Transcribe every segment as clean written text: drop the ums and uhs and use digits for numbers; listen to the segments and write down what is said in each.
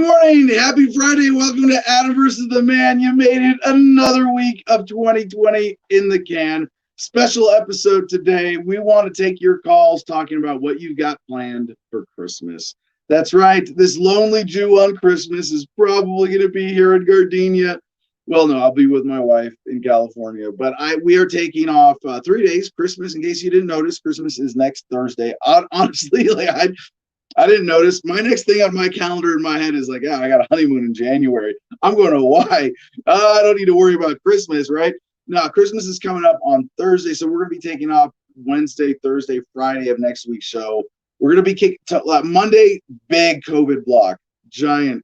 morning. Happy Friday. Welcome to Adam versus the Man. You made it another week of 2020 in the can. Special episode today. We want to take your calls talking about what you've got planned for Christmas. That's right. This lonely Jew on Christmas is probably going to be here in Gardenia. Well, no, I'll be with my wife in California, but we are taking off 3 days. Christmas, in case you didn't notice, Christmas is next Thursday. Honestly, I didn't notice. My next thing on my calendar in my head is like, yeah, I got a honeymoon in January. I'm going to Hawaii. I don't need to worry about Christmas, right? No, Christmas is coming up on Thursday, so we're going to be taking off Wednesday, Thursday, Friday of next week's show. We're going to be kicking Monday, big COVID block, giant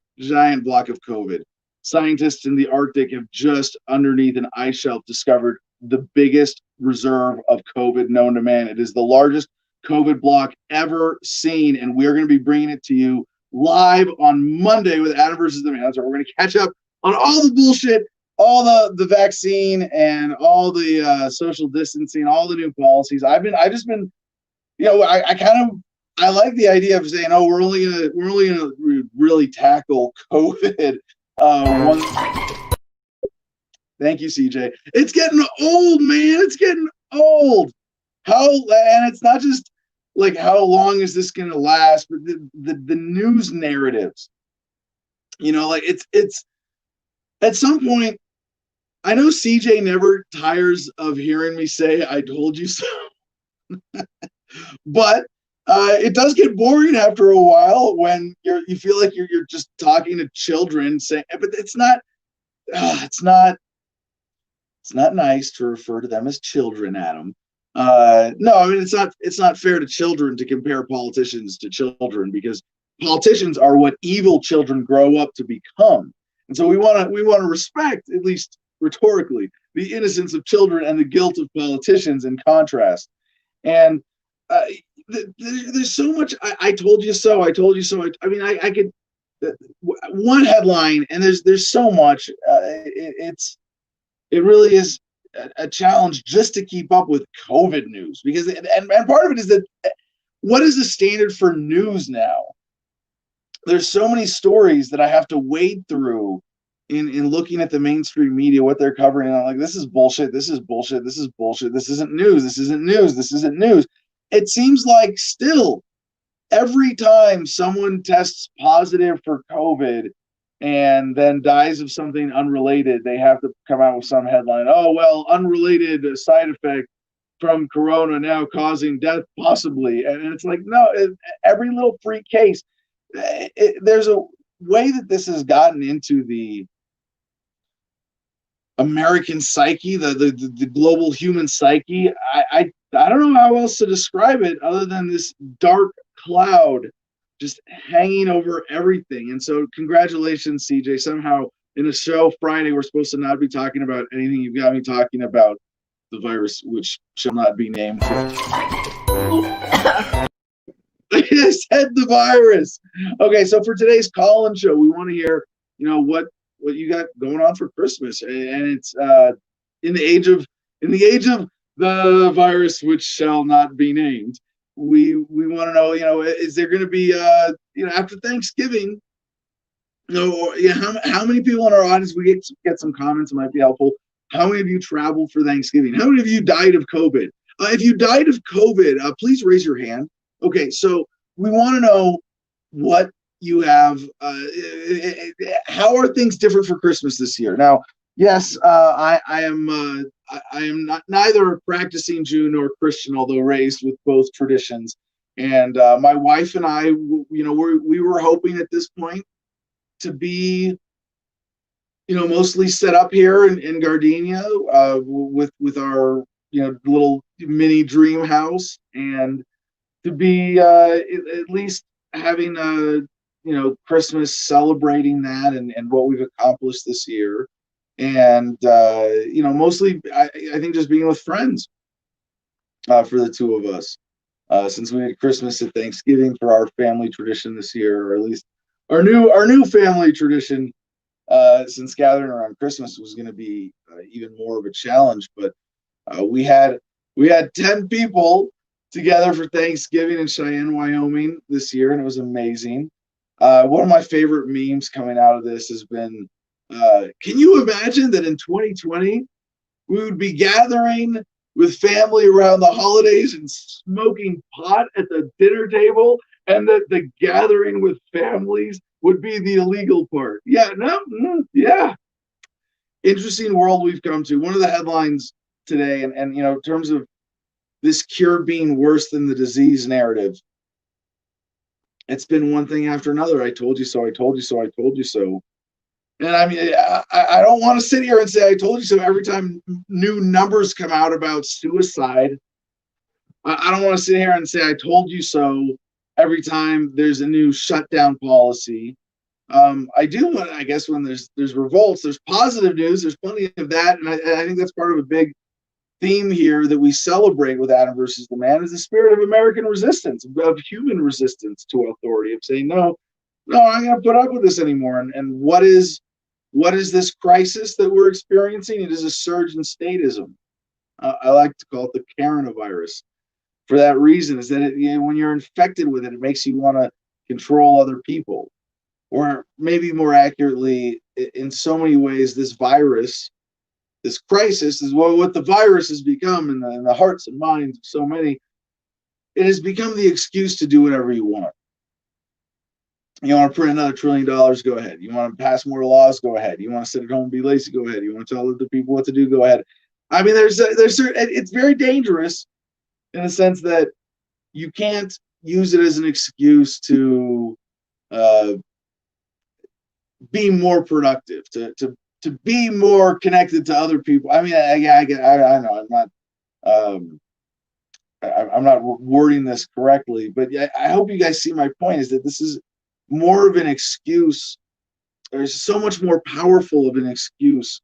block of COVID. Scientists in the Arctic have just underneath an ice shelf discovered the biggest reserve of COVID known to man. It is the largest COVID block ever seen, and we're going to be bringing it to you live on Monday with Adam versus the Man. That's right. We're going to catch up on all the bullshit, all the vaccine, and all the social distancing, all the new policies. I just been, I like the idea of saying, oh, we're only gonna really tackle COVID. Thank you, CJ. It's getting old, man. It's getting old. And it's not just like how long is this going to last, but the news narratives. It's at some point. I know CJ never tires of hearing me say "I told you so," but it does get boring after a while when you feel like you're just talking to children saying, but it's not nice to refer to them as children, Adam. No, I mean it's not fair to children to compare politicians to children, because politicians are what evil children grow up to become. And so we want to respect, at least rhetorically, the innocence of children and the guilt of politicians in contrast. And there's so much I told you so. I told you so. I could one headline, and there's so much. It really is a challenge just to keep up with COVID news, because and part of it is that what is the standard for news now? There's so many stories that I have to wade through in looking at the mainstream media, what they're covering, and I'm like, this is bullshit, this is bullshit, this is bullshit, this isn't news, this isn't news, this isn't news. It seems like still every time someone tests positive for COVID and then dies of something unrelated, they have to come out with some headline. Oh, well, unrelated side effect from corona now causing death possibly. And it's like, no, every little freak case. There's a way that this has gotten into the American psyche, the global human psyche. I don't know how else to describe it other than this dark cloud just hanging over everything. And so congratulations, CJ. Somehow in a show Friday, we're supposed to not be talking about anything. You've got me talking about the virus, which shall not be named. I said the virus. Okay, so for today's call-in show, we want to hear, what you got going on for Christmas. And it's in the age of the virus, which shall not be named. We want to know, is there going to be, after Thanksgiving, how many people in our audience, we get some comments, it might be helpful. How many of you traveled for Thanksgiving? How many of you died of COVID? If you died of COVID, please raise your hand. Okay, so we want to know what you have. How are things different for Christmas this year? Now, yes, I am not neither a practicing Jew nor Christian, although raised with both traditions. And my wife and I, we were hoping at this point to be, mostly set up here in Gardenia with our, little mini dream house, and to be at least having Christmas celebrating that and what we've accomplished this year. And mostly I think just being with friends for the two of us, since we had Christmas and Thanksgiving for our family tradition this year, or at least our new family tradition, since gathering around Christmas was going to be even more of a challenge. But we had 10 people together for Thanksgiving in Cheyenne, Wyoming this year, and it was amazing. One of my favorite memes coming out of this has been, can you imagine that in 2020 we would be gathering with family around the holidays and smoking pot at the dinner table, and that the gathering with families would be the illegal part? Yeah, yeah. Interesting world we've come to. One of the headlines today, and in terms of this cure being worse than the disease narrative, it's been one thing after another. I told you so. I told you so. I told you so. And I mean, I don't want to sit here and say I told you so every time new numbers come out about suicide. I don't want to sit here and say I told you so every time there's a new shutdown policy. I do, I guess, when there's revolts, there's positive news. There's plenty of that, and I think that's part of a big theme here that we celebrate with Adam versus the Man, is the spirit of American resistance, of human resistance to authority, of saying no, I'm going to put up with this anymore. And what is this crisis that we're experiencing? It is a surge in statism. I like to call it the Karenavirus. For that reason, is that when you're infected with it, it makes you want to control other people. Or maybe more accurately, in so many ways, this virus, this crisis, is what the virus has become in the hearts and minds of so many. It has become the excuse to do whatever you want. You want to print another $1 trillion? Go ahead. You want to pass more laws? Go ahead. You want to sit at home and be lazy? Go ahead. You want to tell other people what to do? Go ahead. I mean, it's very dangerous in the sense that you can't use it as an excuse to be more productive, to be more connected to other people. I mean, I know I'm not wording this correctly, but I hope you guys see my point, is that this is more of an excuse. There's so much more powerful of an excuse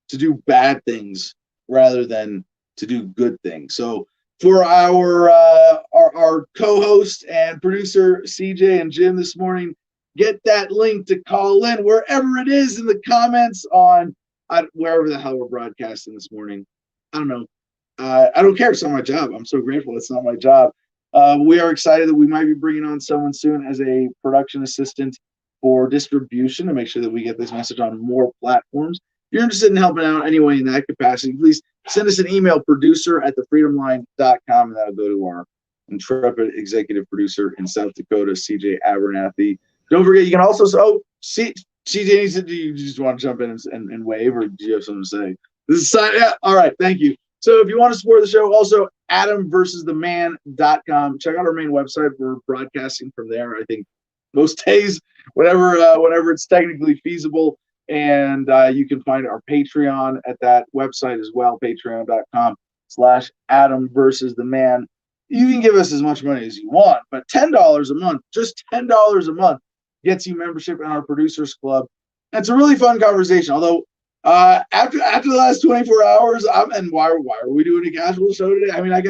to do bad things rather than to do good things. So for our co-host and producer CJ and Jim this morning, get that link to call in wherever it is in the comments on wherever the hell we're broadcasting this morning. I don't know. I don't care. It's not my job. I'm so grateful it's not my job. We are excited that we might be bringing on someone soon as a production assistant for distribution to make sure that we get this message on more platforms. If you're interested in helping out anyway in that capacity, please send us an email, producer@thefreedomline.com, and that'll go to our intrepid executive producer in South Dakota, CJ Abernathy. Don't forget, you can also, CJ needs to, do you just want to jump in and wave, or do you have something to say? This is yeah, all right, thank you. So if you want to support the show, also AdamVersusTheMan.com. Check out our main website. We're broadcasting from there, I think, most days, whenever it's technically feasible. And you can find our Patreon at that website as well, patreon.com/AdamVersusTheMan. You can give us as much money as you want, but $10 a month, just $10 a month, gets you membership in our Producers Club. And it's a really fun conversation. Although after the last 24 hours, and why are we doing a casual show today? I mean, I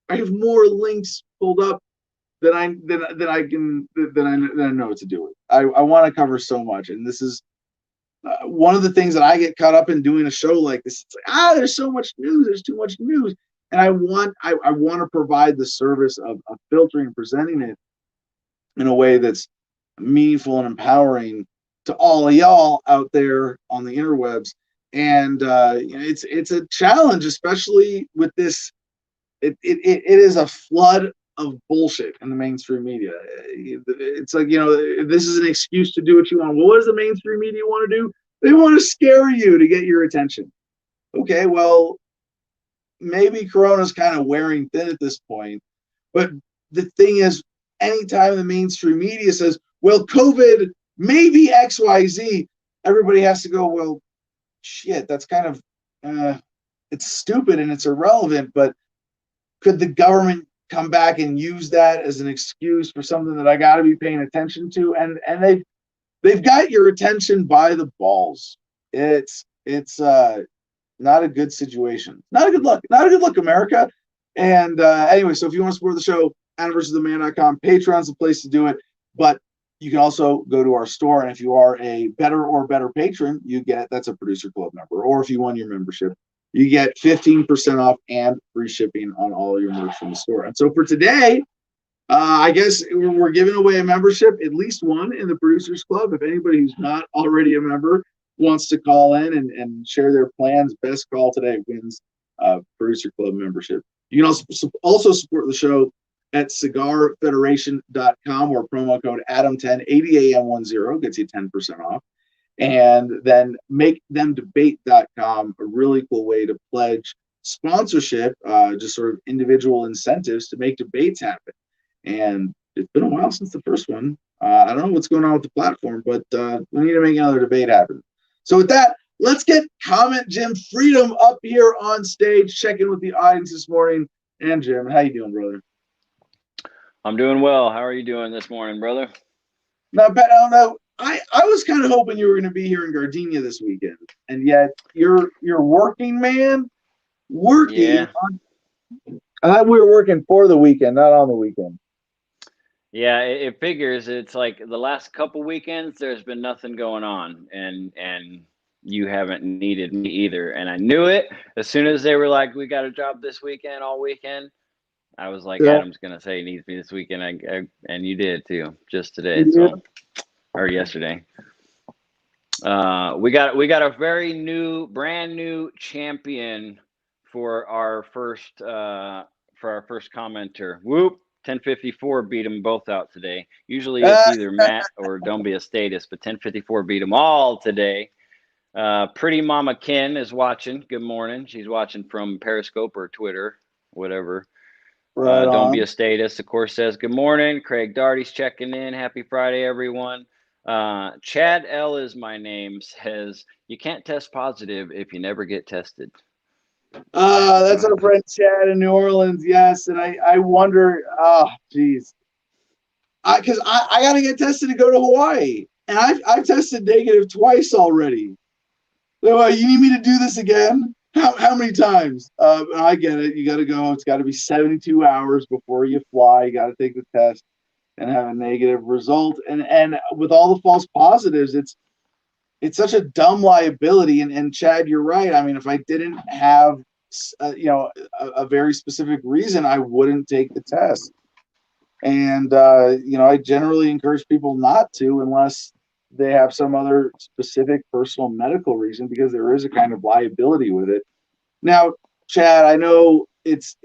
have more links pulled up than I know what to do with. I want to cover so much, and this is one of the things that I get caught up in doing a show like this. It's like, there's so much news, there's too much news, and I want to provide the service of filtering and presenting it in a way that's meaningful and empowering to all of y'all out there on the interwebs. And it's a challenge, especially with this. It is a flood of bullshit in the mainstream media. It's like, this is an excuse to do what you want. Well, what does the mainstream media want to do? They want to scare you to get your attention. Okay, well, maybe Corona's kind of wearing thin at this point. But the thing is, anytime the mainstream media says, well, COVID may be XYZ, everybody has to go, well, shit, that's kind of, it's stupid and it's irrelevant, but could the government come back and use that as an excuse for something that I got to be paying attention to? And they've got your attention by the balls. It's not a good situation. Not a good look, America. And anyway, so if you want to support the show, AdamVersusTheMan.com, Patreon's the place to do it. But you can also go to our store, and if you are a better patron, that's a Producer Club member. Or if you won your membership, you get 15% off and free shipping on all your merch from the store. And so for today, I guess we're giving away a membership, at least one in the Producers Club. If anybody who's not already a member wants to call in and share their plans, best call today wins Producer Club membership. You can also support the show at cigarfederation.com or promo code Adam10 80AM10 gets you 10% off. And then makethemdebate.com, a really cool way to pledge sponsorship, just sort of individual incentives to make debates happen. And it's been a while since the first one. I don't know what's going on with the platform, but we need to make another debate happen. So with that, let's get Comment Jim Freedom up here on stage, checking with the audience this morning. And Jim, how you doing, brother? I'm doing well. How are you doing this morning, brother? Not bad. I don't know. I was kind of hoping you were going to be here in Gardenia this weekend, and yet you're working, man. Working. Yeah. I thought we were working for the weekend, not on the weekend. Yeah, it figures. It's like the last couple weekends, there's been nothing going on, and you haven't needed me either. And I knew it as soon as they were like, "We got a job this weekend, all weekend." I was like, Yeah. Adam's gonna say he needs me this weekend, and you did too, just today, Yeah. or yesterday. We got a brand new champion for our first commenter. Whoop! 1054 beat them both out today. Usually it's either Matt or Don't Be a Status, but 1054 beat them all today. Pretty Mama Ken is watching. Good morning. She's watching from Periscope or Twitter, whatever. Right Don't Be a Status, of course, says good morning. Craig Darty's checking in. Happy Friday, everyone. Chad L is my name, says you can't test positive if you never get tested. That's our friend Chad in New Orleans. Yes, and I wonder. Oh, geez, because I got to get tested to go to Hawaii, and I've tested negative twice already. So you need me to do this again? How many times? I get it. You got to go. It's got to be 72 hours before you fly. You got to take the test and have a negative result. And with all the false positives, it's such a dumb liability. And Chad, you're right. I mean, if I didn't have a very specific reason, I wouldn't take the test. And I generally encourage people not to unless they have some other specific personal medical reason, because there is a kind of liability with it. Now, Chad, I know it's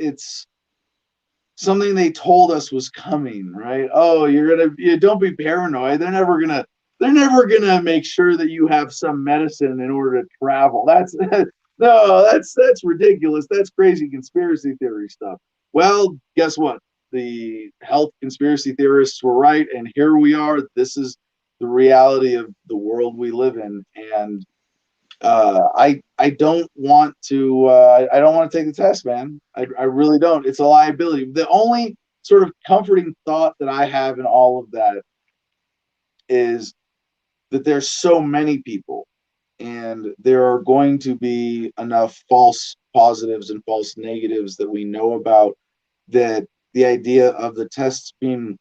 something they told us was coming, right? Oh, don't be paranoid. They're never gonna make sure that you have some medicine in order to travel. That's ridiculous. That's crazy conspiracy theory stuff. Well, guess what? The health conspiracy theorists were right, and here we are. This is the reality of the world we live in, and I don't want to take the test, man. I really don't. It's a liability. The only sort of comforting thought that I have in all of that is that there's so many people, and there are going to be enough false positives and false negatives that we know about, that the idea of the tests being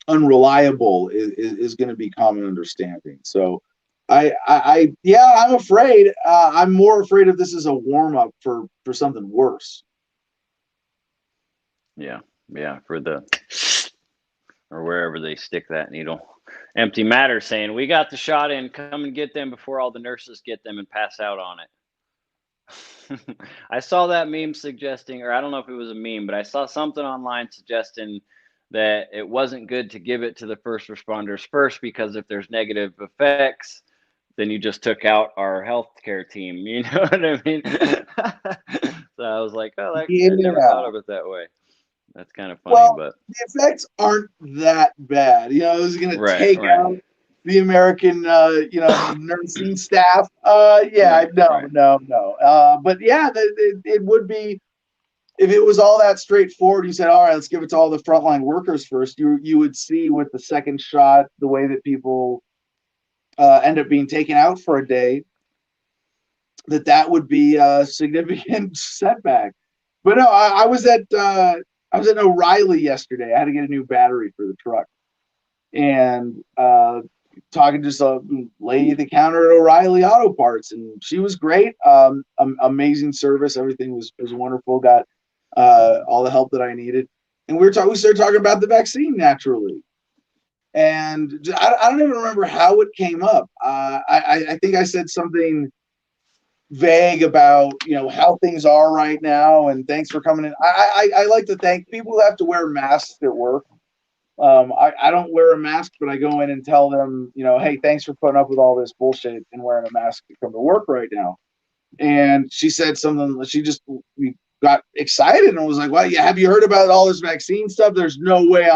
unreliable is going to be common understanding. So I'm afraid. I'm more afraid of this as a warm up for something worse. Yeah, for or wherever they stick that needle. Empty Matter saying, we got the shot in. Come and get them before all the nurses get them and pass out on it. I saw that meme suggesting, or I don't know if it was a meme, but I saw something online suggesting that it wasn't good to give it to the first responders first, because if there's negative effects, then you just took out our healthcare team. You know what I mean? So I was like, oh, I never thought of it that way. That's kind of funny, but the effects aren't that bad. It was going to take out the American, nursing staff. No. But yeah, it would be, if it was all that straightforward. You said, all right, let's give it to all the frontline workers first. You would see with the second shot, the way that people end up being taken out for a day, that would be a significant setback. But no, I was at O'Reilly yesterday. I had to get a new battery for the truck, and talking to some lady at the counter at O'Reilly Auto Parts, and she was great. Amazing service. Everything was wonderful. Got all the help that I needed. and we started talking about the vaccine naturally. And I don't even remember how it came up. I think I said something vague about, you know, how things are right now, and thanks for coming in. I like to thank people who have to wear masks at work. I don't wear a mask, but I go in and tell them, you know, hey, thanks for putting up with all this bullshit and wearing a mask to come to work right now. And she said something. We got excited and was like, "Well, yeah, have you heard about all this vaccine stuff? There's no way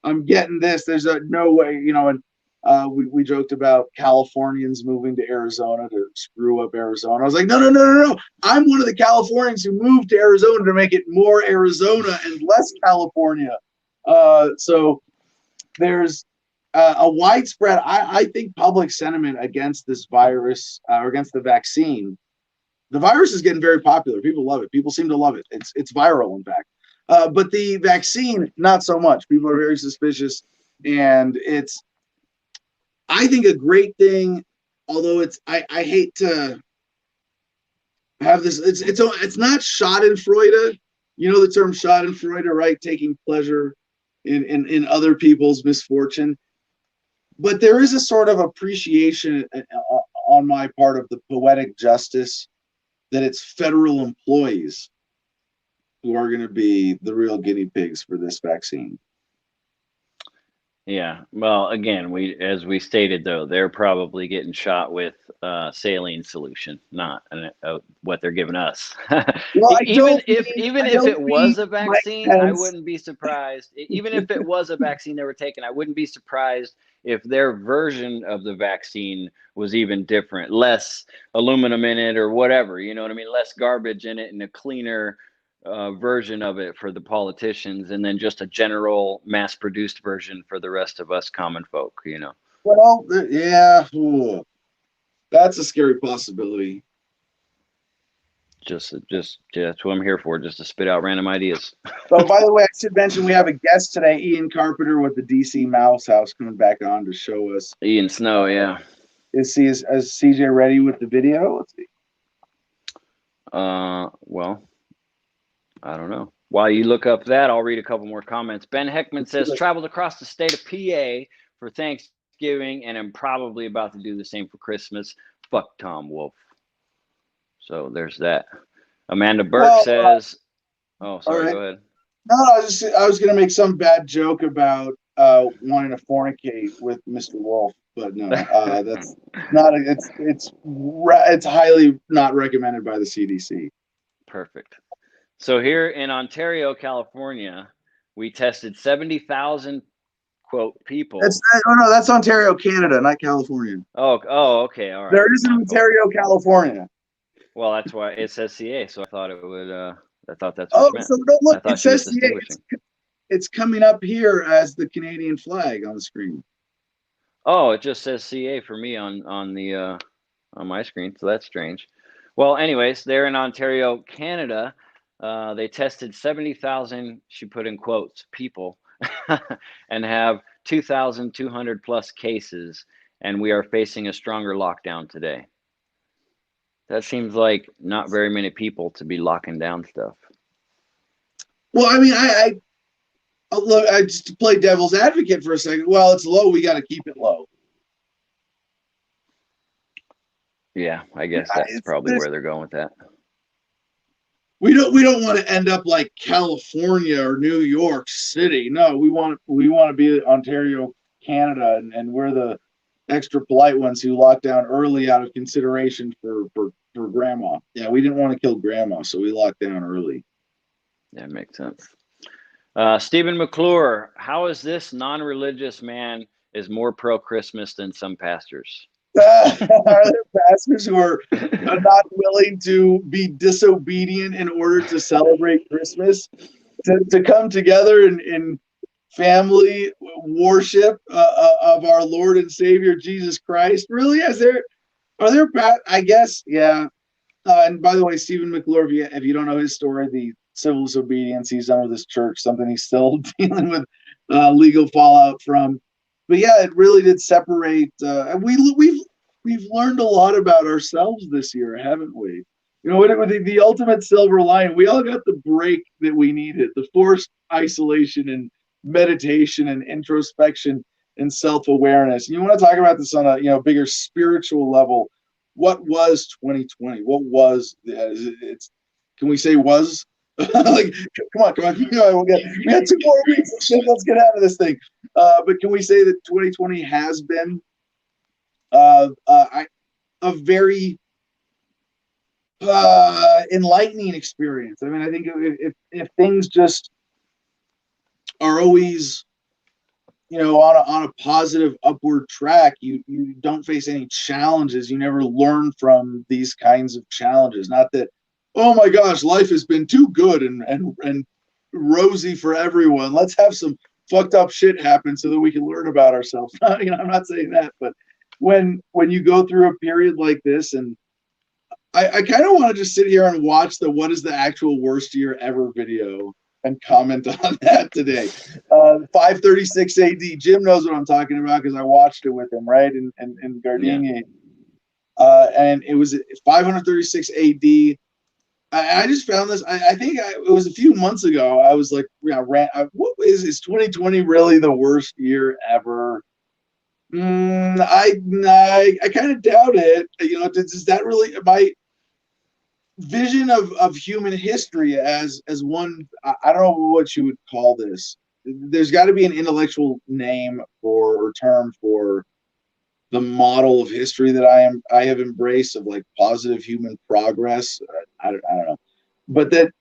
I'm getting this. There's no way, you know." And we joked about Californians moving to Arizona to screw up Arizona. I was like, no. I'm one of the Californians who moved to Arizona to make it more Arizona and less California. So there's a widespread, I think, public sentiment against this virus or against the vaccine. The virus is getting very popular. People love it. People seem to love it. It's viral, in fact. But the vaccine, not so much. People are very suspicious, and it's, I think, a great thing. Although I hate to have this. It's not Schadenfreude. You know the term Schadenfreude, right? Taking pleasure in other people's misfortune. But there is a sort of appreciation on my part of the poetic justice that it's federal employees who are going to be the real guinea pigs for this vaccine. Yeah. Well, again, as we stated, though, they're probably getting shot with saline solution, not what they're giving us. Well, even if it was a vaccine, I wouldn't be surprised. Even if it was a vaccine they were taking, I wouldn't be surprised if their version of the vaccine was even different, less aluminum in it or whatever, you know what I mean? Less garbage in it and a cleaner version of it for the politicians, and then just a general mass-produced version for the rest of us common folk, you know? Well, yeah, that's a scary possibility. Just that's what I'm here for, just to spit out random ideas. So, by the way, I should mention we have a guest today, Ian Carpenter with the DC Mouse House, coming back on to show us. Ian Snow, yeah. Is CJ ready with the video? Let's see. Well, I don't know. While you look up that, I'll read a couple more comments. Ben Heckman says, traveled across the state of PA for Thanksgiving and am probably about to do the same for Christmas. Fuck Tom Wolfe. So there's that. Amanda Burke says, oh, sorry, right. Go ahead. No, I was going to make some bad joke about wanting to fornicate with Mr. Wolf, but no, that's not. It's highly not recommended by the CDC. Perfect. So here in Ontario, California, we tested 70,000 quote people. That's Ontario, Canada, not California. Oh, okay, all right. There is an Ontario, California. Well, that's why it says CA, so I thought it would. I thought that's what meant. So don't look. It says CA. It's coming up here as the Canadian flag on the screen. Oh, it just says CA for me on my screen, so that's strange. Well, anyways, they're in Ontario, Canada. They tested 70,000, she put in quotes, people, and have 2,200 plus cases, and we are facing a stronger lockdown today. That seems like not very many people to be locking down stuff. Well, I mean, I just play devil's advocate for a second. Well, it's low. We got to keep it low. Yeah, I guess that's probably where they're going with that. We don't want to end up like California or New York City. No, we want to be Ontario, Canada, and we're the extra polite ones who locked down early out of consideration for grandma. Yeah, we didn't want to kill grandma, so we locked down early. Yeah, makes sense. Stephen McClure, how is this non-religious man is more pro-Christmas than some pastors? Are there pastors who are not willing to be disobedient in order to celebrate Christmas, to come together in family worship of our Lord and Savior Jesus Christ? Really? Are there I guess, yeah. And by the way, Stephen McClure, if you don't know his story, the civil disobedience he's done with his church, something he's still dealing with legal fallout from. But yeah, it really did separate. We've learned a lot about ourselves this year, haven't we? You know what? The ultimate silver lining. We all got the break that we needed. The forced isolation and meditation and introspection and self-awareness. You want to talk about this on a bigger spiritual level. What was 2020? What was it's? Can we say was? Like, come on. We got 2 more weeks of shit. Let's get out of this thing. But can we say that 2020 has been a very enlightening experience? I mean, I think if things just are always on a positive upward track, you don't face any challenges. You never learn from these kinds of challenges. Not that, oh my gosh, life has been too good and rosy for everyone. Let's have some fucked up shit happen so that we can learn about ourselves. I'm not saying that, but when you go through a period like this, and I kind of want to just sit here and watch the what is the actual worst year ever video and comment on that today. 536 AD. Jim knows what I'm talking about because I watched it with him, right? In Gardenia. Yeah. And it was 536 AD. I just found this. I think it was a few months ago. I was like, what is 2020 really the worst year ever? I kind of doubt it. Does that really my vision of human history as one? I don't know what you would call this. There's got to be an intellectual name or term for the model of history that I have embraced, of like positive human progress. I don't know, but that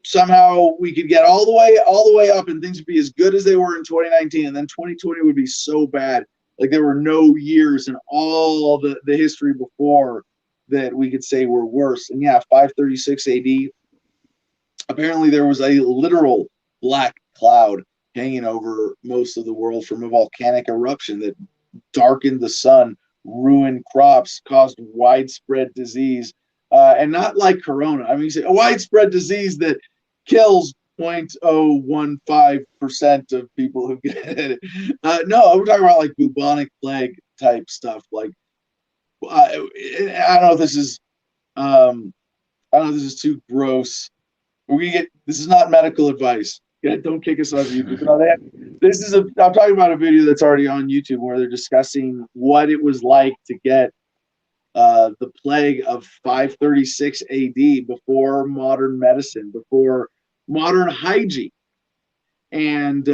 somehow we could get all the way up and things would be as good as they were in 2019, and then 2020 would be so bad, like there were no years in all the history before that we could say were worse. And yeah, 536 AD, apparently there was a literal black cloud hanging over most of the world from a volcanic eruption that darkened the sun, ruined crops, caused widespread disease, and not like corona. I mean, you say a widespread disease that kills 0.015% of people who get it. No, we're talking about like bubonic plague type stuff. Like, I don't know if this is, too gross. This is not medical advice. Yeah, don't kick us off YouTube. I'm talking about a video that's already on YouTube where they're discussing what it was like to get the plague of 536 AD before modern medicine, before modern hygiene. And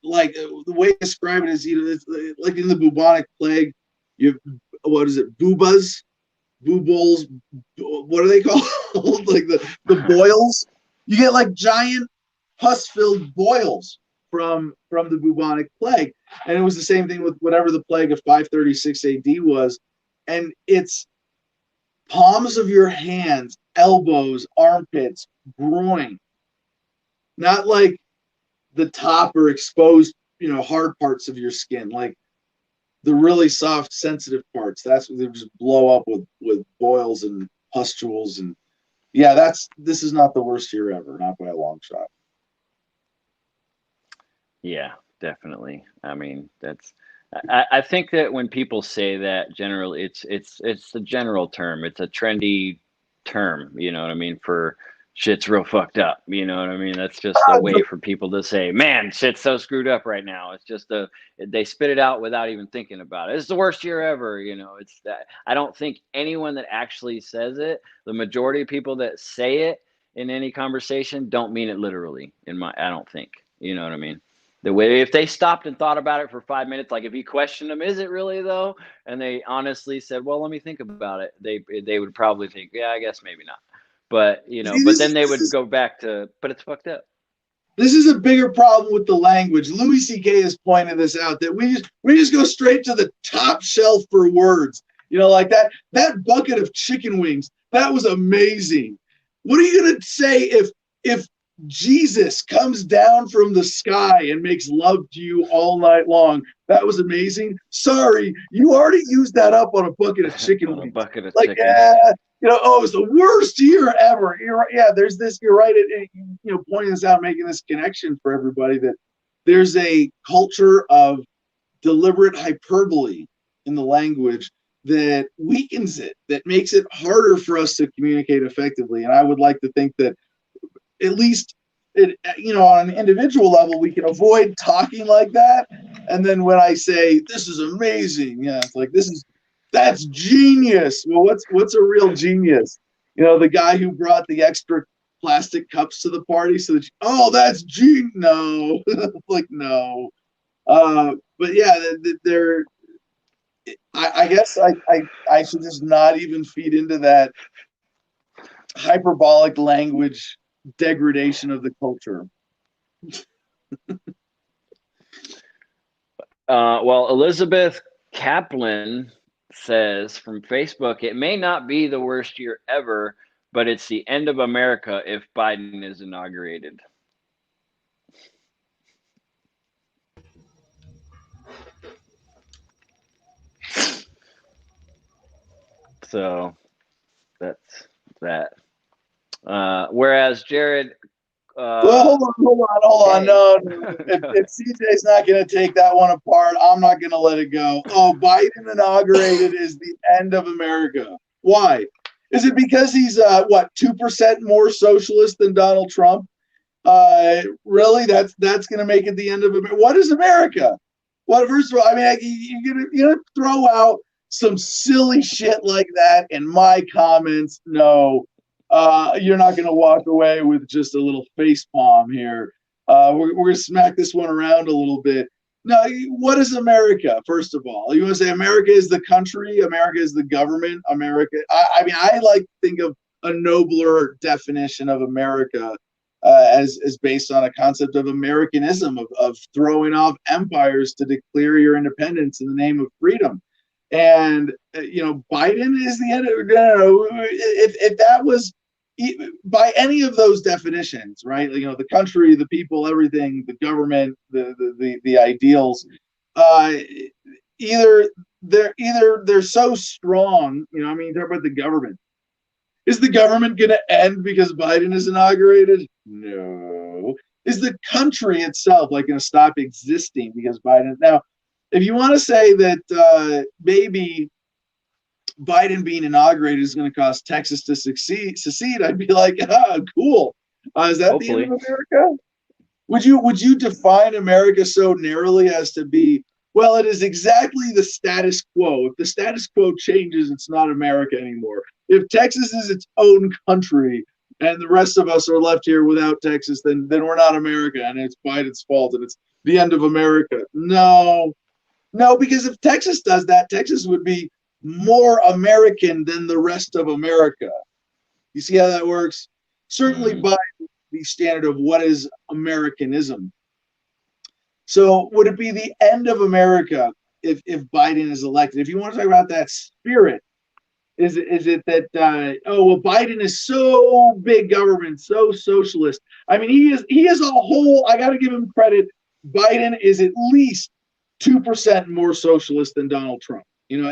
like the way I describe it is, it's like in the bubonic plague, you have, what is it, boobas, boobles, what are they called? Like the boils. You get like giant pus-filled boils from the bubonic plague, and it was the same thing with whatever the plague of 536 AD was. And it's palms of your hands, elbows, armpits, groin, not like the top or exposed, hard parts of your skin, like the really soft, sensitive parts. That's what they just blow up with boils and pustules. And yeah, this is not the worst year ever, not by a long shot. Yeah, definitely. I mean, I think that when people say that, generally, it's the general term. It's a trendy term. You know what I mean? For shit's real fucked up. You know what I mean? That's just a way for people to say, man, shit's so screwed up right now. It's just they spit it out without even thinking about it. It's the worst year ever. It's that. I don't think anyone that actually says it, the majority of people that say it in any conversation, don't mean it literally. I don't think. You know what I mean? The way, if they stopped and thought about it for 5 minutes, like if you questioned them, is it really though? And they honestly said, well, let me think about it. They would probably think, yeah, I guess maybe not. But, but then they would go back to, but it's fucked up. This is a bigger problem with the language. Louis C.K. has pointed this out, that we just go straight to the top shelf for words. Like that bucket of chicken wings, that was amazing. What are you going to say if Jesus comes down from the sky and makes love to you all night long? That was amazing. Sorry, you already used that up on a bucket of chicken wings. A bucket of chicken. It's the worst year ever. You're right. Yeah, there's this. You're right. Pointing this out, making this connection for everybody, that there's a culture of deliberate hyperbole in the language that weakens it, that makes it harder for us to communicate effectively. And I would like to think that at least on an individual level, we can avoid talking like that. And then when I say this is amazing, it's like that's genius. Well, what's a real genius? The guy who brought the extra plastic cups to the party so that that's genius. No, like no. But yeah, they're. I guess I should just not even feed into that hyperbolic language degradation of the culture. Well, Elizabeth Kaplan says from Facebook, it may not be the worst year ever, but it's the end of America if Biden is inaugurated. So that's that. Whereas Jared, well, hold on. No. If CJ's not going to take that one apart, I'm not going to let it go. Oh, Biden inaugurated is the end of America. Why? Is it because he's 2% more socialist than Donald Trump? Really? That's going to make it the end of America? What is America? Well, first of all, I mean, you're gonna throw out some silly shit like that in my comments. No. You're not going to walk away with just a little face palm here. We're going to smack this one around a little bit. No, what is America, first of all? You want to say America is the country? America is the government? America? I mean, I like to think of a nobler definition of America as based on a concept of Americanism, of throwing off empires to declare your independence in the name of freedom. And, Biden is the end of, no, if that was, by any of those definitions, right? The country, the people, everything, the government, the ideals, either they're so strong. You talk about the government. Is the government going to end because Biden is inaugurated? No. Is the country itself going to stop existing because Biden? Now, if you want to say that maybe Biden being inaugurated is going to cause Texas to secede, I'd be like, cool. Is that Hopefully. the end of America? Would you define America so narrowly as to be, well, it is exactly the status quo. If the status quo changes, it's not America anymore. If Texas is its own country and the rest of us are left here without Texas, then we're not America and it's Biden's fault and it's the end of America. No, because if Texas does that, Texas would be more American than the rest of America. You see how that works? Certainly by the standard of what is Americanism. So would it be the end of America if Biden is elected? If you want to talk about that spirit, is it that Biden is so big government, so socialist? I mean, he is a whole, I got to give him credit. Biden is at least 2% more socialist than Donald Trump. Jim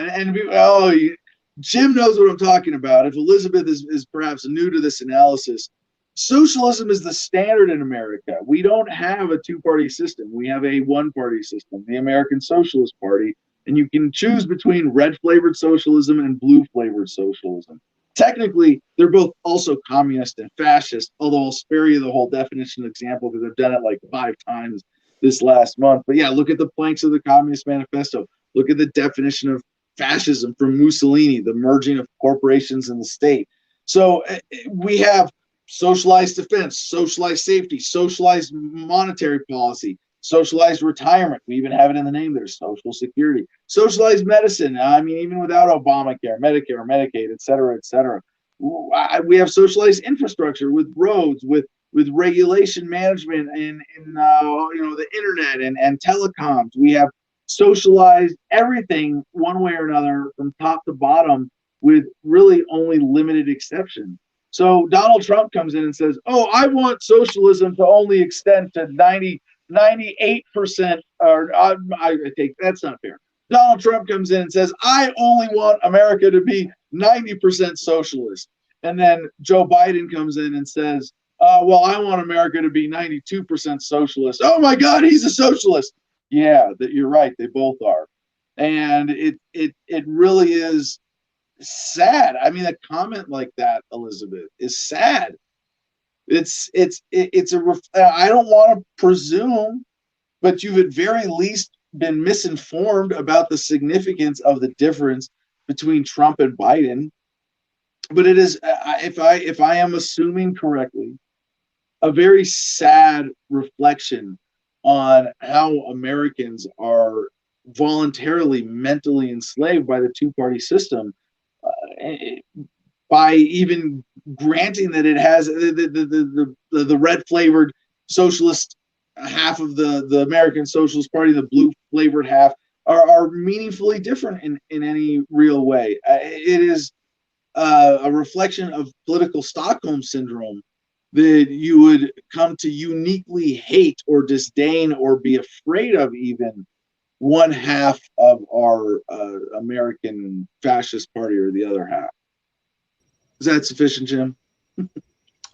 knows what I'm talking about. If Elizabeth is perhaps new to this analysis, socialism is the standard in America. We don't have a two-party system. We have a one-party system, the American Socialist Party, and you can choose between red-flavored socialism and blue-flavored socialism. Technically, they're both also communist and fascist, although I'll spare you the whole definition example because I've done it like 5 times this last month. But yeah, look at the planks of the Communist Manifesto. Look at the definition of fascism from Mussolini, the merging of corporations and the state. So we have socialized defense, socialized safety, socialized monetary policy, socialized retirement. We even have it in the name there, Social Security. Socialized medicine. I mean, even without Obamacare, Medicare, Medicaid, et cetera, et cetera. We have socialized infrastructure with roads, with regulation management and the internet and telecoms. We have socialized everything one way or another from top to bottom with really only limited exception. So Donald Trump comes in and says, I want socialism to only extend to 98%, or I take, that's not fair. Donald Trump comes in and says, I only want America to be 90% socialist. And then Joe Biden comes in and says, I want America to be 92% socialist. Oh my God, he's a socialist. Yeah, that you're right. They both are. And it really is sad. I mean, a comment like that, Elizabeth, is sad. I don't want to presume, but you've at very least been misinformed about the significance of the difference between Trump and Biden. But it is, if I am assuming correctly, a very sad reflection on how Americans are voluntarily mentally enslaved by the two-party system, by even granting that it has the red flavored socialist half of the American Socialist Party, the blue flavored half, are meaningfully different in any real way. It is a reflection of political Stockholm syndrome that you would come to uniquely hate or disdain or be afraid of even one half of our American fascist party or the other half. Is that sufficient, Jim?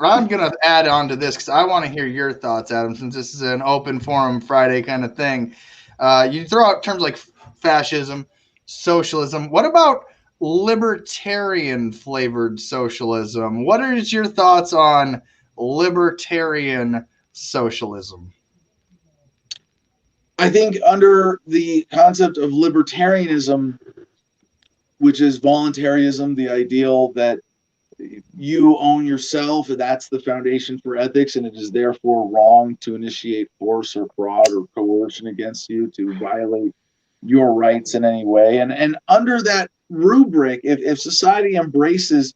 I'm going to add on to this because I want to hear your thoughts, Adam, since this is an open forum Friday kind of thing. You throw out terms like fascism, socialism. What about libertarian flavored socialism? What is your thoughts on libertarian socialism? I think under the concept of libertarianism, which is voluntarism, the ideal that you own yourself, and that's the foundation for ethics, and it is therefore wrong to initiate force or fraud or coercion against you to violate your rights in any way. And under that rubric, if society embraces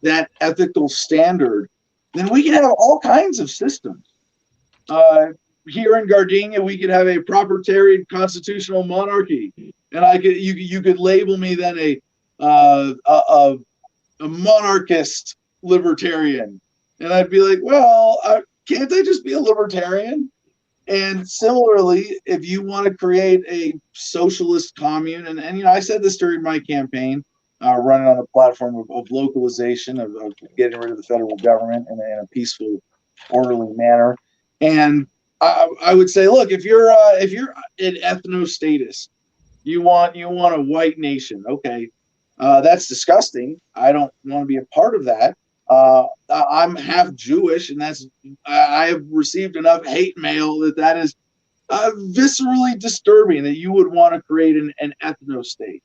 that ethical standard, then we can have all kinds of systems. Here in Gardenia, we could have a proprietarian constitutional monarchy, and you could label me then a monarchist libertarian, and I'd be like, well, can't I just be a libertarian? And similarly, if you want to create a socialist commune, and I said this during my campaign, running on a platform of localization, of getting rid of the federal government in a peaceful, orderly manner, and I would say, look, if you're an ethnostatist, you want a white nation, okay. That's disgusting. I don't want to be a part of that. I'm half Jewish, and I have received enough hate mail that is viscerally disturbing that you would want to create an ethno-state.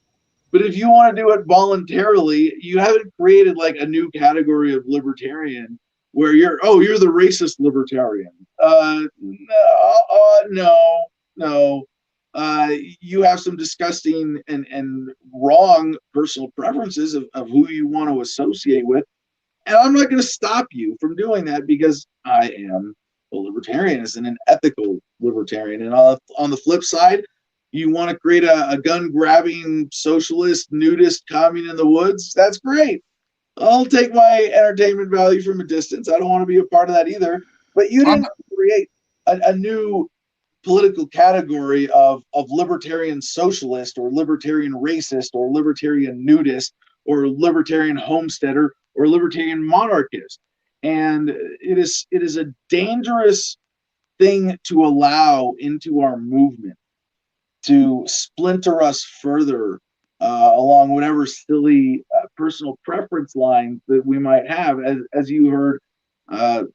But if you want to do it voluntarily, you haven't created like a new category of libertarian where you're the racist libertarian. No. You have some disgusting and wrong personal preferences of who you want to associate with. And I'm not going to stop you from doing that because I am a libertarian and an ethical libertarian. And on the flip side, you want to create a gun-grabbing socialist, nudist commune in the woods? That's great. I'll take my entertainment value from a distance. I don't want to be a part of that either. But you didn't create a new political category of libertarian socialist or libertarian racist or libertarian nudist or libertarian homesteader or libertarian monarchist. And it is a dangerous thing to allow into our movement to splinter us further along whatever silly personal preference lines that we might have. As you heard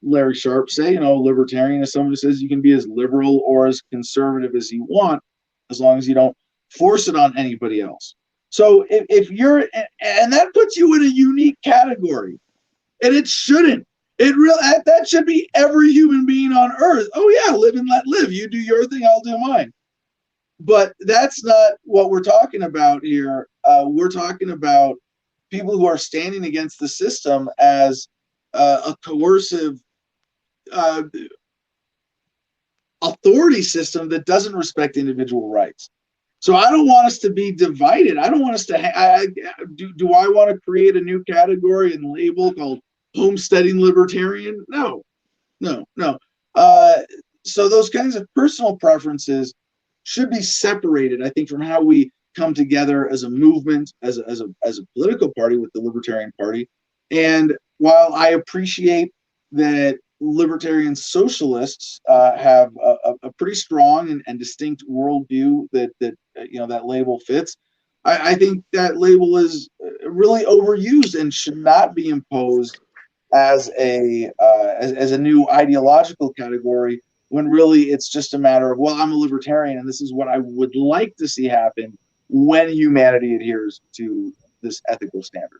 Larry Sharp say, libertarian is someone who says you can be as liberal or as conservative as you want, as long as you don't force it on anybody else. So if you're, and that puts you in a unique category, and it shouldn't. That should be every human being on earth. Oh yeah, live and let live. You do your thing, I'll do mine. But that's not what we're talking about here. We're talking about people who are standing against the system as a coercive authority system that doesn't respect individual rights. So I don't want us to be divided. I don't want us to. Do I want to create a new category and label called homesteading libertarian? No. So those kinds of personal preferences should be separated, I think, from how we come together as a movement, as a political party with the Libertarian Party. And while I appreciate that libertarian socialists have a pretty strong and distinct worldview that that label fits. I think that label is really overused and should not be imposed as a new ideological category, when really it's just a matter of, well, I'm a libertarian and this is what I would like to see happen when humanity adheres to this ethical standard.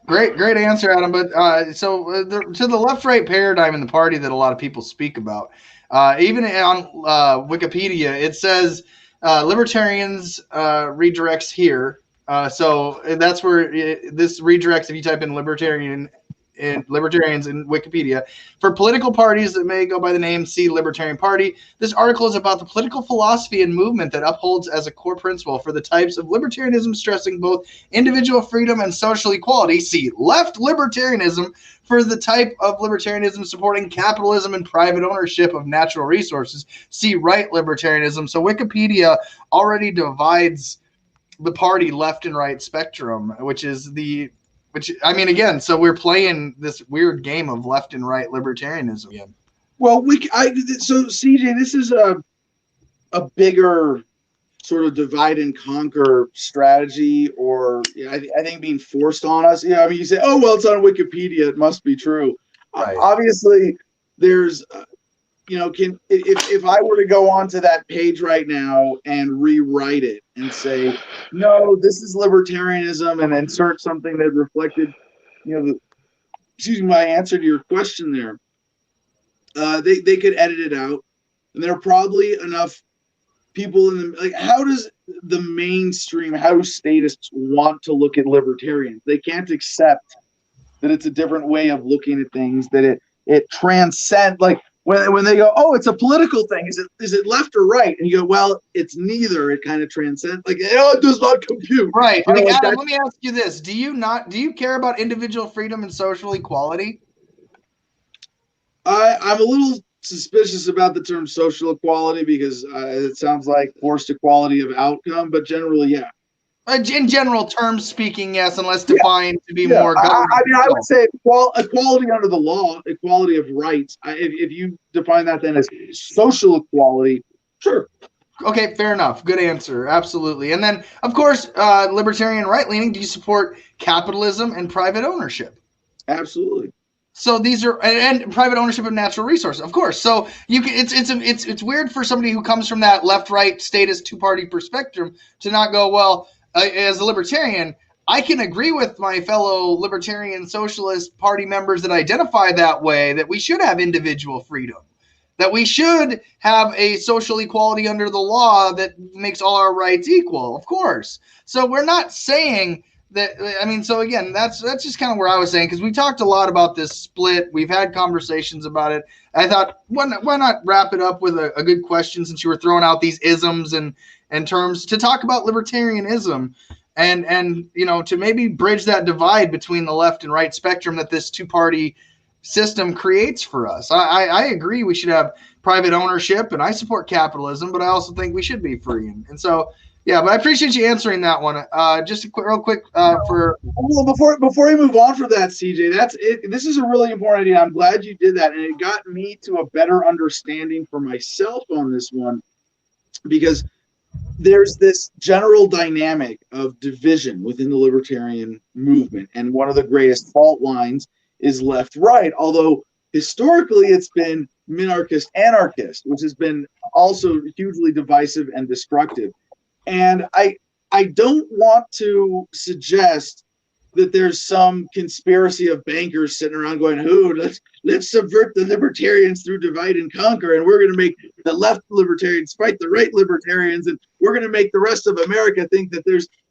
Great answer, Adam. But to the left-right paradigm in the party that a lot of people speak about, even on Wikipedia, it says libertarians redirects here. So that's where this redirects if you type in libertarians in Wikipedia. For political parties that may go by the name See Libertarian Party, this article is about the political philosophy and movement that upholds as a core principle for the types of libertarianism stressing both individual freedom and social equality. See Left Libertarianism for the type of libertarianism supporting capitalism and private ownership of natural resources. See Right Libertarianism. So Wikipedia already divides the party left and right spectrum, which I mean, again, so we're playing this weird game of left and right libertarianism again. Well, so CJ, this is a bigger sort of divide and conquer strategy, or I think being forced on us. I mean, you say, oh, well, it's on Wikipedia, it must be true. Right. Obviously, there's if I were to go onto that page right now and rewrite it and say, no, this is libertarianism, and insert something that reflected, my answer to your question there, they could edit it out, and there are probably enough people in the, like, how does the mainstream, how do statists want to look at libertarians? They can't accept that it's a different way of looking at things, that it transcends, like, when they go, oh, it's a political thing. Is it left or right? And you go, well, it's neither. It kind of transcends. Like, it does not compute. Right. Like, Adam, let me ask you this: Do you care about individual freedom and social equality? I'm a little suspicious about the term social equality because it sounds like forced equality of outcome. But generally, yeah. In general terms speaking, yes, unless defined to be more government. I would say equality under the law, equality of rights. If you define that then as social equality, sure. Okay, fair enough. Good answer. Absolutely. And then, of course, libertarian right-leaning, do you support capitalism and private ownership? Absolutely. So these are, and private ownership of natural resources, of course. So you can, it's weird for somebody who comes from that left-right statist two-party perspective to not go, well, as a libertarian, I can agree with my fellow libertarian socialist party members that identify that way, that we should have individual freedom, that we should have a social equality under the law that makes all our rights equal, of course. So we're not saying that, I mean, so again, that's just kind of where I was saying, because we talked a lot about this split. We've had conversations about it. I thought, why not wrap it up with a good question, since you were throwing out these isms and terms, to talk about libertarianism and to maybe bridge that divide between the left and right spectrum that this two-party system creates for us. I agree we should have private ownership, and I support capitalism, but I also think we should be free. And so, yeah, but I appreciate you answering that one. Just real quick for... Well, before we move on from that, CJ, that's it. This is a really important idea. I'm glad you did that, and it got me to a better understanding for myself on this one, because there's this general dynamic of division within the libertarian movement, and one of the greatest fault lines is left-right, although historically it's been minarchist-anarchist, which has been also hugely divisive and destructive. And I don't want to suggest that there's some conspiracy of bankers sitting around going, let's subvert the libertarians through divide and conquer, and we're going to make the left libertarians fight the right libertarians, and we're going to make the rest of America think that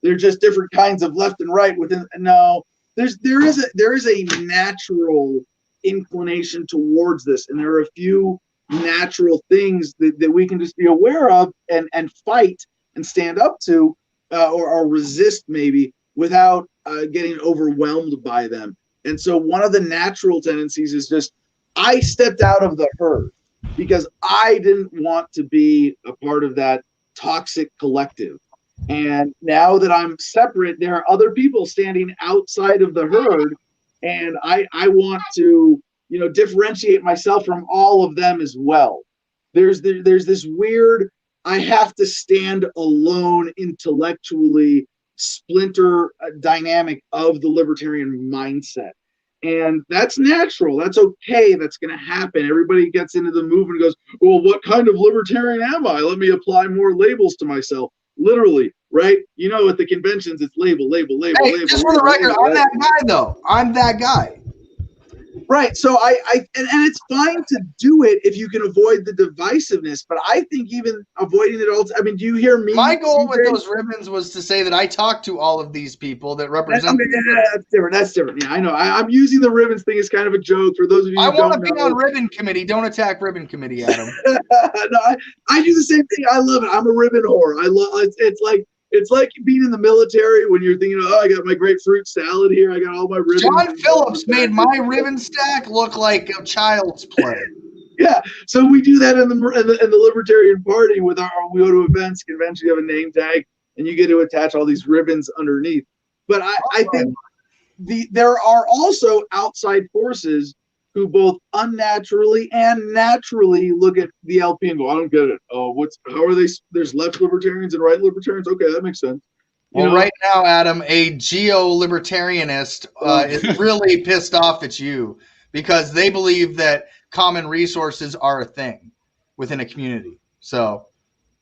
they're just different kinds of left and right within. No, there is a natural inclination towards this, and there are a few natural things that we can just be aware of and fight and stand up to, or resist maybe, without getting overwhelmed by them. And so one of the natural tendencies is just, I stepped out of the herd because I didn't want to be a part of that toxic collective. And now that I'm separate, there are other people standing outside of the herd, and I want to, differentiate myself from all of them as well. There's this weird, I have to stand alone intellectually splinter dynamic of the libertarian mindset. And that's natural. That's okay. That's going to happen. Everybody gets into the movement and goes, well, what kind of libertarian am I? Let me apply more labels to myself. Literally, right? At the conventions, it's label. Hey, label. Just for the record, I'm that guy, though. I'm that guy. Right. So and it's fine to do it if you can avoid the divisiveness, but I think even avoiding it all. I mean, do you hear me? My goal with those ribbons was to say that I talked to all of these people that represent. That's different. That's different. Yeah, I know. I'm using the ribbons thing as kind of a joke for those of you who I want to don't be know. on ribbon committee. Don't attack ribbon committee, Adam. No, I do the same thing. I love it. I'm a ribbon whore. I love it's like being in the military when you're thinking, I got my grapefruit salad here. I got all my ribbons. John Phillips made my ribbon stack look like a child's play. Yeah, so we do that in the Libertarian Party we go to events, conventions, you have a name tag, and you get to attach all these ribbons underneath. But I think there are also outside forces who both unnaturally and naturally look at the LP and go, I don't get it. Oh, how are they? There's left libertarians and right libertarians. Okay, that makes sense. Right now, Adam, a geo-libertarianist is really pissed off at you because they believe that common resources are a thing within a community. So,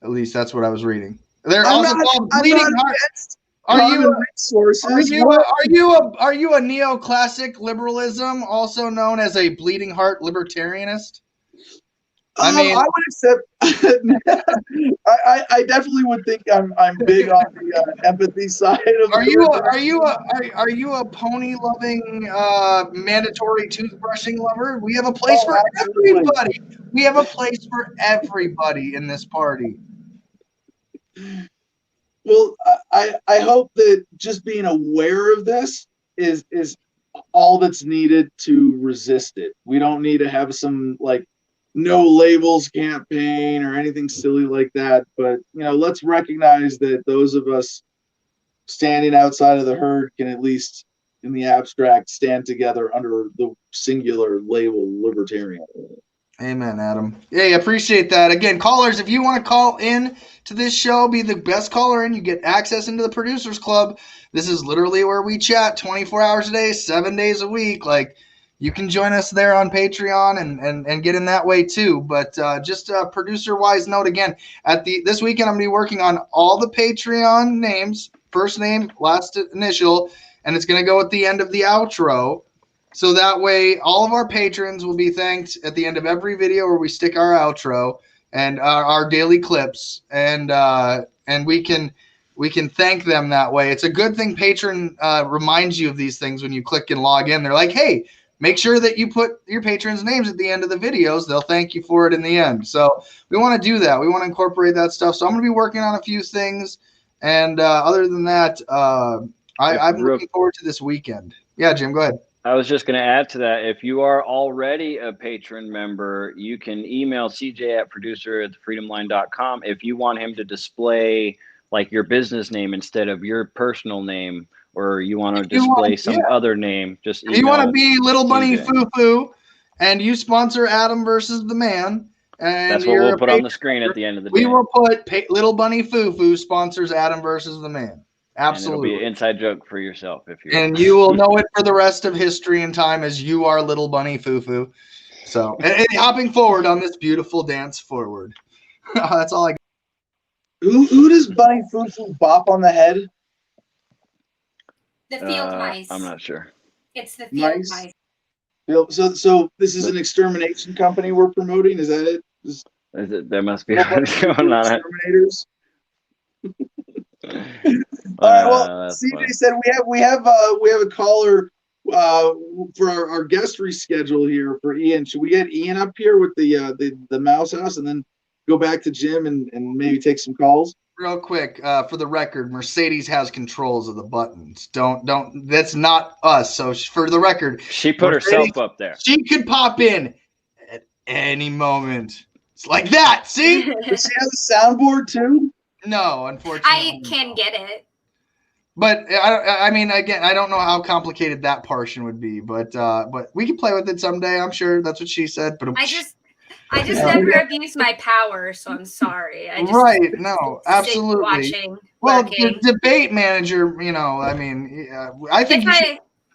at least that's what I was reading. They're also called bleeding hearts. Are you a neoclassic liberalism, also known as a bleeding heart libertarianist? I would accept. I definitely would think I'm big on the empathy side of. Are you a pony loving mandatory toothbrushing lover? We have a place for everybody. We have a place for everybody in this party. Well, I hope that just being aware of this is all that's needed to resist it. We don't need to have some no labels campaign or anything silly like that. But let's recognize that those of us standing outside of the herd can at least, in the abstract, stand together under the singular label libertarian. Amen, Adam. Hey, appreciate that. Again, callers, if you want to call in to this show, be the best caller in, you get access into the Producers Club. This is literally where we chat 24 hours a day, 7 days a week. You can join us there on Patreon and get in that way too. But just a producer-wise note again, this weekend I'm going to be working on all the Patreon names, first name, last initial, and it's going to go at the end of the outro. So that way, all of our patrons will be thanked at the end of every video where we stick our outro and our daily clips, and we can thank them that way. It's a good thing Patreon reminds you of these things when you click and log in. They're like, hey, make sure that you put your patrons' names at the end of the videos. They'll thank you for it in the end. So we want to do that. We want to incorporate that stuff. So I'm going to be working on a few things, and other than that, I'm looking forward to this weekend. Yeah, Jim, go ahead. I was just going to add to that. If you are already a patron member, you can email CJ at producer@thefreedomline.com if you want him to display your business name instead of your personal name, or you want to display some other name. Just if you want to be Little Bunny Foo-Foo and you sponsor Adam versus the Man. And that's what we'll put on the screen at the end of the day. We will put Little Bunny Foo-Foo sponsors Adam versus the Man. Absolutely. And it'll be an inside joke for yourself and you will know it for the rest of history and time as you are Little Bunny Foo-Foo. So, and hopping forward on this beautiful dance forward. That's all I got. Who does Bunny Foo-Foo bop on the head? The field mice. I'm not sure. It's the field mice. So this is an extermination company we're promoting. Is that it? There must be what's going on. Exterminators. All right. Well, CJ said we have a caller for our guest reschedule here for Ian. Should we get Ian up here with the mouse house and then go back to Jim and maybe take some calls? Real quick, for the record, Mercedes has controls of the buttons. Don't. That's not us. So for the record, she put herself up there. She could pop in at any moment. It's like that. See? Does she have a soundboard too? No, unfortunately. I can get it. But I mean, again, I don't know how complicated that portion would be, but we can play with it someday. I'm sure that's what she said. But I just never abused my power, so I'm sorry. I just right? No, absolutely. Watching, well, working. the debate manager, I mean, I think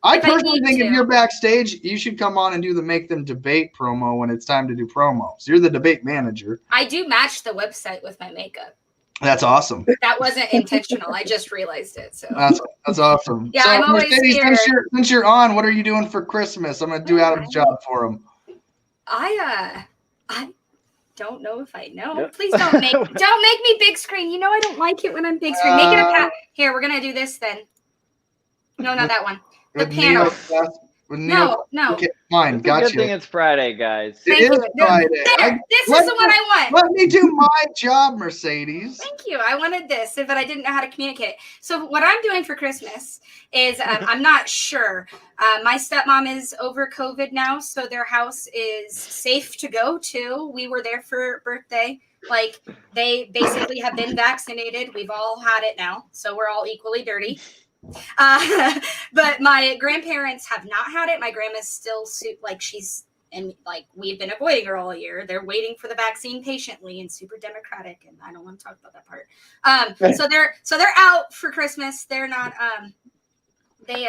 I personally think if you're backstage, you should come on and do the Make Them Debate promo when it's time to do promos. You're the debate manager. I do match the website with my makeup. That's awesome. That wasn't intentional. I just realized it. So that's awesome. Yeah, so, I'm always here. Since you're on, what are you doing for Christmas? I'm gonna do Adam's job for him. I don't know if I know. Yep. Please don't make me big screen. You know I don't like it when I'm big screen. Make it a here. We're gonna do this then. No, not that one. The panel. No. Okay, fine. Gotcha. Good thing it's Friday, guys. It is Friday. This is the one I want. Let me do my job, Mercedes. Thank you. I wanted this, but I didn't know how to communicate. So what I'm doing for Christmas is I'm not sure. My stepmom is over COVID now, so their house is safe to go to. We were there for birthday. Like, they basically have been vaccinated. We've all had it now, so we're all equally dirty. But my grandparents have not had it. My grandma's still we've been avoiding her all year. They're waiting for the vaccine patiently and super democratic, and I don't want to talk about that part. So they're out for Christmas. They're not they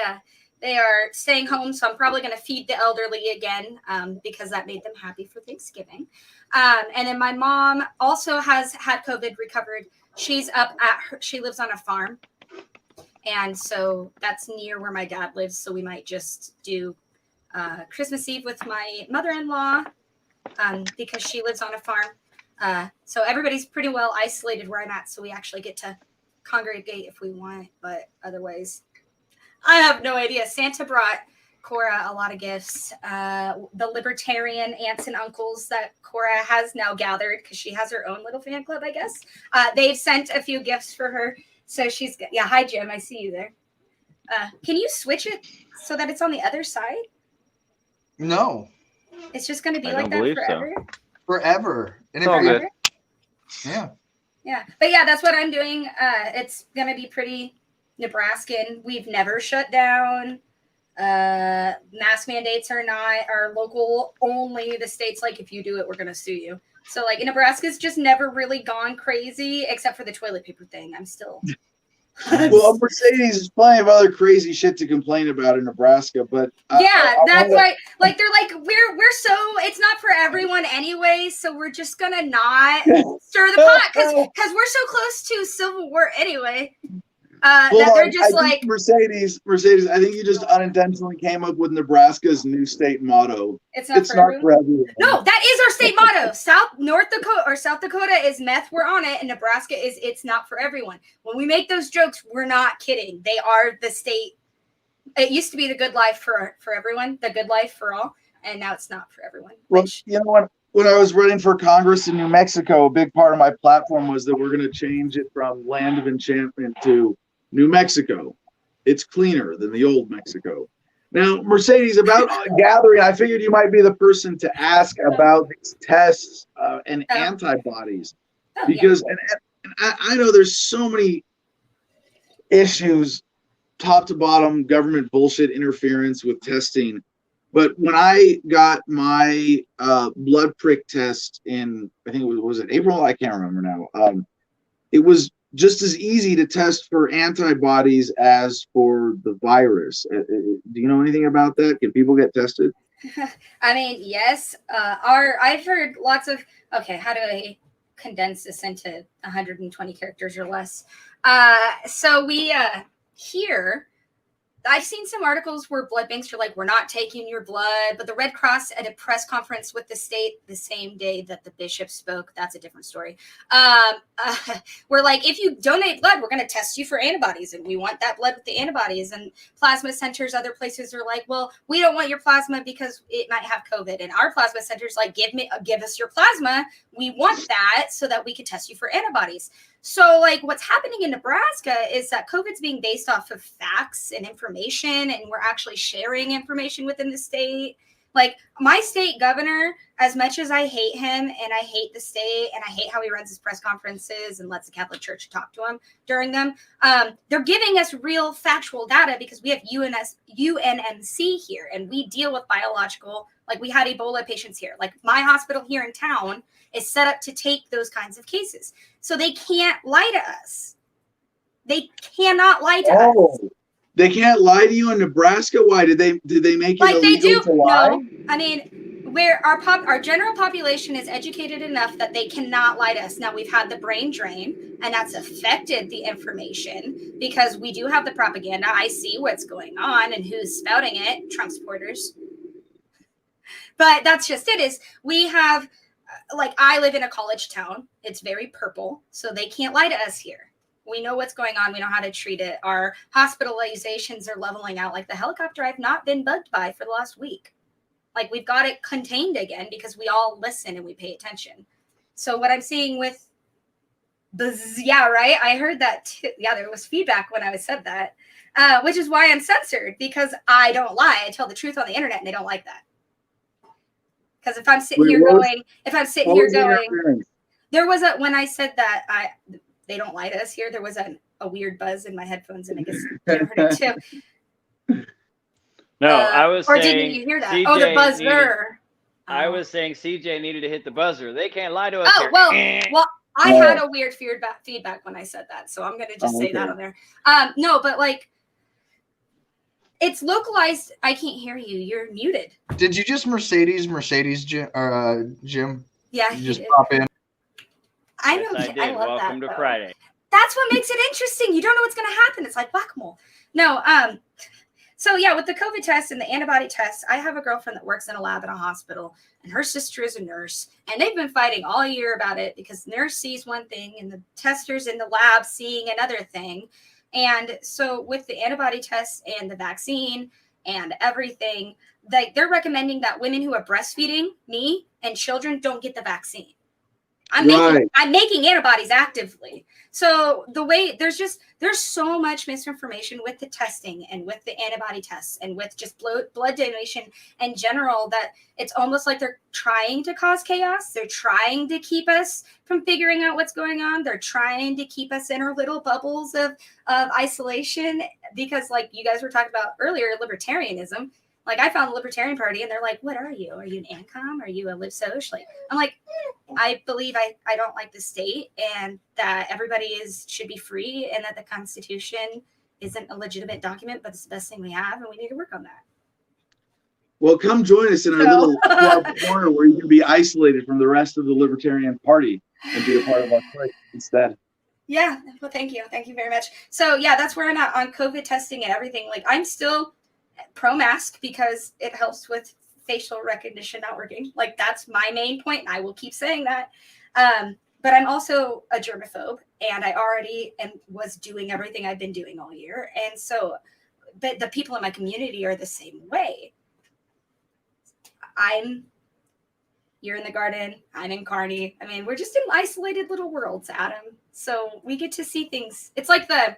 are staying home, so I'm probably going to feed the elderly again because that made them happy for Thanksgiving. And then my mom also has had COVID, recovered. She's she lives on a farm. And so that's near where my dad lives. So we might just do Christmas Eve with my mother-in-law because she lives on a farm. So everybody's pretty well isolated where I'm at. So we actually get to congregate if we want. But otherwise, I have no idea. Santa brought Cora a lot of gifts. The libertarian aunts and uncles that Cora has now gathered because she has her own little fan club, I guess. They've sent a few gifts for her. So hi, Jim. I see you there. Can you switch it so that it's on the other side? No. It's just going to be like that forever? So. Forever. And it's all good. Yeah. Yeah. But yeah, that's what I'm doing. It's going to be pretty Nebraskan. We've never shut down. Mask mandates are local only. The state's like, if you do it, we're going to sue you. So, like, Nebraska's just never really gone crazy, except for the toilet paper thing. I'm still... Well, Mercedes is plenty of other crazy shit to complain about in Nebraska, but... that's why, like, they're like, we're so... It's not for everyone anyway, so we're just gonna not stir the pot, because we're so close to Civil War anyway. That they're just like... Mercedes, I think you just unintentionally came up with Nebraska's new state motto. It's not for everyone. No, that is our state motto. South Dakota is meth, we're on it, and Nebraska is it's not for everyone. When we make those jokes, we're not kidding. They are the state. It used to be the good life for everyone, the good life for all, and now it's not for everyone. Well, you know what? When I was running for Congress in New Mexico, a big part of my platform was that we're going to change it from Land of Enchantment to New Mexico. It's cleaner than the old Mexico. Now, Mercedes, about gathering, I figured you might be the person to ask about these tests and antibodies. Because and I know there's so many issues, top to bottom, government bullshit interference with testing. But when I got my blood prick test in, I think was it April? I can't remember now. It was just as easy to test for antibodies as for the virus. Do you know anything about that? Can people get tested? I mean, yes. I've heard lots of, how do I condense this into 120 characters or less? So we here, I've seen some articles where blood banks are like, we're not taking your blood, but the Red Cross at a press conference with the state the same day that the bishop spoke, that's a different story. We're like, if you donate blood, we're going to test you for antibodies, and we want that blood with the antibodies. And plasma centers, other places are like, well, we don't want your plasma because it might have COVID. And our plasma center's like, give us your plasma. We want that so that we can test you for antibodies. So, like, what's happening in Nebraska is that COVID's being based off of facts and information, and we're actually sharing information within the state. Like my state governor, as much as I hate him and I hate the state and I hate how he runs his press conferences and lets the Catholic Church talk to him during them, they're giving us real factual data because we have UNMC here and we deal with biological, like we had Ebola patients here. Like my hospital here in town is set up to take those kinds of cases. So they can't lie to us. They cannot lie to us. They can't lie to you in Nebraska? Why did they make it Like they illegal do? to lie? No, I mean, where our general population is educated enough that they cannot lie to us. Now we've had the brain drain, and that's affected the information because we do have the propaganda. I see what's going on and who's spouting it. Trump supporters. But that's just it. Is we have, like, I live in a college town. It's very purple, so they can't lie to us here. We know what's going on. We know how to treat it. Our hospitalizations are leveling out. Like the helicopter I've not been bugged by for the last week. Like we've got it contained again because we all listen and we pay attention. So what I'm seeing with yeah, right. I heard that too. Yeah, there was feedback when I said that, which is why I'm censored because I don't lie. I tell the truth on the internet and they don't like that. Because if I'm sitting here going, there was when I said that they don't lie to us here. There was a weird buzz in my headphones, and I guess you heard it too. No, I was or saying. didn't you hear that? CJ oh, the buzzer. I was saying CJ needed to hit the buzzer. They can't lie to us. Oh, well, I had a weird feedback when I said that, so I'm gonna just say that on there. No, but like, it's localized. I can't hear you. You're muted. Did you just Mercedes Jim? Yeah, you just pop in. I know. Yes, I did. I love Welcome that, to Friday. That's what makes it interesting. You don't know what's going to happen. It's like whack-a-mole. No. So yeah, with the COVID test and the antibody tests, I have a girlfriend that works in a lab in a hospital, and her sister is a nurse, and they've been fighting all year about it because the nurse sees one thing and the testers in the lab seeing another thing. And so with the antibody tests and the vaccine and everything, they're recommending that women who are breastfeeding, me, and children don't get the vaccine. I'm making antibodies actively. So the way there's so much misinformation with the testing and with the antibody tests and with just blood donation in general that it's almost like they're trying to cause chaos. They're trying to keep us from figuring out what's going on. They're trying to keep us in our little bubbles of isolation because, like you guys were talking about earlier, libertarianism. Like I found the Libertarian Party and they're like, what are you? Are you an ANCOM? Are you a LibSoc? Like, I'm like, I believe I don't like the state and that everybody should be free and that the Constitution isn't a legitimate document, but it's the best thing we have and we need to work on that. Well, come join us in our little club corner where you can be isolated from the rest of the Libertarian Party and be a part of our clique instead. Yeah, well, thank you. Thank you very much. So yeah, that's where I'm at on COVID testing and everything. Like I'm still pro-mask because it helps with facial recognition not working. Like that's my main point, and I will keep saying that. But I'm also a germaphobe, and I already was doing everything I've been doing all year. And so, but the people in my community are the same way. You're in the garden, I'm in Kearney. I mean, we're just in isolated little worlds, Adam. So we get to see things. It's like the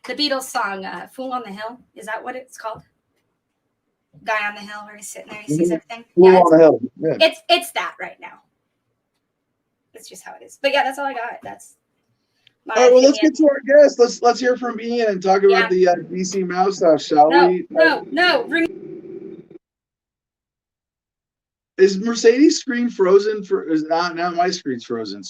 Beatles song, Fool on the Hill. Is that what it's called? Guy on the hill where he's sitting there, he sees everything. Yeah, on the hill. Yeah. It's that right now. It's just how it is. But yeah, that's all I got. That's my all right. Well, opinion. let's get to our guest. Let's hear from Ian and talk about the DC Mouse House, shall we? No. Is Mercedes' screen frozen? Now my screen's frozen.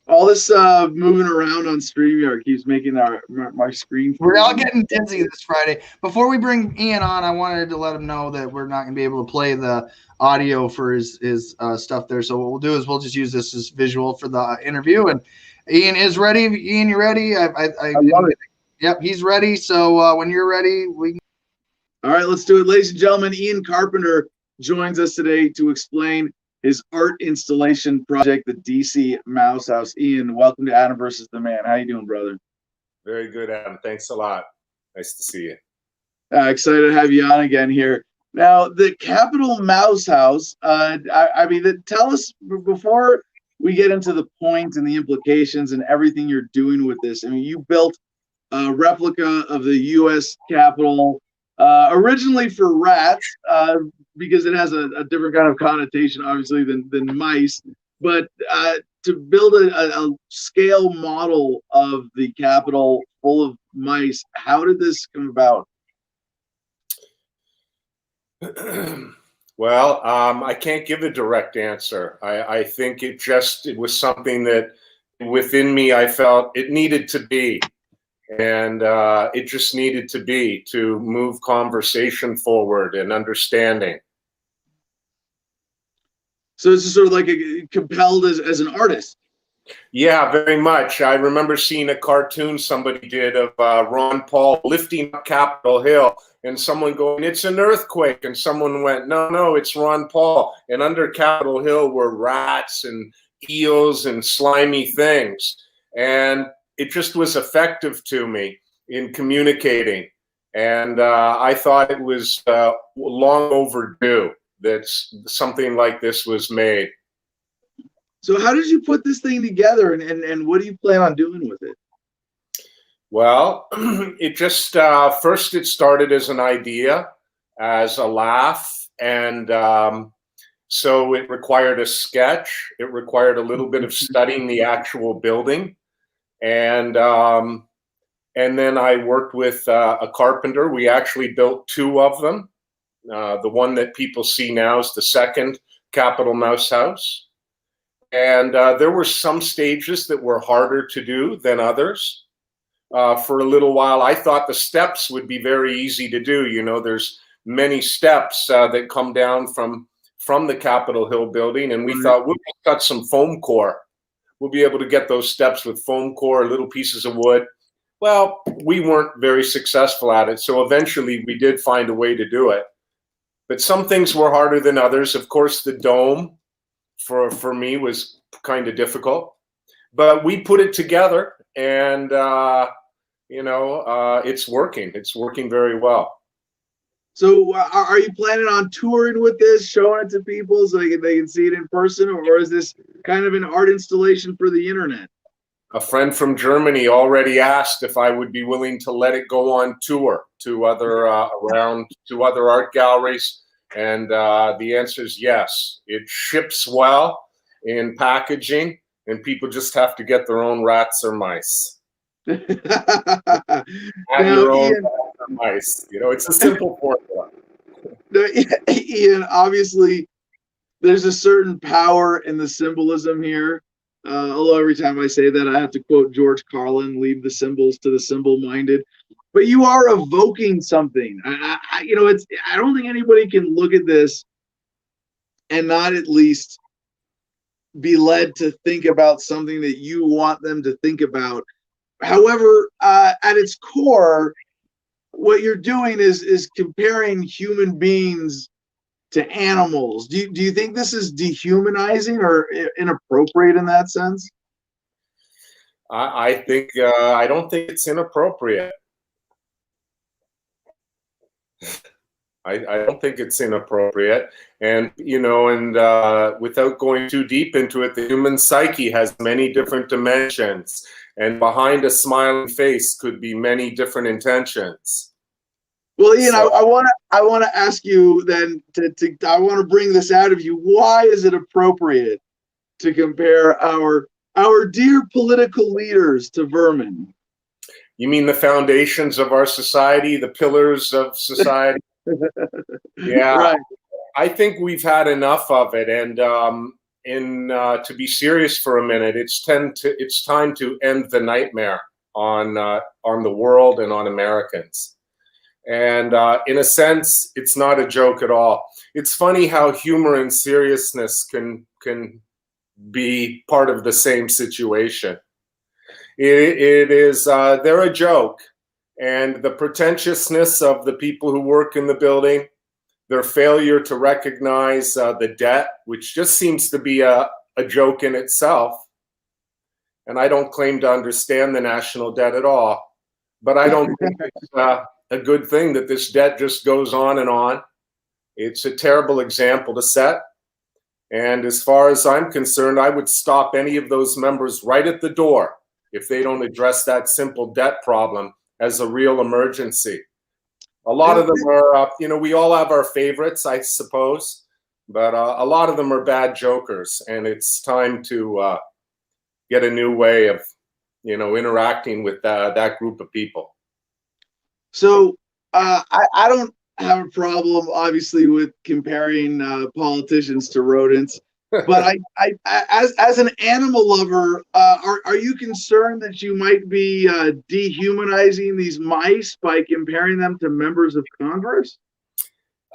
All this moving around on StreamYard keeps making my screen. We're all getting dizzy this Friday. Before we bring Ian on, I wanted to let him know that we're not going to be able to play the audio for his stuff there. So what we'll do is we'll just use this as visual for the interview. And Ian is ready. Ian, you ready? I love it. Yep, he's ready. So when you're ready, we can. All right, let's do it. Ladies and gentlemen, Ian Carpenter joins us today to explain his art installation project, the DC Mouse House. Ian, welcome to Adam versus the Man. How you doing, brother? Very good, Adam. Thanks a lot. Nice to see you. Excited to have you on again here. Now, the Capitol Mouse House, tell us, before we get into the point and the implications and everything you're doing with this, I mean, you built a replica of the U.S. Capitol originally for rats, because it has a different kind of connotation, obviously, than mice. But to build a scale model of the Capitol full of mice, how did this come about? Well, I can't give a direct answer. I think it was something that within me I felt it needed to be. And it just needed to be to move conversation forward and understanding. So it's just sort of like compelled as an artist. Yeah, very much. I remember seeing a cartoon somebody did of Ron Paul lifting up Capitol Hill and someone going, "It's an earthquake." And someone went, No, it's Ron Paul. And under Capitol Hill were rats and eels and slimy things. And it just was effective to me in communicating. And I thought it was long overdue that something like this was made. So how did you put this thing together, and what do you plan on doing with it? Well, it just, first it started as an idea, as a laugh. And so it required a sketch. It required a little bit of studying the actual building. And then I worked with a carpenter. We actually built two of them. The one that people see now is the second Capitol Mouse House. And there were some stages that were harder to do than others. For a little while, I thought the steps would be very easy to do. You know, there's many steps that come down from the Capitol Hill building. And we thought, we'll cut some foam core. We'll be able to get those steps with foam core, little pieces of wood. Well, we weren't very successful at it. So eventually we did find a way to do it. But some things were harder than others. Of course, the dome for me was kind of difficult. But we put it together, and, it's working. It's working very well. So are you planning on touring with this, showing it to people so they can see it in person, or is this kind of an art installation for the internet? A friend from Germany already asked if I would be willing to let it go on tour to other art galleries, and the answer is yes. It ships well in packaging, and people just have to get their own rats or mice. Add your own rats or mice. You know, it's a simple formula. Ian, obviously, there's a certain power in the symbolism here. Although every time I say that, I have to quote George Carlin, "Leave the symbols to the simple-minded." But you are evoking something. I don't think anybody can look at this and not at least be led to think about something that you want them to think about. However, at its core, what you're doing is comparing human beings to animals. Do you think this is dehumanizing or inappropriate in that sense? I think I don't think it's inappropriate. I don't think it's inappropriate. And, without going too deep into it, the human psyche has many different dimensions. And behind a smiling face could be many different intentions. Well, Ian, so, I want to ask you then I want to bring this out of you. Why is it appropriate to compare our dear political leaders to vermin? You mean the foundations of our society, the pillars of society? Yeah, right. I think we've had enough of it, and to be serious for a minute, it's time to end the nightmare on the world and on Americans. And in a sense, it's not a joke at all. It's funny how humor and seriousness can be part of the same situation. It is they're a joke. And the pretentiousness of the people who work in the building, their failure to recognize the debt, which just seems to be a joke in itself. And I don't claim to understand the national debt at all, but I don't think it's a good thing that this debt just goes on and on. It's a terrible example to set. And as far as I'm concerned, I would stop any of those members right at the door if they don't address that simple debt problem as a real emergency. A lot of them are, we all have our favorites, I suppose, but a lot of them are bad jokers, and it's time to get a new way of, interacting with that group of people. So I don't have a problem, obviously, with comparing politicians to rodents. But as an animal lover, are you concerned that you might be dehumanizing these mice by comparing them to members of Congress?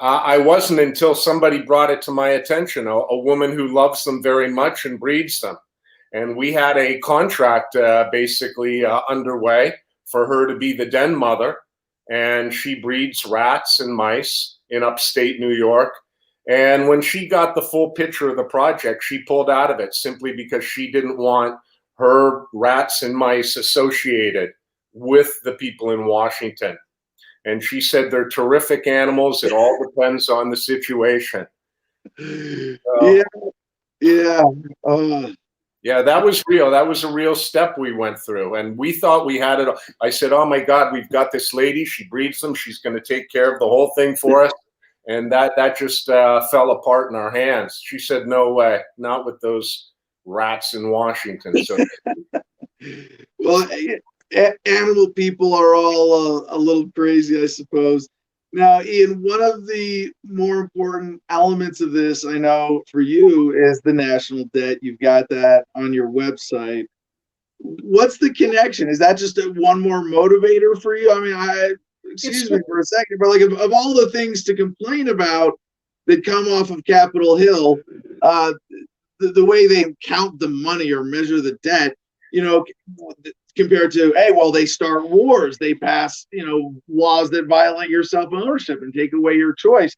I wasn't until somebody brought it to my attention, a woman who loves them very much and breeds them. And we had a contract basically underway for her to be the den mother. And she breeds rats and mice in upstate New York. And when she got the full picture of the project, she pulled out of it simply because she didn't want her rats and mice associated with the people in Washington. And she said they're terrific animals. It all depends on the situation. Yeah. Yeah, that was real. That was a real step we went through. And we thought we had it. I said, oh my God, we've got this lady. She breeds them. She's going to take care of the whole thing for us. And that just fell apart in our hands. She said, no way, not with those rats in Washington. So, well, animal people are all a little crazy, I suppose. Now, Ian, one of the more important elements of this, I know for you, is the national debt. You've got that on your website. What's the connection? Is that just one more motivator for you? I mean, excuse me for a second, but like of all the things to complain about that come off of Capitol Hill, the way they count the money or measure the debt, compared to, hey, well, they start wars, they pass, laws that violate your self-ownership and take away your choice.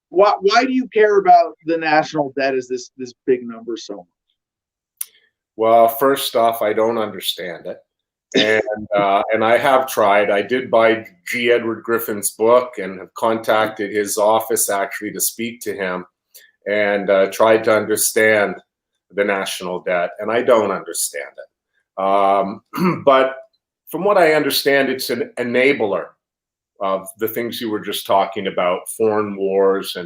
Why do you care about the national debt as this big number so much? Well, first off, I don't understand it. And I have tried. I did buy G. Edward Griffin's book and have contacted his office actually to speak to him and tried to understand the national debt, and I don't understand it. But from what I understand, it's an enabler of the things you were just talking about, foreign wars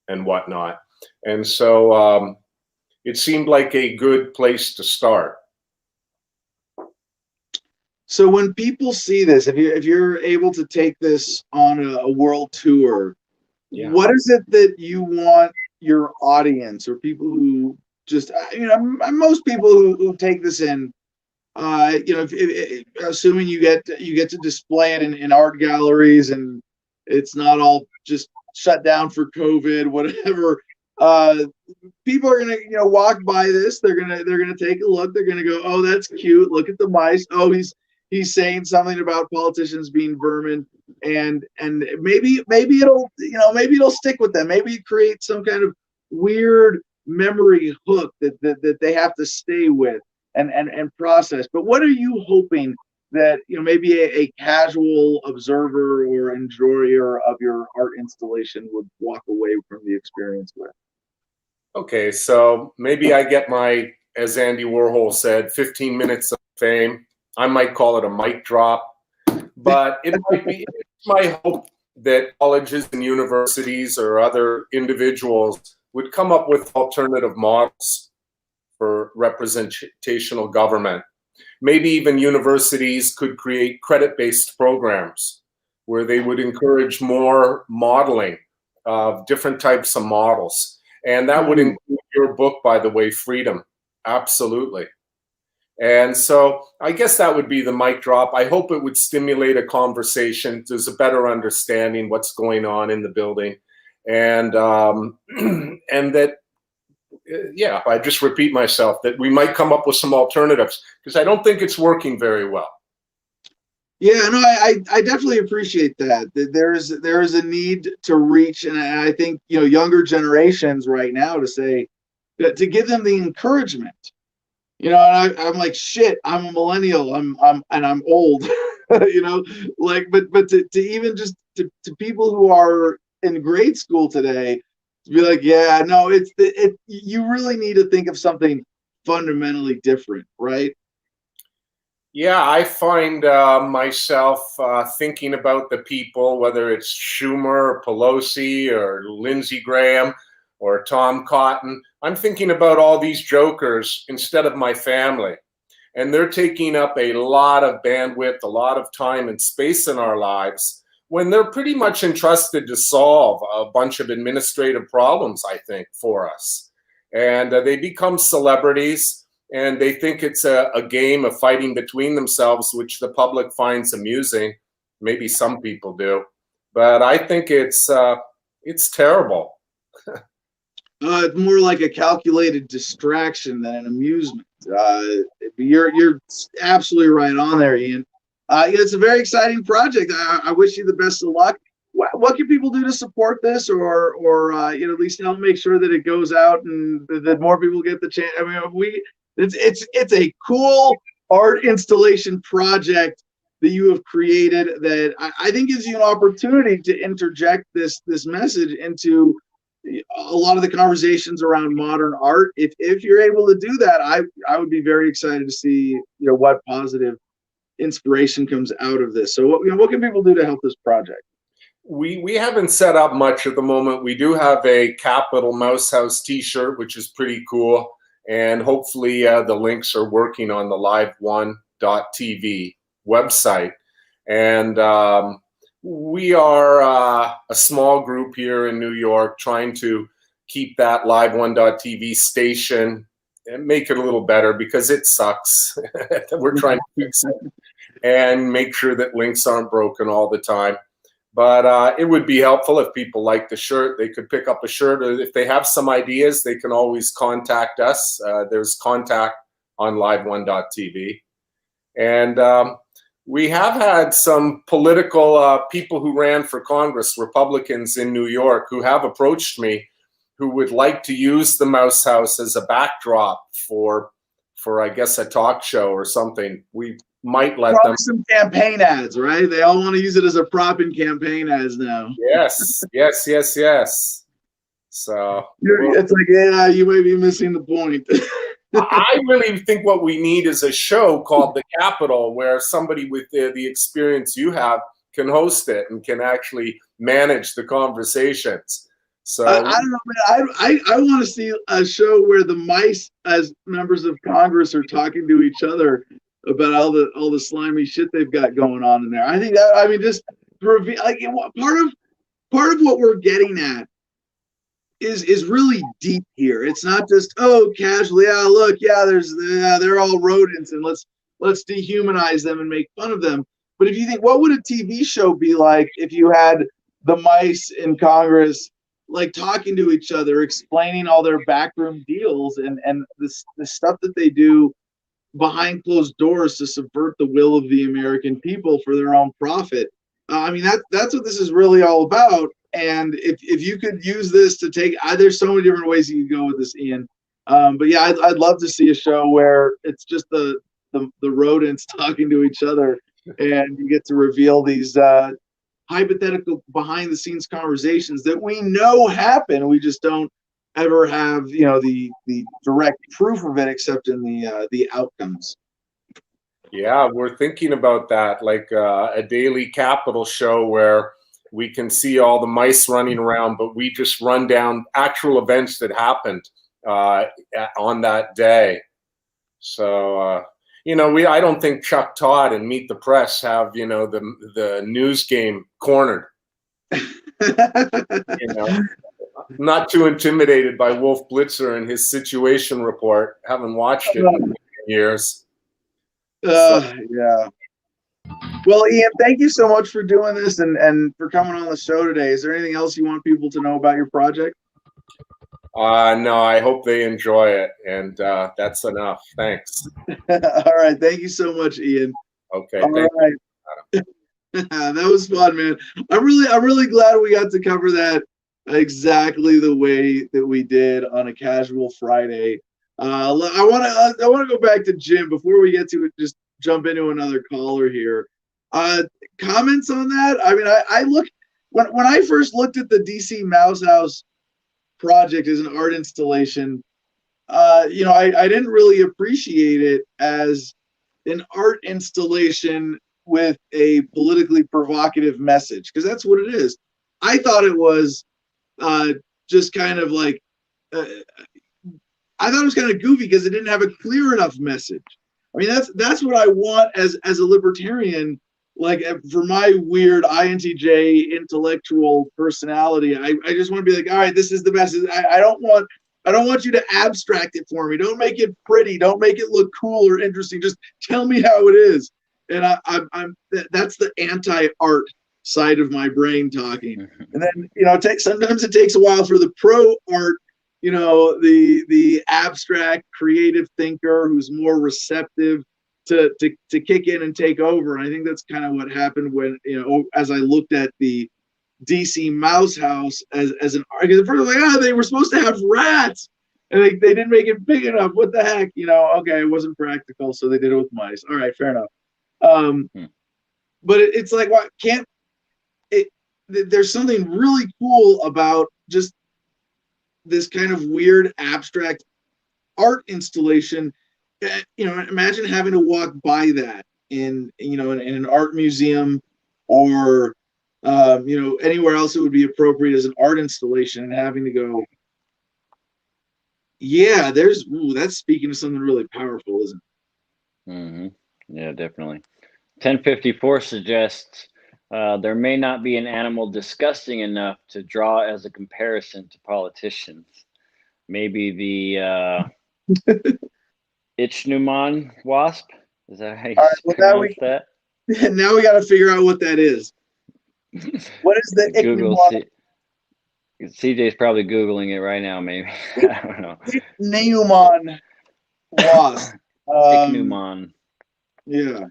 and whatnot. And so it seemed like a good place to start. So when people see this, if you're able to take this on a world tour, what is it that you want your audience or people who just, most people who take this in, assuming you get to display it in art galleries and it's not all just shut down for COVID, whatever. People are gonna walk by this. They're gonna take a look. They're gonna go, oh, that's cute. Look at the mice. Oh, he's saying something about politicians being vermin, and maybe it'll stick with them. Maybe it creates some kind of weird memory hook that they have to stay with and process. But what are you hoping that maybe a casual observer or enjoyer of your art installation would walk away from the experience with? Okay, so maybe I get my, as Andy Warhol said, 15 minutes of fame. I might call it a mic drop, but it might be my hope that colleges and universities or other individuals would come up with alternative models for representational government. Maybe even universities could create credit-based programs where they would encourage more modeling of different types of models. And that would include your book, by the way, Freedom. Absolutely. And so I guess that would be the mic drop. I hope it would stimulate a conversation. There's a better understanding what's going on in the building. And that, yeah, I just repeat myself, that we might come up with some alternatives because I don't think it's working very well. Yeah, no, I definitely appreciate that. There is a need to reach, and I think younger generations right now to give them the encouragement. And I'm like, shit, I'm a millennial. I'm old. But to even just to people who are in grade school today, to be like, yeah, no, you really need to think of something fundamentally different, right? Yeah, I find myself thinking about the people, whether it's Schumer or Pelosi or Lindsey Graham or Tom Cotton. I'm thinking about all these jokers instead of my family. And they're taking up a lot of bandwidth, a lot of time and space in our lives when they're pretty much entrusted to solve a bunch of administrative problems, I think, for us. And they become celebrities, and they think it's a game of fighting between themselves, which the public finds amusing. Maybe some people do. But I think it's terrible. It's more like a calculated distraction than an amusement. You're absolutely right on there, Ian. It's a very exciting project. I wish you the best of luck. What can people do to support this, or at least make sure that it goes out and that more people get the chance? I mean, it's a cool art installation project that you have created that I think gives you an opportunity to interject this message into a lot of the conversations around modern art. If you're able to do that, I would be very excited to see what positive inspiration comes out of this. So what can people do to help this project? We haven't set up much at the moment. We do have a Capital Mouse House t-shirt, which is pretty cool, and hopefully the links are working on the live1.tv website. And we are a small group here in New York trying to keep that live1.tv station and make it a little better because it sucks. We're trying to fix it and make sure that links aren't broken all the time. But it would be helpful if people like the shirt. They could pick up a shirt, or if they have some ideas, they can always contact us. There's contact on live1.tv. And we have had some political people who ran for Congress, Republicans in New York, who have approached me, who would like to use the Mouse House as a backdrop for I guess, a talk show or something. We might let them. Some campaign ads, right? They all want to use it as a prop in campaign ads now. Yes. So it's like, yeah, you may be missing the point. I really think what we need is a show called The Capitol, where somebody with the experience you have can host it and can actually manage the conversations. So I don't know, man. I want to see a show where the mice, as members of Congress, are talking to each other about all the slimy shit they've got going on in there. I think that, I mean, just like part of what we're getting at is really deep here. It's not just casually, look, they're all rodents and let's dehumanize them and make fun of them. But if you think, what would a TV show be like if you had the mice in Congress like talking to each other, explaining all their backroom deals and the stuff that they do behind closed doors to subvert the will of the American people for their own profit? I mean, that's what this is really all about. And if you could use this to take, there's so many different ways you could go with this, Ian. But yeah, I'd love to see a show where it's just the rodents talking to each other, and you get to reveal these hypothetical behind the scenes conversations that we know happen. We just don't ever have the direct proof of it, except in the outcomes. Yeah, we're thinking about that, like a daily Capitol show where we can see all the mice running around, but we just run down actual events that happened on that day. So I don't think Chuck Todd and Meet the Press have the news game cornered. Not too intimidated by Wolf Blitzer and his Situation Report. Haven't watched it in years. Yeah. Well, Ian, thank you so much for doing this and for coming on the show today. Is there anything else you want people to know about your project? No, I hope they enjoy it, and that's enough. Thanks. All right. Thank you so much, Ian. Okay. All right. That was fun, man. I'm really glad we got to cover that exactly the way that we did on a casual Friday. I want to go back to Jim before we get to it. Just jump into another caller here. Comments on that? I mean, I look when I first looked at the DC Mouse House project as an art installation, I didn't really appreciate it as an art installation with a politically provocative message, because that's what it is. I thought it was just kind of like I thought it was kind of goofy because it didn't have a clear enough message. I mean, that's what I want as a libertarian. Like, for my weird INTJ intellectual personality, I just want to be like, all right, this is the message. I don't want you to abstract it for me. Don't make it pretty. Don't make it look cool or interesting. Just tell me how it is. And that's the anti-art side of my brain talking. And then, sometimes it takes a while for the pro-art, the abstract creative thinker who's more receptive to kick in and take over. And I think that's kind of what happened when, as I looked at the DC Mouse House as an argument. At first I was like, they were supposed to have rats, and they didn't make it big enough. What the heck? Okay, it wasn't practical, so they did it with mice. All right, fair enough. But it's like, what can't it? There's something really cool about just this kind of weird abstract art installation. Imagine having to walk by that in an art museum or anywhere else it would be appropriate as an art installation, and having to go, yeah, that's speaking to something really powerful, isn't it? Mm-hmm. Yeah, definitely. 1054 suggests there may not be an animal disgusting enough to draw as a comparison to politicians. Maybe the Ichneumon wasp? Is that how you pronounce that? Now we got to figure out what that is. What is the Ichneumon? CJ's probably Googling it right now, maybe. I don't know. Ichneumon wasp. Ichneumon. Yeah.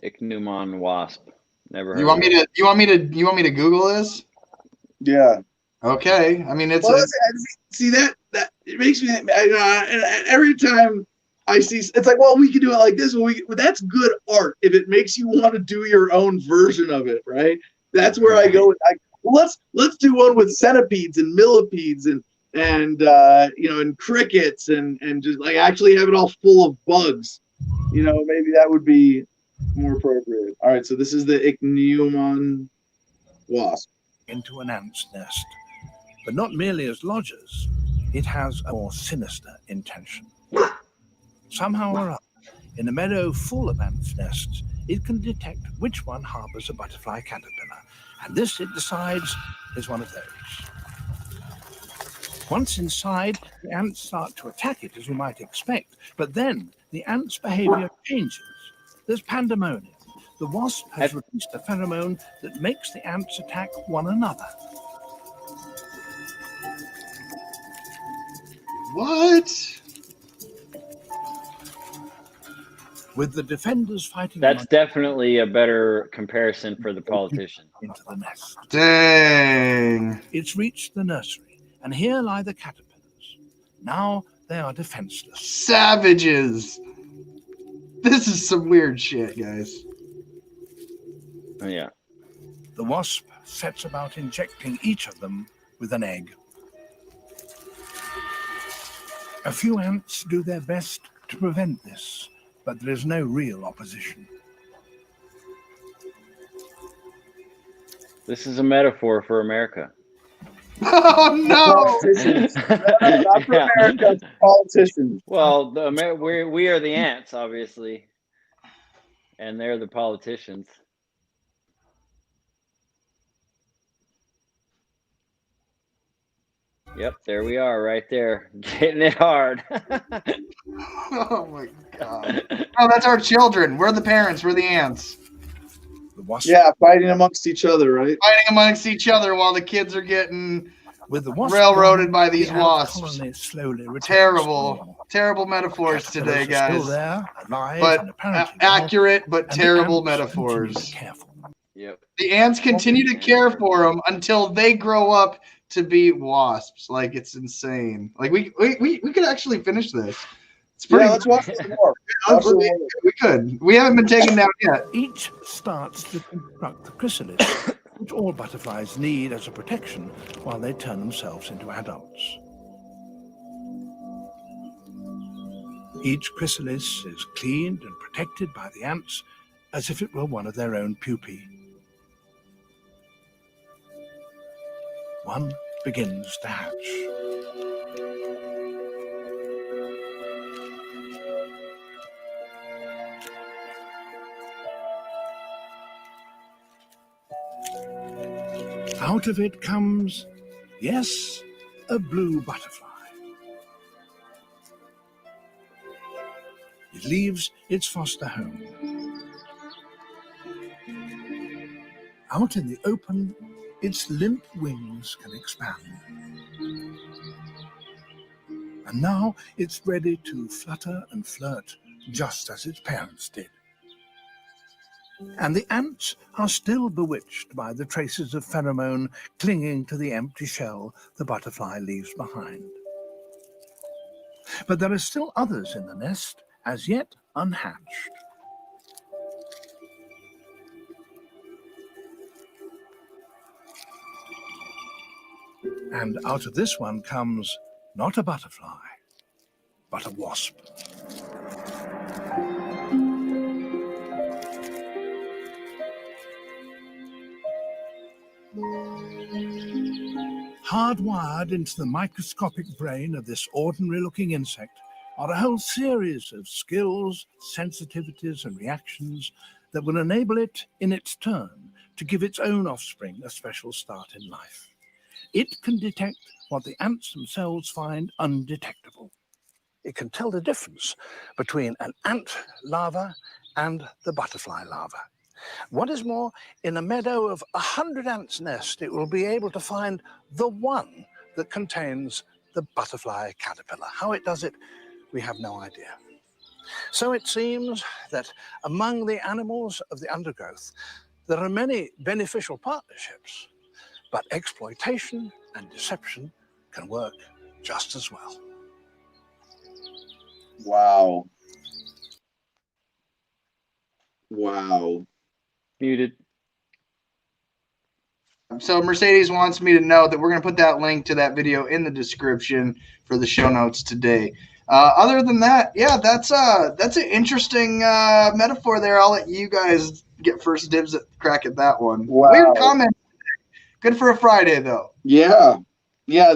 Ichneumon wasp. Never heard. You want me to Google this? Yeah. Okay. I mean, see that it makes me. Every time I see, it's like, well, we can do it like this. Well, that's good art if it makes you want to do your own version of it, right? That's where I go. Let's do one with centipedes and millipedes and and crickets and just like actually have it all full of bugs. Maybe that would be more appropriate. All right, so this is the Ichneumon wasp. Into an ant's nest, but not merely as lodgers. It has a more sinister intention. Somehow or other, in a meadow full of ants' nests, it can detect which one harbors a butterfly caterpillar, and this, it decides, is one of those. Once inside, the ants start to attack it, as you might expect, but then the ant's behavior changes. There's pandemonium. The wasp has released a pheromone that makes the ants attack one another. What? With the defenders fighting. That's definitely a better comparison for the politician. Into the nest. Dang. It's reached the nursery, and here lie the caterpillars. Now they are defenseless. Savages. This is some weird shit, guys. Oh, yeah. The wasp sets about injecting each of them with an egg. A few ants do their best to prevent this, but there is no real opposition. This is a metaphor for America. Oh no! Not for America, it's politicians. Well, we are the ants, obviously, and they're the politicians. Yep, there we are, right there, getting it hard. Oh my god! Oh, that's our children. We're the parents. We're the ants. The wasp, Yeah, fighting amongst each other, right? Fighting amongst each other while the kids are getting with the wasp railroaded by the these ant wasps. colony slowly returns. Terrible metaphors today, Caterpillars are still guys. there, alive, But and apparently accurate, but and the terrible ants continue to metaphors. be careful. Yep. The ants continue to care for them until they grow up to be wasps. Like, it's insane. Like, we could actually finish this. It's pretty. Yeah, let's watch some more. Absolutely, we could. We haven't been taken down yet. Each starts to construct the chrysalis, which all butterflies need as a protection while they turn themselves into adults. Each chrysalis is cleaned and protected by the ants as if it were one of their own pupae. One begins to hatch. Out of it comes, yes, a blue butterfly. It leaves its foster home. Out in the open, its limp wings can expand. And now it's ready to flutter and flirt just as its parents did. And the ants are still bewitched by the traces of pheromone clinging to the empty shell the butterfly leaves behind. But there are still others in the nest, as yet unhatched. And out of this one comes not a butterfly, but a wasp. Hardwired into the microscopic brain of this ordinary-looking insect are a whole series of skills, sensitivities, and reactions that will enable it, in its turn, to give its own offspring a special start in life. It can detect what the ants themselves find undetectable. It can tell the difference between an ant larva and the butterfly larva. What is more, in a meadow of 100 ants' nest, it will be able to find the one that contains the butterfly caterpillar. How it does it, we have no idea. So it seems that among the animals of the undergrowth, there are many beneficial partnerships, but exploitation and deception can work just as well. Wow. Wow. Muted. So Mercedes wants me to know that we're going to put that link to that video in the description for the show notes today. Other than that, yeah, that's an interesting metaphor there. I'll let you guys get first dibs at crack at that one. Wow. Weird comment. Good for a Friday, though. Yeah. Yeah.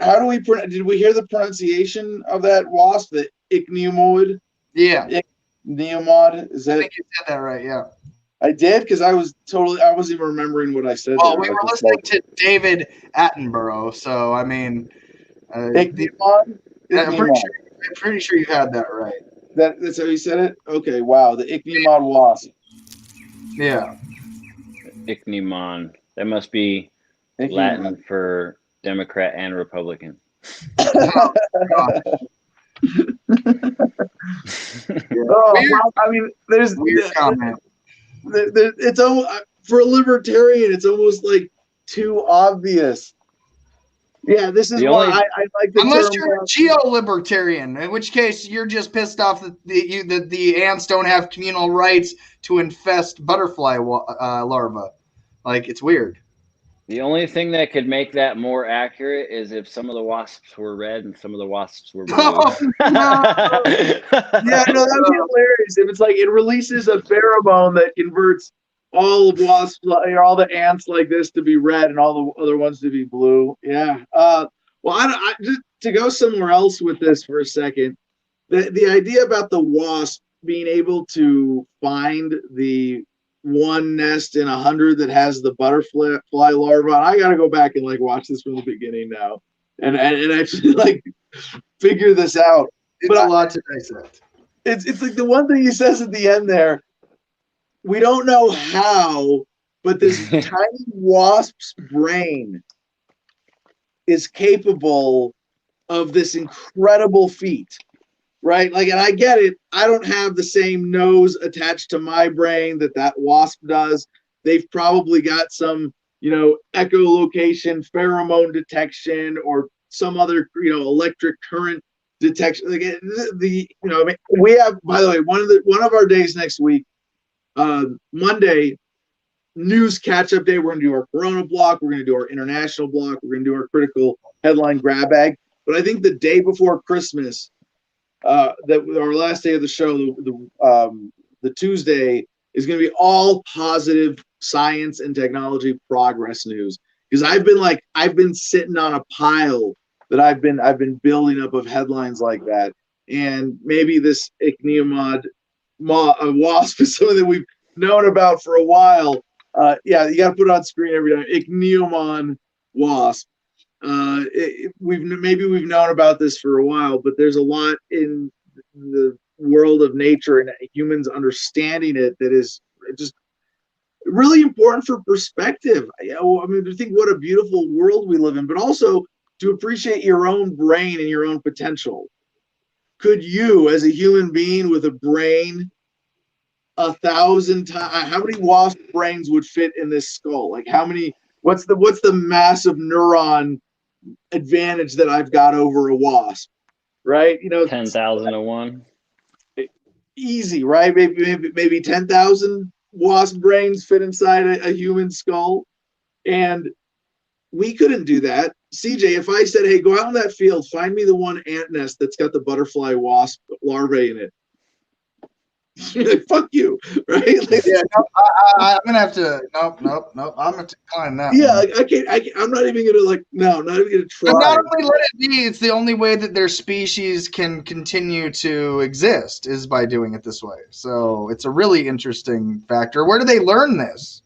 How do we did we hear the pronunciation of that wasp? The ichneumon? Yeah. Ichneumon? Is that? I think you said that right, yeah. I did, because I wasn't even remembering what I said. Well, there. we were listening to David Attenborough, so I mean, Ichneumon? I'm pretty sure you had that right. That's how you said it? Okay, wow. The ichneumon wasp. Yeah. Ichneumon. That must be Ichneumon. Latin for Democrat and Republican. Oh, wow. I mean, there's weird comment. It's almost, for a libertarian, it's almost like too obvious. Yeah, this is why I like the unless term. You're a geo-libertarian, in which case you're just pissed off that the ants don't have communal rights to infest butterfly larvae. Like, it's weird. The only thing that could make that more accurate is if some of the wasps were red and some of the wasps were blue. Oh, no. Yeah, no, that would be hilarious. If it's like it releases a pheromone that converts all of wasps or all the ants like this to be red and all the other ones to be blue. Yeah. Well, I just to go somewhere else with this for a second. The idea about the wasp being able to find the one nest in 100 that has the butterfly larva. I got to go back and like watch this from the beginning now and actually like figure this out. It's a lot to dissect. It's like the one thing he says at the end there. We don't know how, but this tiny wasp's brain is capable of this incredible feat. Right? Like, and I get it. I don't have the same nose attached to my brain that wasp does. They've probably got some, echolocation, pheromone detection, or some other, electric current detection. Like we have, by the way, one of our days next week, Monday, news catch-up day. We're going to do our Corona block. We're going to do our international block. We're going to do our critical headline grab bag. But I think the day before Christmas, that our last day of the show, the Tuesday, is going to be all positive science and technology progress news. Because I've been sitting on a pile that I've been building up of headlines like that, and maybe this ichneumon wasp is something that we've known about for a while. Yeah, you got to put it on screen every time. Ichneumon wasp. We've known about this for a while, but there's a lot in the world of nature and humans understanding it that is just really important for perspective. I mean, to think what a beautiful world we live in, but also to appreciate your own brain and your own potential. Could you, as a human being with a brain 1,000 times, how many wasp brains would fit in this skull? Like how many? What's the massive neuron advantage that I've got over a wasp? Right? 10,001. Easy, right? Maybe 10,000 wasp brains fit inside a human skull, and we couldn't do that. CJ, if I said, hey, go out in that field, find me the one ant nest that's got the butterfly wasp larvae in it, you're like, fuck you, right? Like, Yeah, I'm gonna have to. Nope. I'm gonna decline that. Yeah, like, I can't. I'm not even gonna not even gonna try. But not only let it be, it's the only way that their species can continue to exist is by doing it this way. So it's a really interesting factor. Where do they learn this?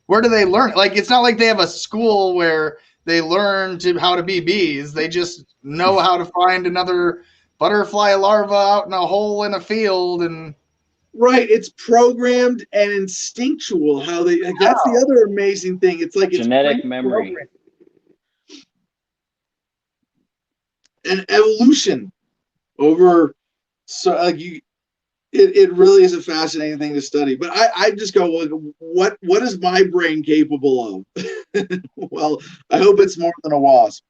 Where do they learn? Like, it's not like they have a school where they learn how to be bees. They just know how to find another butterfly larva out in a hole in a field and. Right, it's programmed and instinctual. How they that's the other amazing thing. It's like it's genetic memory and evolution over. So like it really is a fascinating thing to study. But I just go, what is my brain capable of? Well, I hope it's more than a wasp.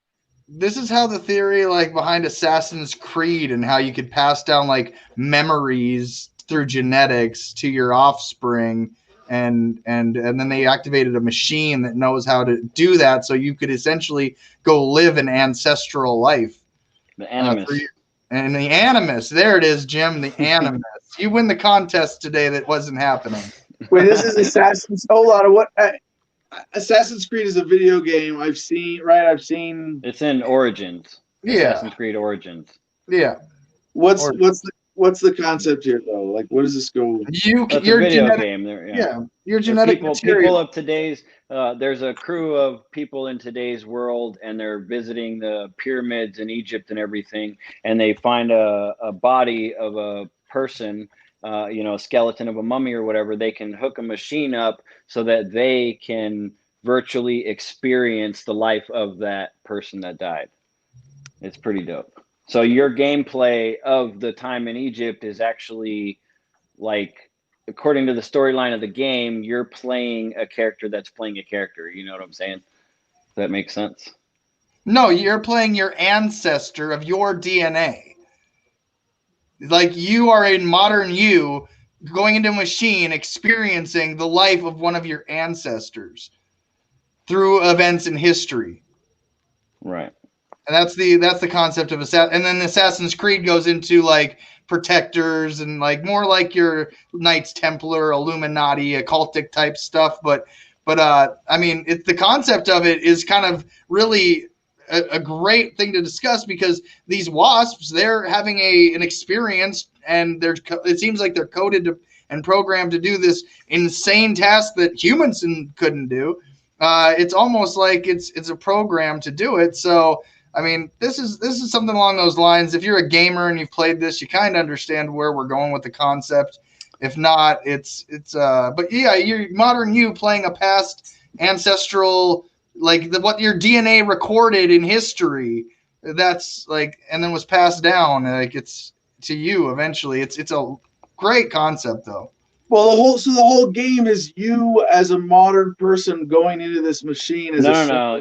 This is how the theory behind Assassin's Creed and how you could pass down memories through genetics to your offspring, and then they activated a machine that knows how to do that, so you could essentially go live an ancestral life. The Animus. And the Animus, there it is, Jim. The Animus. You win the contest today. That wasn't happening. Wait, this is Assassin's. Hold on, what? Assassin's Creed is a video game. I've seen. It's in Origins. Yeah. Assassin's Creed Origins. Yeah. What's the concept here, though? Like, what does this go? That's a video game. Your genetic material. People of today's. There's a crew of people in today's world, and they're visiting the pyramids in Egypt and everything, and they find a body of a person, a skeleton of a mummy or whatever. They can hook a machine up so that they can virtually experience the life of that person that died. It's pretty dope. So your gameplay of the time in Egypt is actually according to the storyline of the game, you're playing a character that's playing a character. You know what I'm saying? Does that make sense? No, you're playing your ancestor of your DNA. Like you are a modern you going into a machine, experiencing the life of one of your ancestors through events in history. Right. And that's the concept of and then Assassin's Creed goes into protectors and more like your Knights Templar, Illuminati, occultic type stuff. But I mean, the concept of it is kind of really a great thing to discuss, because these wasps, they're having an experience, and it seems like they're coded and programmed to do this insane task that humans couldn't do. It's almost like it's a program to do it. So. I mean, this is something along those lines. If you're a gamer and you've played this, you kind of understand where we're going with the concept. If not, but yeah, you're modern you playing a past ancestral, what your DNA recorded in history. That's and then was passed down. It's to you eventually. It's a great concept though. Well, the whole game is you as a modern person going into this machine. No.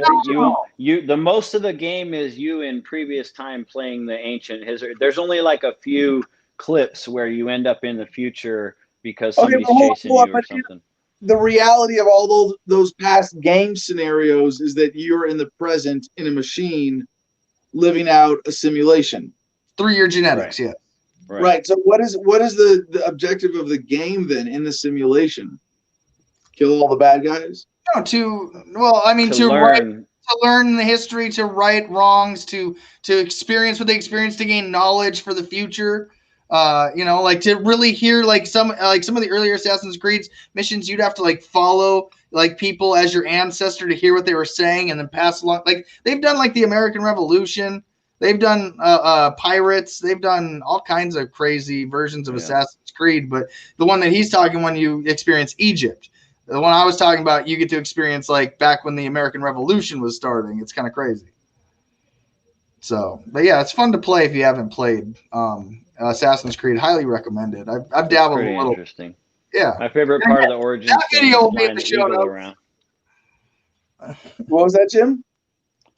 You. The most of the game is you in previous time playing the ancient history. There's only a few clips where you end up in the future because somebody's chasing you or something. The reality of all those past game scenarios is that you're in the present in a machine, living out a simulation through your genetics. Right. Yeah. Right. So what is the objective of the game then in the simulation? Kill all the bad guys? No, to learn the history, to right wrongs, to experience what they experienced, to gain knowledge for the future. Like to really hear like some of the earlier Assassin's Creed missions, you'd have to like follow like people as your ancestor to hear what they were saying and then pass along. Like they've done like the American Revolution, they've done pirates, they've done all kinds of crazy versions of Assassin's Creed. But the one that he's talking, when you experience Egypt, the one I was talking about, you get to experience like back when the American Revolution was starting. It's kind of crazy. So, but yeah, it's fun to play if you haven't played Assassin's Creed. Highly recommended. I've dabbled a little. Interesting. Yeah. My favorite part of the Origins video will be flying the the show eagle notes. around. What was that, Jim?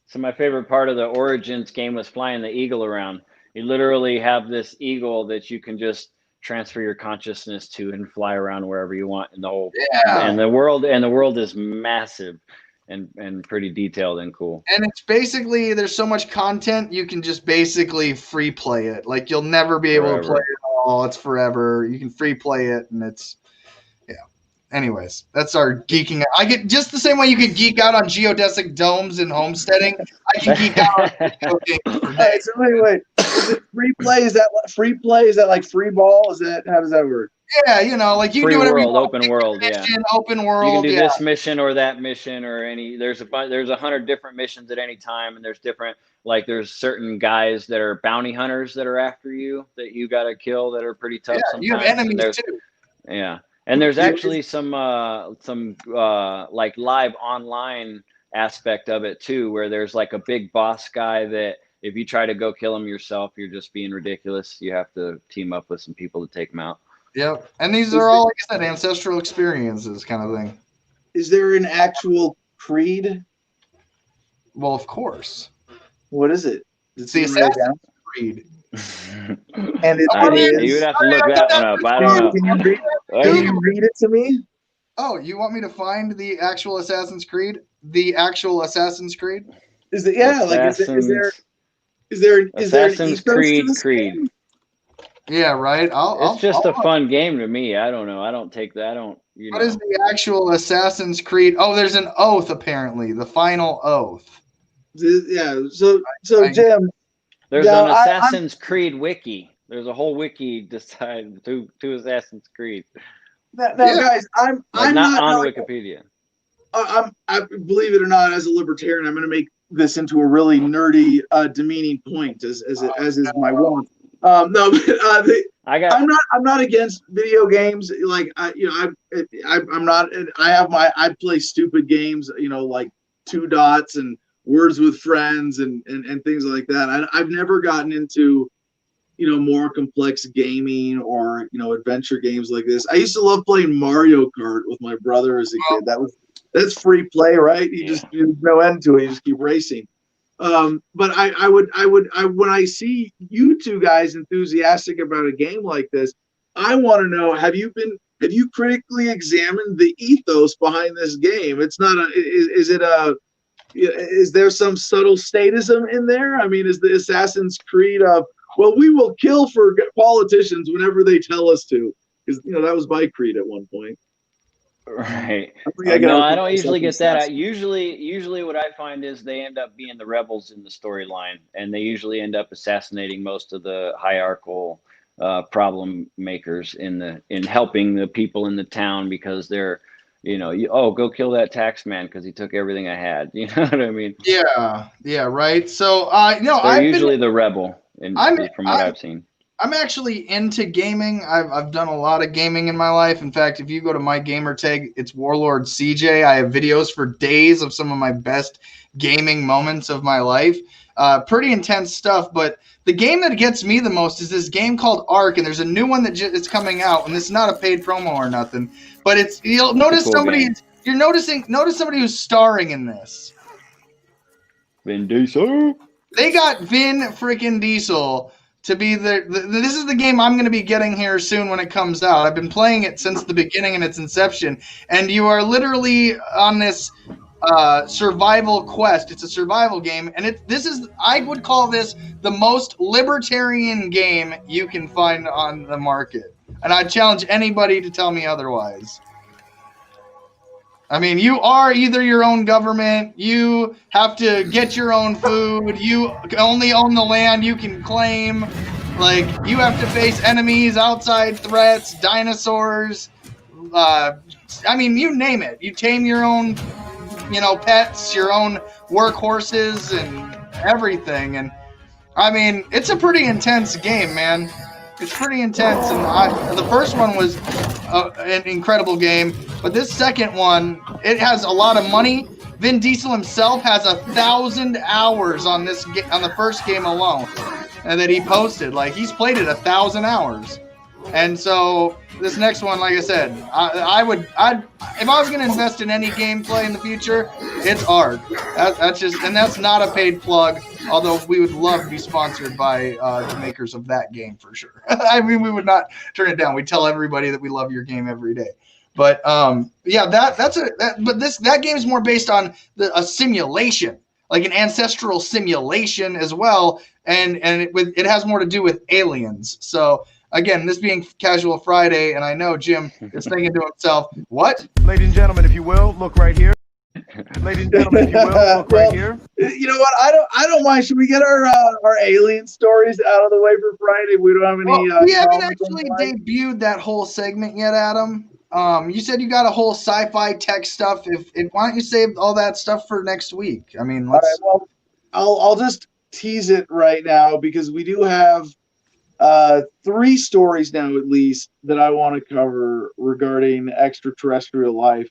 So my favorite part of the Origins game was flying the eagle around. You literally have this eagle that you can just transfer your consciousness to and fly around wherever you want in the whole. And the world is massive and pretty detailed and cool. And it's basically, there's so much content, you can just basically free play it. Like you'll never be able to play it all. It's forever. You can free play it, and it's anyways, that's our geeking out. I get just the same way you can geek out on geodesic domes and homesteading. I can geek out on video games for days. So wait. Is it free play? Is that free play? Is that like free ball? Is that, how does that work? Yeah, like you can Free do whatever world, you want. open world, Mission, open world. You can do this mission or that mission or any. There's 100 different missions at any time, and there's different, like there's certain guys that are bounty hunters that are after you that you got to kill that are pretty tough. Sometimes. You have enemies too. Yeah, and there's actually some like live online aspect of it too, where there's like a big boss guy that if you try to go kill him yourself, you're just being ridiculous. You have to team up with some people to take him out. Yep. And these are all, like I said, ancestral experiences kind of thing. Is there an actual creed? Well, of course. What is it? It's the Assassin's Creed. And it's you would have to look that one up. I don't know. Can you read it to me? Oh, you want me to find the actual Assassin's Creed? The actual Assassin's Creed? Is it is there an Assassin's Creed? Yeah, right. It's just a fun game to me. I don't know. I don't take that. What is the actual Assassin's Creed? Oh, there's an oath apparently. The final oath. Yeah. So Jim. There's an Assassin's Creed wiki. There's a whole wiki decided to Assassin's Creed. Now, guys, I'm not on Wikipedia. I believe it or not, as a libertarian, I'm going to make this into a really nerdy, demeaning point, as is my wont. I'm not against video games. Like I'm not. I play stupid games. Like Two Dots and Words with Friends and things like that. I've never gotten into more complex gaming or adventure games like this. I used to love playing Mario Kart with my brother as a kid. That's free play, right? There's no end to it. You just keep racing. But I would when I see you two guys enthusiastic about a game like this, I want to know, have you critically examined the ethos behind this game? It's not is there some subtle statism in there? I mean, is the Assassin's Creed of, well, we will kill for politicians whenever they tell us to? Because that was my creed at one point. Right. No, I don't usually get that. Usually what I find is they end up being the rebels in the storyline, and they usually end up assassinating most of the hierarchical problem makers in helping the people in the town, because they're, go kill that tax man because he took everything I had. You know what I mean? Yeah, right. So they're usually the rebel, from what I've seen. I'm actually into gaming. I've done a lot of gaming in my life. In fact, if you go to my gamer tag, it's Warlord CJ. I have videos for days of some of my best gaming moments of my life. Pretty intense stuff. But the game that gets me the most is this game called Ark, and there's a new one that it's coming out, and it's not a paid promo or nothing. But you'll notice somebody somebody who's starring in this. Vin Diesel. They got Vin freaking Diesel to be this is the game I'm going to be getting here soon when it comes out. I've been playing it since the beginning and its inception, and you are literally on this survival quest. It's a survival game, and I would call this the most libertarian game you can find on the market. And I challenge anybody to tell me otherwise. I mean, you are either your own government, you have to get your own food, you only own the land you can claim, like, you have to face enemies, outside threats, dinosaurs, I mean, you name it. You tame your own, pets, your own workhorses and everything. And, I mean, it's a pretty intense game, man. It's pretty intense, and the first one was an incredible game, but this second one, it has a lot of money. Vin Diesel himself has 1,000 hours on the first game alone, and that he posted. Like, he's played it 1,000 hours, and so this next one, like I said, if I was going to invest in any gameplay in the future, it's Ark. That's not a paid plug. Although we would love to be sponsored by the makers of that game for sure. I mean, we would not turn it down. We tell everybody that we love your game every day. But that game is more based on a simulation, like an ancestral simulation as well, and it has more to do with aliens. So again, this being Casual Friday, and I know Jim is thinking to himself, "What?" Ladies and gentlemen, if you will, look right here. Ladies and gentlemen, if you will, look right here. You know what? I don't mind. Should we get our alien stories out of the way for Friday? We don't have any. We haven't actually debuted that whole segment yet, Adam. You said you got a whole sci-fi tech stuff. If why don't you save all that stuff for next week? I mean, let's. All right, well, I'll just tease it right now because we do have 3 stories now at least that I want to cover regarding extraterrestrial life.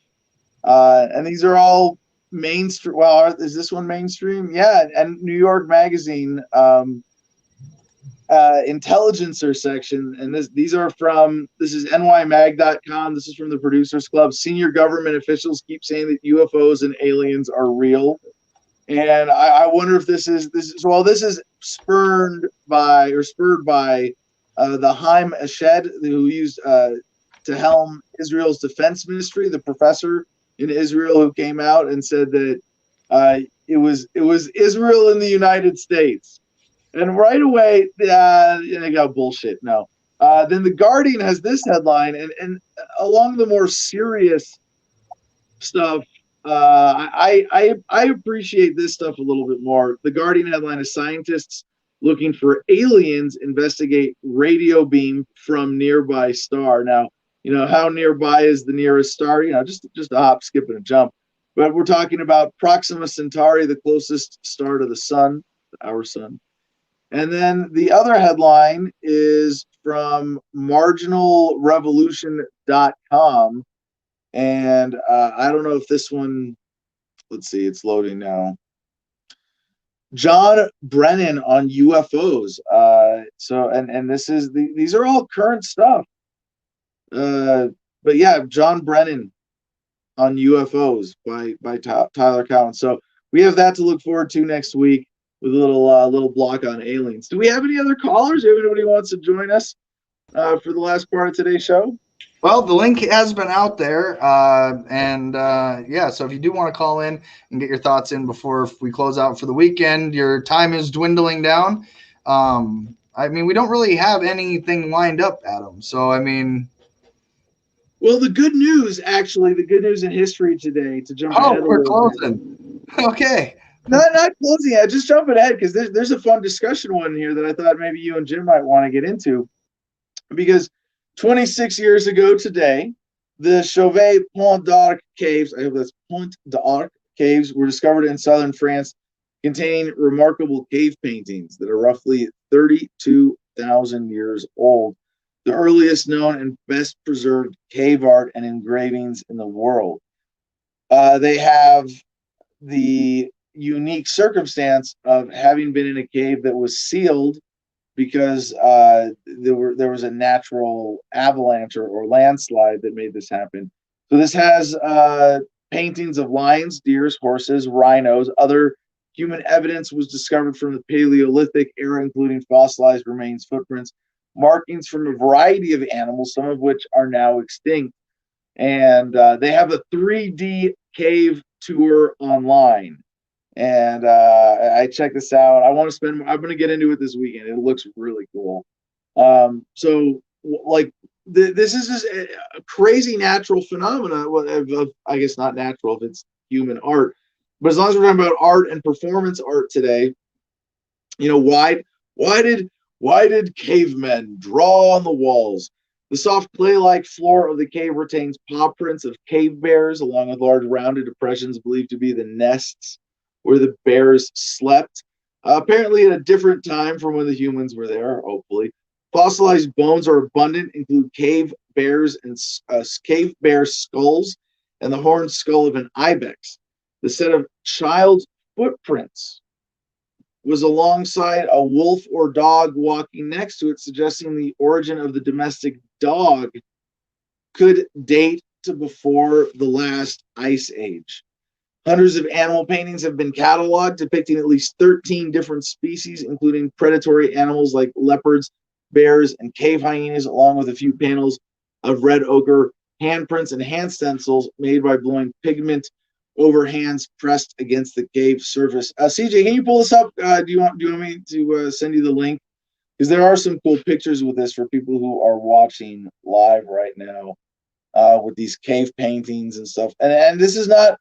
And these are all mainstream. Well, is this one mainstream? Yeah, and New York Magazine Intelligencer section, and this is nymag.com. This is from the Producers Club. Senior government officials keep saying that UFOs and aliens are real, and I wonder if this is spurred by the Haim Eshed, who used to helm Israel's defense ministry, the professor in Israel who came out and said that it was Israel in the United States, and right away they got bullshit. No, then the Guardian has this headline, and along the more serious stuff, I appreciate this stuff a little bit more. The Guardian headline is "Scientists looking for aliens investigate radio beam from nearby star." Now, how nearby is the nearest star? Just a hop, skip, and a jump. But we're talking about Proxima Centauri, the closest star to the sun, our sun. And then the other headline is from marginalrevolution.com. And I don't know if this one, let's see, it's loading now. John Brennan on UFOs. These are all current stuff. But yeah, John Brennan on UFOs by Tyler Cowen. So we have that to look forward to next week with a little block on aliens. Do we have any other callers? Do anybody who wants to join us for the last part of today's show? Well, the link has been out there, so if you do want to call in and get your thoughts in before we close out for the weekend, your time is dwindling down. I mean, we don't really have anything lined up, Adam. So, I mean... Well, the good news in history today, to jump ahead we're closing. Okay. Not closing yet, just jumping ahead, because there's a fun discussion one here that I thought maybe you and Jim might want to get into. Because 26 years ago today, the Chauvet Pont d'Arc caves, I hope that's Pont d'Arc caves, were discovered in southern France, containing remarkable cave paintings that are roughly 32,000 years old. The earliest known and best preserved cave art and engravings in the world. They have the unique circumstance of having been in a cave that was sealed because there was a natural avalanche or landslide that made this happen. So this has paintings of lions, deers, horses, rhinos. Other human evidence was discovered from the Paleolithic era, including fossilized remains, footprints, markings from a variety of animals, some of which are now extinct. And they have a 3D cave tour online. And I checked this out. I'm going to get into it this weekend. It looks really cool. So like this is just a crazy natural phenomena of, I guess not natural if it's human art, but as long as we're talking about art and performance art today, you know, why did cavemen draw on the walls? The soft clay-like floor of the cave retains paw prints of cave bears, along with large rounded depressions believed to be the nests where the bears slept, apparently at a different time from when the humans were there, hopefully. Fossilized bones are abundant, include cave bears and cave bear skulls and the horned skull of an ibex. The set of child's footprints was alongside a wolf or dog walking next to it, suggesting the origin of the domestic dog could date to before the last ice age. Hundreds of animal paintings have been cataloged depicting at least 13 different species, including predatory animals like leopards, bears, and cave hyenas, along with a few panels of red ochre handprints and hand stencils made by blowing pigment over hands pressed against the cave surface. CJ, can you pull this up? Do you want me to send you the link? Because there are some cool pictures with this for people who are watching live right now, with these cave paintings and stuff. And this is not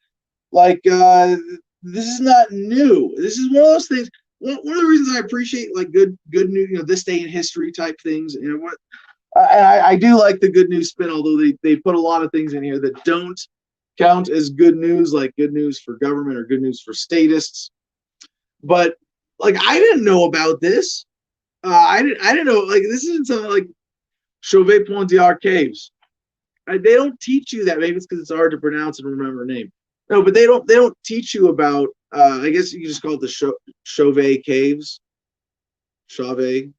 like this is not new. This is one of those things. One of the reasons I appreciate like good news, you know, this day in history type things. You know what? I do like the good news spin, although they put a lot of things in here that don't count as good news, like good news for government or good news for statists. But like I didn't know about this. I didn't know, like, this isn't something like Chauvet-Ponthiard caves. They don't teach you that. Maybe it's because it's hard to pronounce and remember a name. No, but they don't teach you about. I guess you can just call it the Chauvet caves. Chauvet.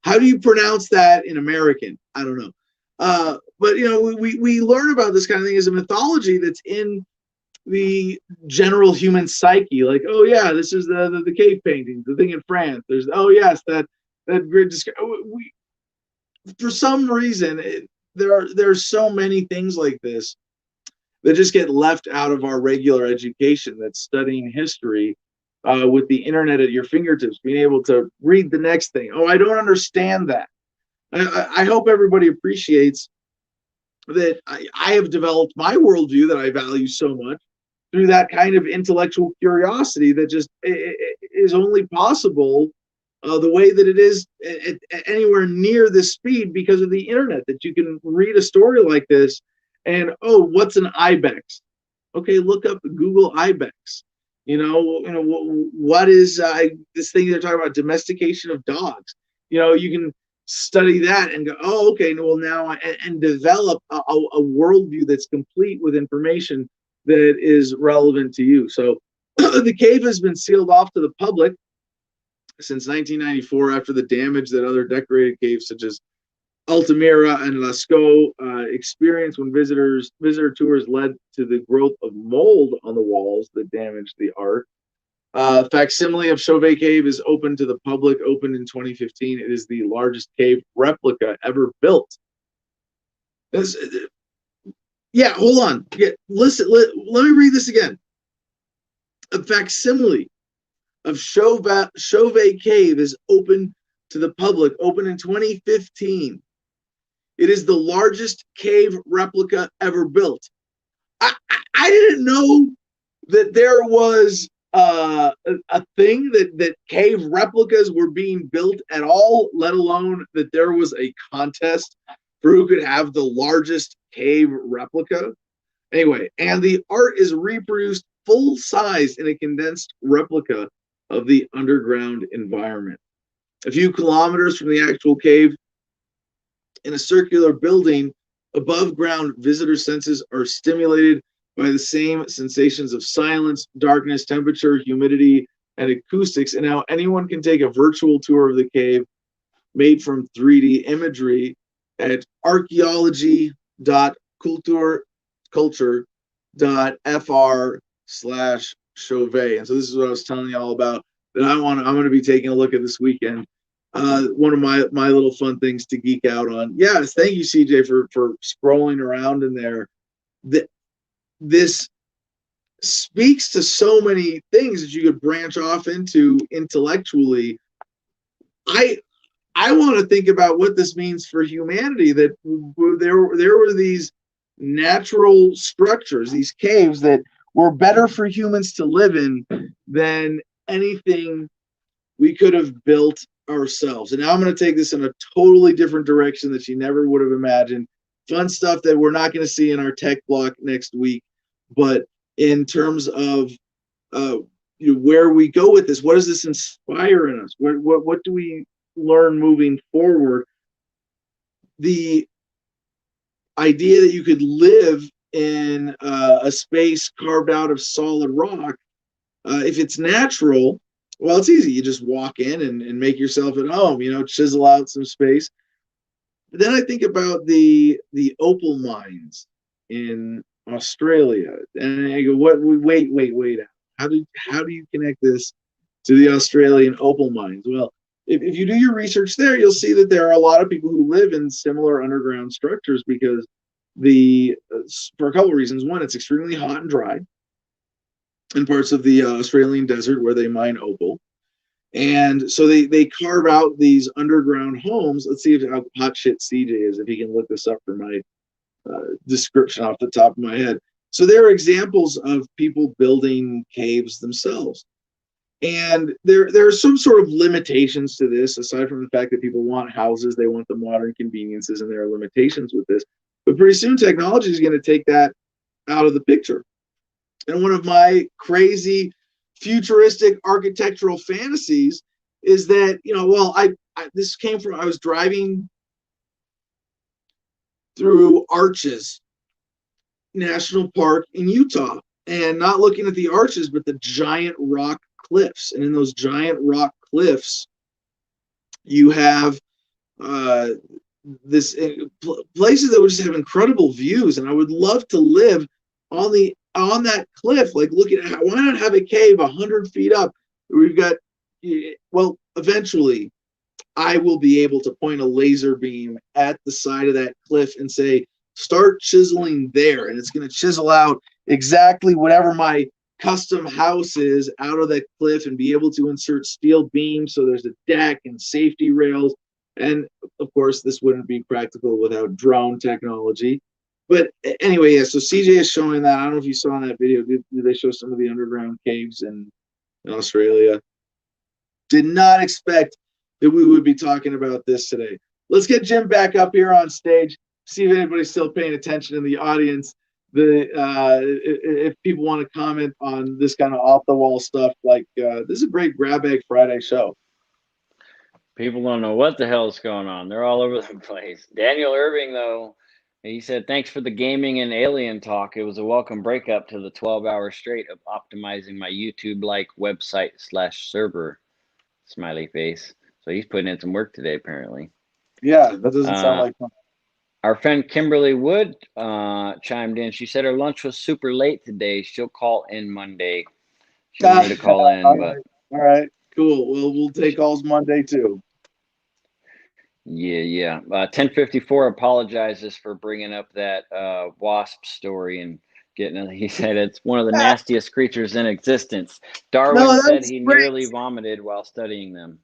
How do you pronounce that in American? I don't know. But you know, we learn about this kind of thing as a mythology that's in the general human psyche. Like, oh yeah, this is the cave painting, the thing in France. There's yes, that grid. For some reason, there's so many things like this that just get left out of our regular education. That's studying history with the internet at your fingertips, being able to read the next thing. Oh, I don't understand that. I hope everybody appreciates that I have developed my worldview that I value so much through that kind of intellectual curiosity that just is only possible the way that it is anywhere near this speed because of the internet, that you can read a story like this and, oh, what's an ibex? Okay, look up Google ibex. You know what is this thing they're talking about, domestication of dogs? You know, you can study that and go, oh, okay, well now, and develop a worldview that's complete with information that is relevant to you. So the cave has been sealed off to the public since 1994 after the damage that other decorated caves such as Altamira and Lascaux experienced when visitor tours led to the growth of mold on the walls that damaged the art. Facsimile of Chauvet Cave is open to the public, opened in 2015. It is the largest cave replica ever built. Yeah, hold on. Yeah, listen, let me read this again. A facsimile of Chauvet Cave is open to the public, opened in 2015. It is the largest cave replica ever built. I didn't know that there was a thing that cave replicas were being built at all, let alone that there was a contest for who could have the largest cave replica. Anyway, and the art is reproduced full size in a condensed replica of the underground environment. A few kilometers from the actual cave, in a circular building above ground, visitor senses are stimulated by the same sensations of silence, darkness, temperature, humidity, and acoustics. And now anyone can take a virtual tour of the cave made from 3D imagery at archaeology.culture.fr/Chauvet. And so this is what I was telling you all about, that I'm going to be taking a look at this weekend. One of my little fun things to geek out on. Yes, thank you, CJ, for scrolling around in there. This speaks to so many things that you could branch off into intellectually. I want to think about what this means for humanity, that there were these natural structures, these caves that were better for humans to live in than anything we could have built ourselves. And now I'm going to take this in a totally different direction that you never would have imagined. Fun stuff that we're not going to see in our tech block next week. But in terms of where we go with this, what does this inspire in us? What do we learn moving forward? The idea that you could live in a space carved out of solid rock, if it's natural, well, it's easy. You just walk in and make yourself at home, chisel out some space. But then I think about the opal mines in Australia, and I go, wait. How do you connect this to the Australian opal mines? Well, if you do your research there, you'll see that there are a lot of people who live in similar underground structures because for a couple of reasons. One, it's extremely hot and dry in parts of the Australian desert where they mine opal. And so they carve out these underground homes. Let's see how hot shit CJ is, if he can look this up for my description off the top of my head. So there are examples of people building caves themselves. And there are some sort of limitations to this, aside from the fact that people want houses, they want the modern conveniences, and there are limitations with this. But pretty soon technology is going to take that out of the picture. And one of my crazy futuristic architectural fantasies is that, this came from, I was driving through Arches National Park in Utah and not looking at the arches, but the giant rock cliffs. And in those giant rock cliffs, you have places that would just have incredible views. And I would love to live on that cliff, like looking at, why not have a cave 100 feet up? We've got, eventually I will be able to point a laser beam at the side of that cliff and say, start chiseling there. And it's going to chisel out exactly whatever my custom house is out of that cliff, and be able to insert steel beams so there's a deck and safety rails. And of course, this wouldn't be practical without drone technology. But anyway, yeah, so CJ is showing that. I don't know if you saw in that video. Did they show some of the underground caves in Australia? Did not expect that we would be talking about this today. Let's get Jim back up here on stage, see if anybody's still paying attention in the audience. If people want to comment on this kind of off-the-wall stuff, like this is a great Grab Bag Friday show. People don't know what the hell is going on. They're all over the place. Daniel Irving, though, he said, thanks for the gaming and alien talk. It was a welcome breakup to the 12 hours straight of optimizing my YouTube-like website /server. Smiley face. So he's putting in some work today, apparently. Yeah, that doesn't sound like fun. Our friend Kimberly Wood chimed in. She said her lunch was super late today. She'll call in Monday. She wanted to call in, but all right, cool. Well, we'll take calls Monday too. Yeah. 1054 apologizes for bringing up that wasp story and getting it. He said it's one of the nastiest creatures in existence. Darwin said he nearly vomited while studying them.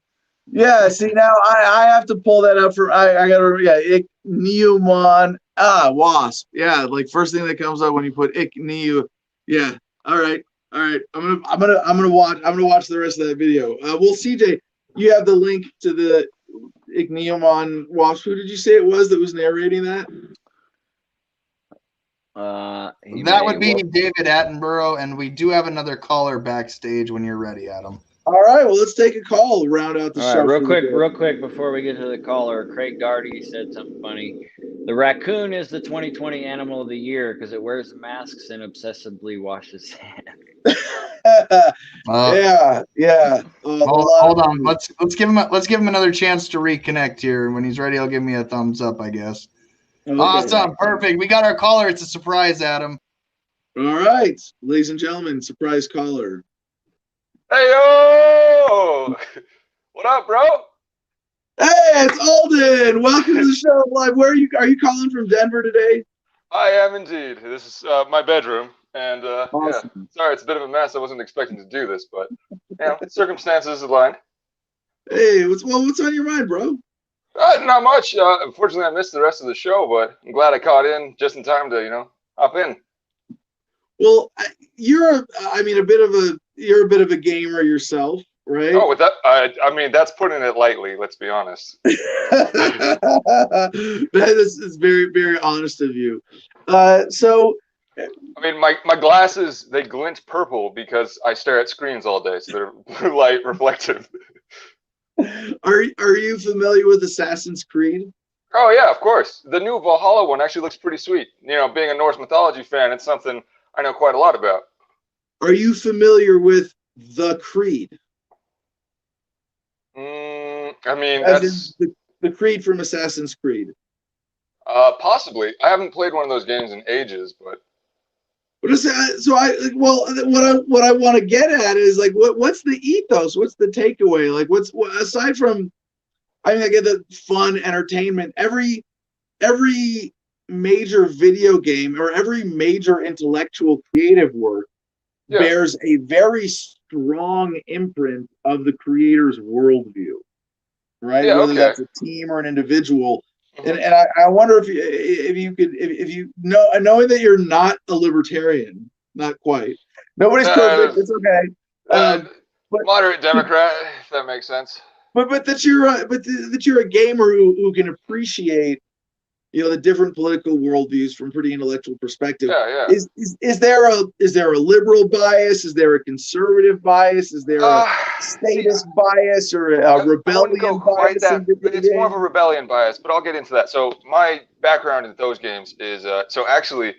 Yeah, see, now I have to pull that up for I gotta ichneumon wasp. Yeah, like first thing that comes up when you put ichneu. Yeah. All right. I'm gonna watch the rest of that video. Well, CJ, you have the link to the ichneumon wasp. Who did you say it was that was narrating that? That would be David Attenborough, and we do have another caller backstage when you're ready, Adam. All right, well, let's take a call, round out the show. All right, real quick, before we get to the caller, Craig Darty said something funny. The raccoon is the 2020 animal of the year because it wears masks and obsessively washes hands. Yeah. Hold on. Let's give him another chance to reconnect here. When he's ready, he'll give me a thumbs up, I guess. Okay. Awesome, perfect. We got our caller. It's a surprise, Adam. All right, ladies and gentlemen, surprise caller. Hey yo! What up, bro? Hey, it's Alden. Welcome to the show live. Where are you calling from? Denver today? I am indeed. This is my bedroom. And Awesome. yeah, sorry, it's a bit of a mess. I wasn't expecting to do this, but circumstances aligned. Hey, what's on your mind, bro? Not much. Unfortunately, I missed the rest of the show, but I'm glad I caught in just in time to hop in. Well, you're a bit of a gamer yourself, right? Oh, with that, I mean that's putting it lightly. Let's be honest. That is very, very honest of you. So, I mean, my glasses, they glint purple because I stare at screens all day, so they're blue light reflective. are you familiar with Assassin's Creed? Oh yeah, of course. The new Valhalla one actually looks pretty sweet. Being a Norse mythology fan, it's something I know quite a lot about. Are you familiar with the Creed? I mean, As in the Creed from Assassin's Creed. Possibly. I haven't played one of those games in ages, but. What I want to get at is like what's the ethos? What's the takeaway? Like aside from, I get the fun entertainment. Every major video game or every major intellectual creative work bears a very strong imprint of the creator's worldview, right? Yeah, Whether that's a team or an individual. And I wonder if you know, knowing that you're not a libertarian, not quite. Nobody's perfect. It's okay. But moderate Democrat, if that makes sense. But that you're a gamer who can appreciate, the different political worldviews from pretty intellectual perspective. Yeah. Is there a liberal bias? Is there a conservative bias? Is there a statist bias or a rebellion bias? It's more of a rebellion bias, but I'll get into that. So my background in those games is so actually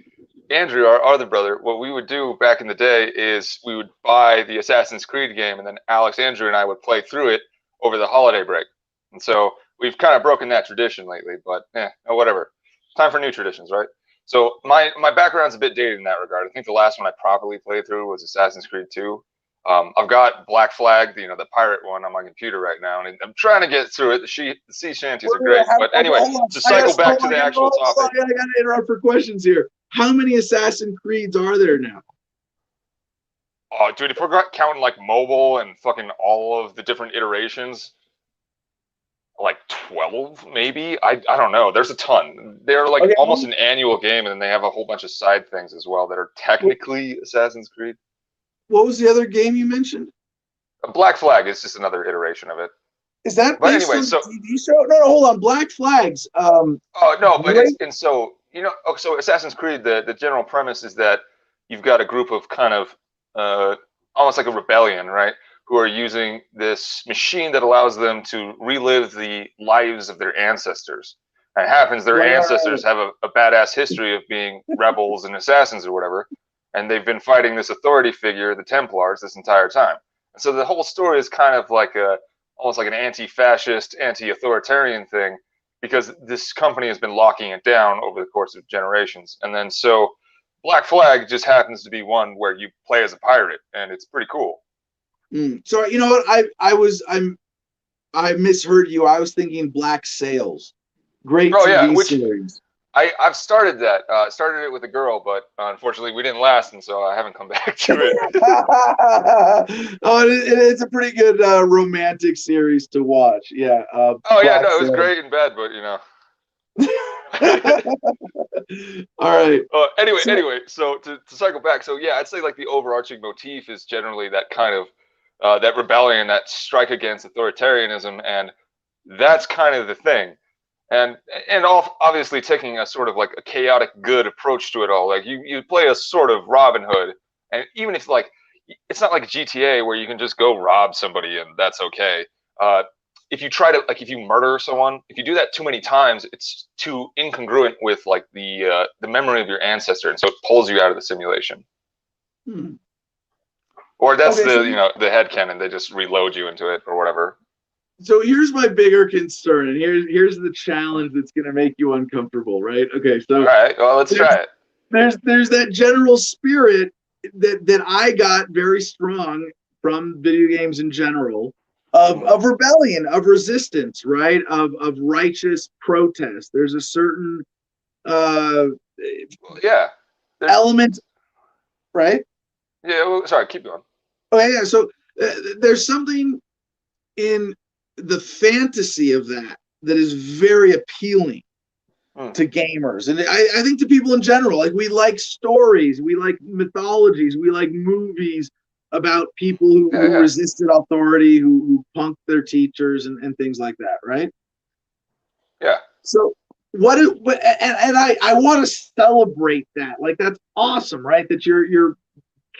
Andrew, our other brother, what we would do back in the day is we would buy the Assassin's Creed game, and then Alex, Andrew, and I would play through it over the holiday break. And so we've kind of broken that tradition lately, but whatever. Time for new traditions, right? So my background's a bit dated in that regard. I think the last one I properly played through was Assassin's Creed 2. I've got Black Flag, the pirate one, on my computer right now, and I'm trying to get through it. The sea shanties are great, but anyway, to cycle back to the actual topic. I gotta interrupt for questions here. How many Assassin's Creeds are there now? Oh, dude, if we're counting like mobile and fucking all of the different iterations, like 12 maybe. I don't know. There's a ton. They're like almost an annual game, and then they have a whole bunch of side things as well that are technically Assassin's Creed. What was the other game you mentioned? Black Flag is just another iteration of it. Is that based on the TV show? No, hold on. Black Flags. Oh no, but so Assassin's Creed, the general premise is that you've got a group of kind of almost like a rebellion, right? Who are using this machine that allows them to relive the lives of their ancestors. And it happens their ancestors have a badass history of being rebels and assassins or whatever, and they've been fighting this authority figure, the Templars, this entire time. And so the whole story is kind of like almost like an anti-fascist, anti-authoritarian thing, because this company has been locking it down over the course of generations. And then so Black Flag just happens to be one where you play as a pirate, and it's pretty cool. So you know what, I misheard you. I was thinking Black Sails. Great TV series. I've started that. Started it with a girl, but unfortunately we didn't last, and so I haven't come back to it. It's a pretty good romantic series to watch. Yeah. No, it was great in bed, but All right. Anyway, so to cycle back, so yeah, I'd say like the overarching motif is generally that kind of that rebellion, that strike against authoritarianism, and that's kind of the thing. And obviously taking a sort of like a chaotic good approach to it all. Like you play a sort of Robin Hood, and even if like it's not like GTA where you can just go rob somebody and that's okay. If you try to if you murder someone, if you do that too many times, it's too incongruent with like the memory of your ancestor, and so it pulls you out of the simulation. Or that's the headcanon. They just reload you into it or whatever. So here's my bigger concern, and here's the challenge that's going to make you uncomfortable, right? Okay, so all right, well, let's try it. There's that general spirit that I got very strong from video games in general of rebellion, of resistance, right? Of righteous protest. There's a certain element right? Yeah. Well, sorry. Keep going. Okay, yeah. So there's something in the fantasy of that is very appealing to gamers, and I think to people in general. Like, we like stories, we like mythologies, we like movies about people who resisted authority, who punked their teachers, and things like that, right? Yeah. So I want to celebrate that. Like, that's awesome, right? That you're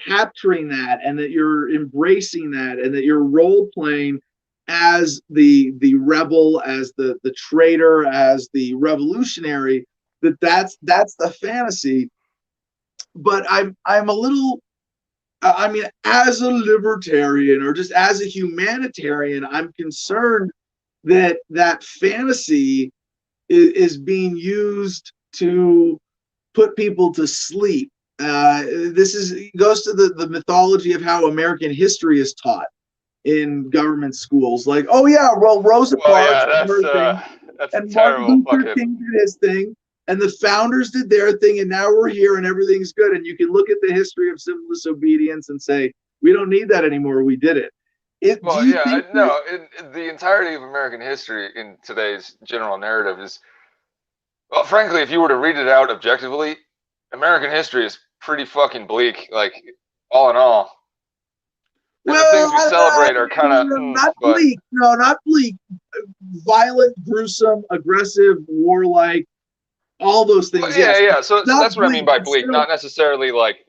capturing that, and that you're embracing that, and that you're role playing as the rebel, as the traitor, as the revolutionary. That's the fantasy. But I'm a little, I mean, as a libertarian, or just as a humanitarian, I'm concerned that fantasy is being used to put people to sleep. This goes to the mythology of how American history is taught in government schools. Like, oh yeah, well, Rosa Parks did her thing, and Martin Luther King did his thing, and the founders did their thing, and now we're here and everything's good. And you can look at the history of civil disobedience and say, we don't need that anymore. We did it. The entirety of American history in today's general narrative is, well, frankly, if you were to read it out objectively, American history is pretty fucking bleak. Like, all in all. And the things we celebrate are kind of not bleak. No, not bleak. Violent, gruesome, aggressive, warlike, all those things. Well, yeah. So that's what I mean by bleak. Still, not necessarily like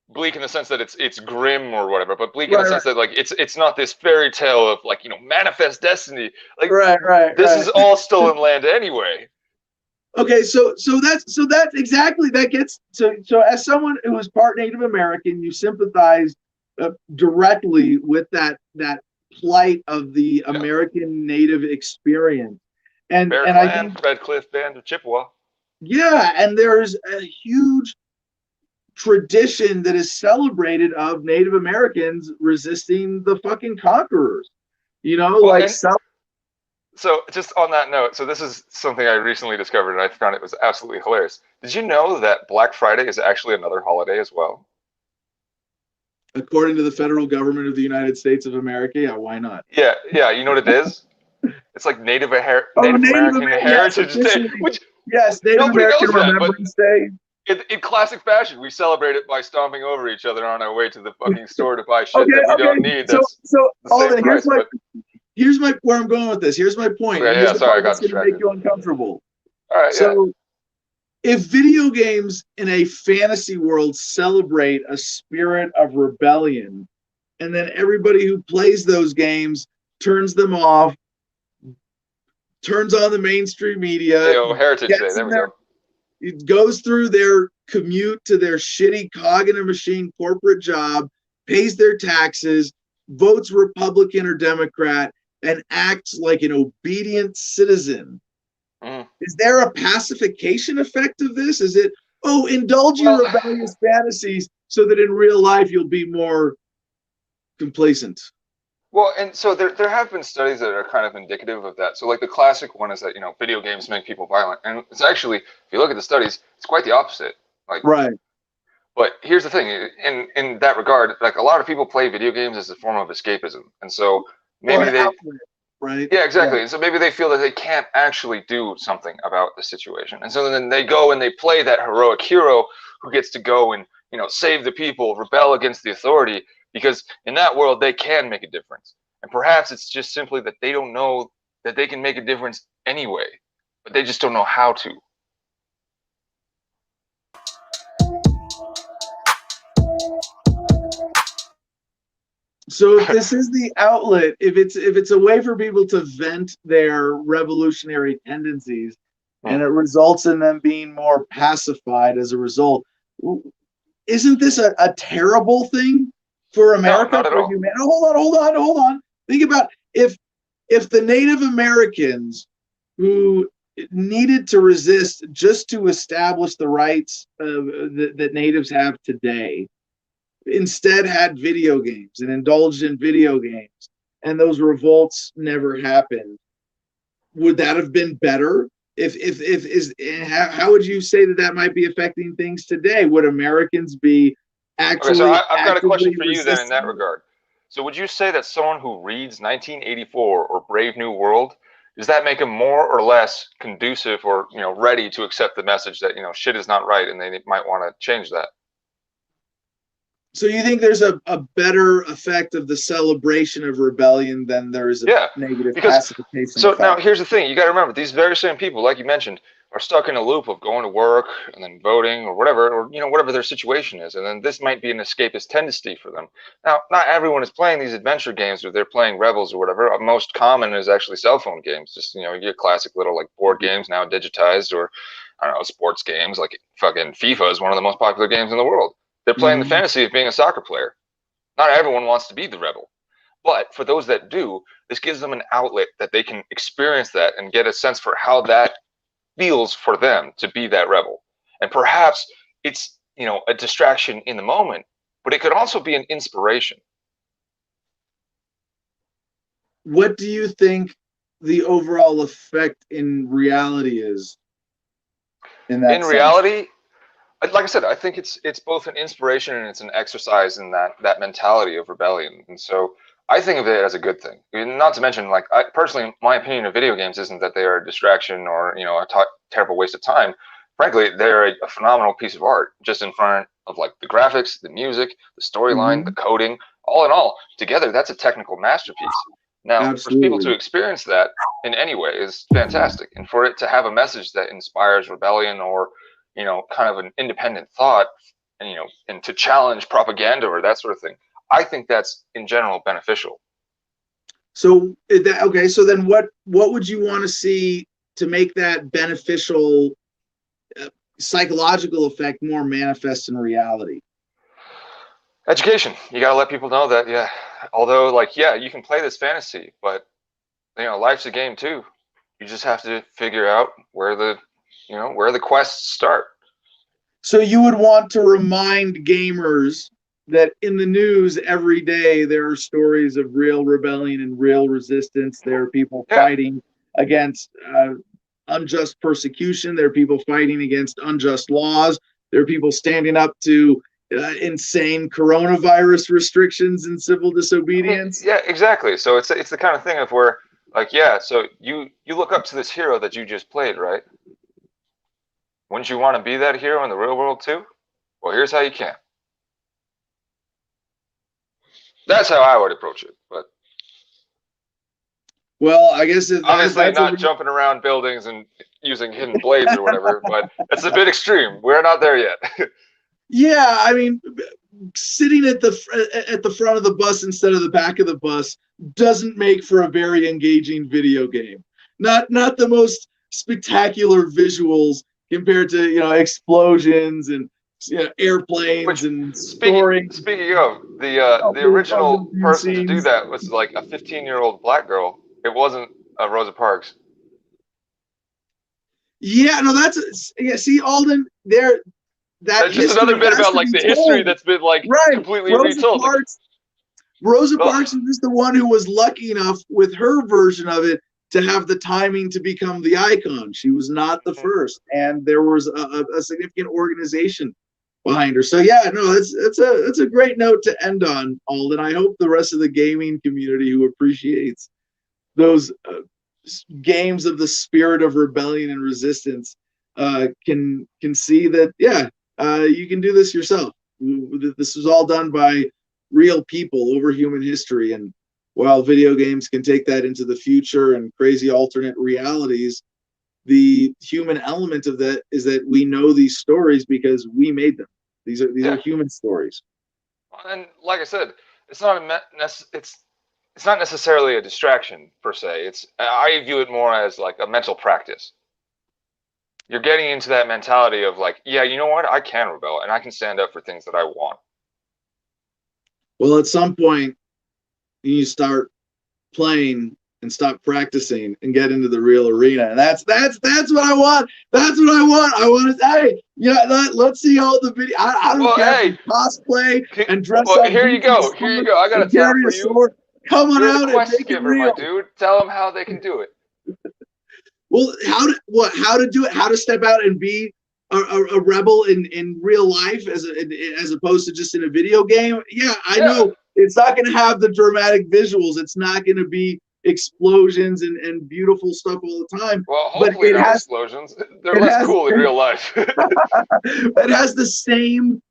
bleak in the sense that it's grim or whatever, but bleak in the sense that like it's not this fairy tale of like manifest destiny. Like this is all stolen land anyway. Okay, so that's exactly, that gets so as someone who was part Native American, you sympathize directly with that plight of the American Native experience, and I think Red Cliff Band of Chippewa. Yeah, and there's a huge tradition that is celebrated of Native Americans resisting the fucking conquerors. So just on that note, so this is something I recently discovered, and I found it was absolutely hilarious. Did you know that Black Friday is actually another holiday as well? According to the federal government of the United States of America, yeah, why not? Yeah. You know what it is? It's like Native American Heritage Day. Native American Remembrance Day. In classic fashion, we celebrate it by stomping over each other on our way to the fucking store to buy shit that we don't need. Here's where I'm going with this. Here's my point. Sorry, I got distracted. It's going to make you uncomfortable. All right. So, if video games in a fantasy world celebrate a spirit of rebellion, and then everybody who plays those games turns them off, turns on the mainstream media, Heritage Day. There we go. It goes through their commute to their shitty cog in a machine corporate job, pays their taxes, votes Republican or Democrat, and acts like an obedient citizen. Is there a pacification effect of this? Is it, indulge your rebellious fantasies so that in real life you'll be more complacent? Well, and so there have been studies that are kind of indicative of that. So like the classic one is that, video games make people violent. And it's actually, if you look at the studies, it's quite the opposite. Right. But here's the thing, in that regard, like a lot of people play video games as a form of escapism. And so maybe right? Yeah, exactly. And so maybe they feel that they can't actually do something about the situation. And so then they go and they play that heroic hero who gets to go and, save the people, rebel against the authority, because in that world they can make a difference. And perhaps it's just simply that they don't know that they can make a difference anyway, but they just don't know how to. So if this is the outlet, if it's a way for people to vent their revolutionary tendencies, and it results in them being more pacified as a result, isn't this a terrible thing for America? No, not at all. Hold on. Think about if the Native Americans who needed to resist just to establish the rights that natives have today, instead had video games and indulged in video games, and those revolts never happened, would that have been better how would you say that might be affecting things today? Would Americans be actually? Okay, so I've got a question for you resisting? then in that regard. So would you say that someone who reads 1984 or Brave New World, does that make them more or less conducive or ready to accept the message that shit is not right and they might want to change that? So you think there's a better effect of the celebration of rebellion than there is a negative pacification So effect? now here's the thing. You got to remember, these very same people, like you mentioned, are stuck in a loop of going to work and then voting or whatever their situation is. And then this might be an escapist tendency for them. Now, not everyone is playing these adventure games or they're playing Rebels or whatever. Most common is actually cell phone games. Just, you get classic little like board games now digitized, or I don't know, sports games like fucking FIFA is one of the most popular games in the world. They're playing the fantasy of being a soccer player. Not everyone wants to be the rebel. But for those that do, this gives them an outlet that they can experience that and get a sense for how that feels for them to be that rebel. And perhaps it's, a distraction in the moment, but it could also be an inspiration. What do you think the overall effect in reality is? In reality, like I said, I think it's both an inspiration and it's an exercise in that mentality of rebellion. And so I think of it as a good thing. Not to mention, like, personally, my opinion of video games isn't that they are a distraction or a terrible waste of time. Frankly, they're a phenomenal piece of art, just in front of like the graphics, the music, the storyline, the coding. All in all, together, that's a technical masterpiece. Now, for people to experience that in any way is fantastic, and for it to have a message that inspires rebellion or kind of an independent thought, and and to challenge propaganda or that sort of thing, I think that's in general beneficial. So okay, so then what would you want to see to make that beneficial psychological effect more manifest in reality? Education. You got to let people know that, although you can play this fantasy, but life's a game too. You just have to figure out where the quests start. So you would want to remind gamers that in the news every day there are stories of real rebellion and real resistance. There are people fighting against unjust persecution. There are people fighting against unjust laws. There are people standing up to insane coronavirus restrictions and civil disobedience. Yeah, exactly. So it's the kind of thing of where, so you look up to this hero that you just played, right? Wouldn't you want to be that hero in the real world too? Well, here's how you can. That's how I would approach it. But well, I guess obviously not jumping around buildings and using hidden blades or whatever, but it's a bit extreme. We're not there yet. Yeah, I mean, sitting at the front of the bus instead of the back of the bus doesn't make for a very engaging video game. Not the most spectacular visuals compared to explosions and airplanes and storing. Speaking of the original person to do that was like a 15-year-old black girl. It wasn't Rosa Parks. Yeah, no, see, Alden, that's just another bit about like the history that's been completely retold. Rosa Parks is just the one who was lucky enough with her version of it to have the timing to become the icon. She was not the first, and there was a significant organization behind her. So yeah, no, it's a great note to end on, Alden. I hope the rest of the gaming community who appreciates those games of the spirit of rebellion and resistance can see that you can do this yourself. This was all done by real people over human history, and while video games can take that into the future and crazy alternate realities, the human element of that is that we know these stories because we made them. These are human stories. And like I said, it's not necessarily a distraction per se. I view it more as like a mental practice. You're getting into that mentality of like, yeah, you know what? I can rebel and I can stand up for things that I want. Well, at some point, you start playing and stop practicing and get into the real arena, and that's what I want. That's what I want. I want to let's see all the video. I don't care if cosplay and dress up. Here you go. I got a tap for you. Come on You're out the quest and take giver, it real, my dude. Tell them how they can do it. Well, how to do it? How to step out and be a rebel in real life as opposed to just in a video game? Yeah, I know it's not going to have the dramatic visuals. It's not going to be explosions and beautiful stuff all the time. Well, hopefully but it not has explosions. They're less cool in real life. it has the same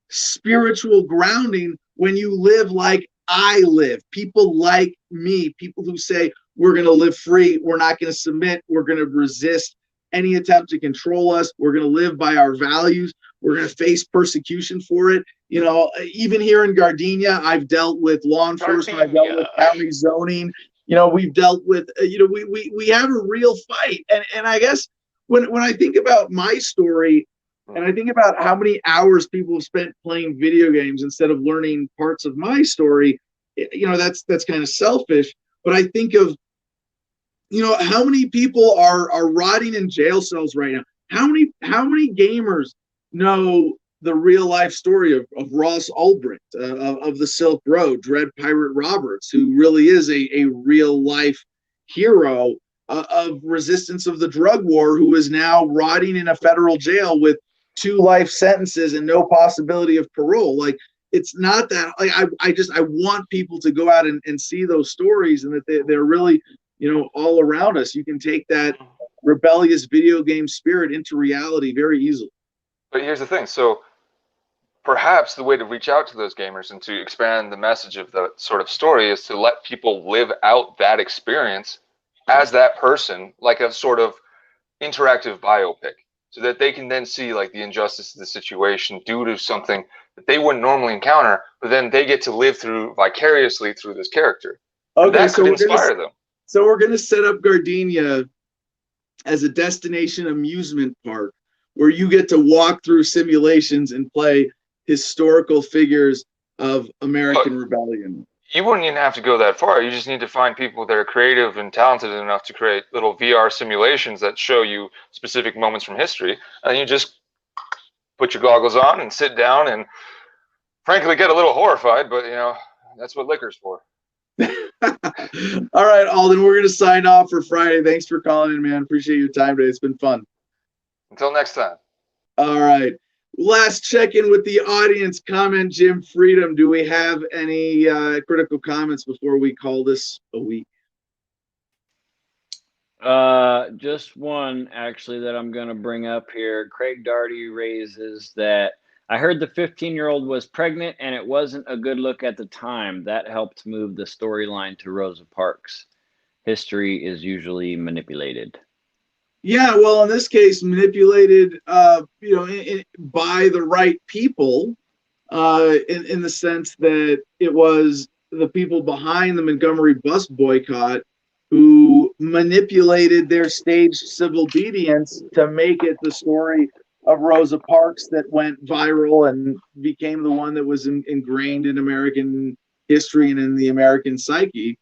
spiritual grounding when you live like I live. People like me, people who say we're going to live free, we're not going to submit, we're going to resist any attempt to control us, we're going to live by our values, we're going to face persecution for it. You know, even here in Gardenia, I've dealt with law enforcement, I've dealt with county zoning. You know, we've dealt with, we have a real fight. And I guess when I think about my story, and I think about how many hours people have spent playing video games instead of learning parts of my story, that's kind of selfish. But I think of, how many people are rotting in jail cells right now? How many gamers know the real life story of Ross Ulbricht, of the Silk Road, Dread Pirate Roberts, who really is a real life hero of resistance of the drug war, who is now rotting in a federal jail with 2 life sentences and no possibility of parole. Like, it's not that, like, I want people to go out and see those stories, and that they're really, all around us. You can take that rebellious video game spirit into reality very easily. But here's the thing. So perhaps the way to reach out to those gamers and to expand the message of the sort of story is to let people live out that experience as that person, like a sort of interactive biopic, so that they can then see like the injustice of the situation due to something that they wouldn't normally encounter, but then they get to live through vicariously through this character. Okay, and that could inspire them. So we're going to set up Gardenia as a destination amusement park where you get to walk through simulations and play historical figures of American rebellion. You wouldn't even have to go that far. You just need to find people that are creative and talented enough to create little VR simulations that show you specific moments from history. And you just put your goggles on and sit down and frankly get a little horrified, but that's what liquor's for. All right, Alden, we're going to sign off for Friday. Thanks for calling in, man. Appreciate your time today. It's been fun. Until next time. All right. Last check-in with the audience. Comment, Jim Freedom. Do we have any critical comments before we call this a week? Just one, actually, that I'm going to bring up here. Craig Darty raises that I heard the 15-year-old was pregnant and it wasn't a good look at the time. That helped move the storyline to Rosa Parks. History is usually manipulated. Yeah, well, in this case, manipulated, by the right people, in the sense that it was the people behind the Montgomery bus boycott who manipulated their staged civil obedience to make it the story of Rosa Parks that went viral and became the one that was ingrained in American history and in the American psyche.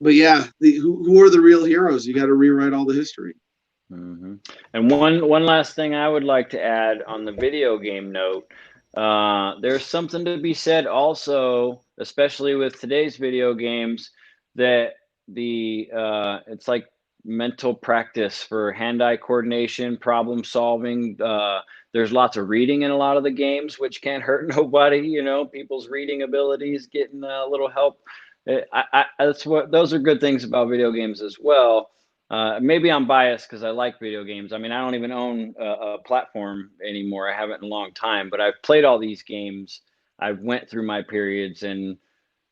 But yeah, who are the real heroes? You got to rewrite all the history. Mm-hmm. And one last thing I would like to add on the video game note, there's something to be said also, especially with today's video games, that it's like mental practice for hand-eye coordination, problem solving. There's lots of reading in a lot of the games, which can't hurt nobody. People's reading abilities, getting a little help. Those are good things about video games as well. Maybe I'm biased because I like video games. I mean, I don't even own a platform anymore. I haven't in a long time, but I've played all these games. I went through my periods, and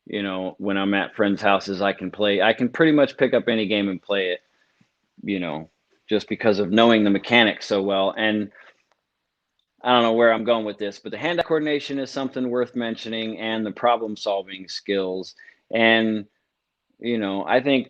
when I'm at friends' houses, I can pretty much pick up any game and play it, just because of knowing the mechanics so well. And I don't know where I'm going with this, but the hand-eye coordination is something worth mentioning, and the problem-solving skills. And, I think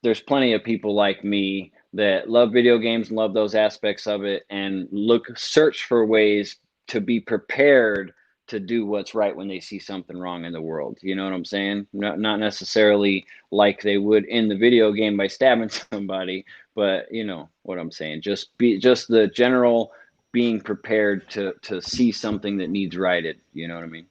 there's plenty of people like me that love video games and love those aspects of it and search for ways to be prepared to do what's right when they see something wrong in the world. You know what I'm saying? Not necessarily like they would in the video game by stabbing somebody, but you know what I'm saying? Just the general being prepared to see something that needs righted. You know what I mean?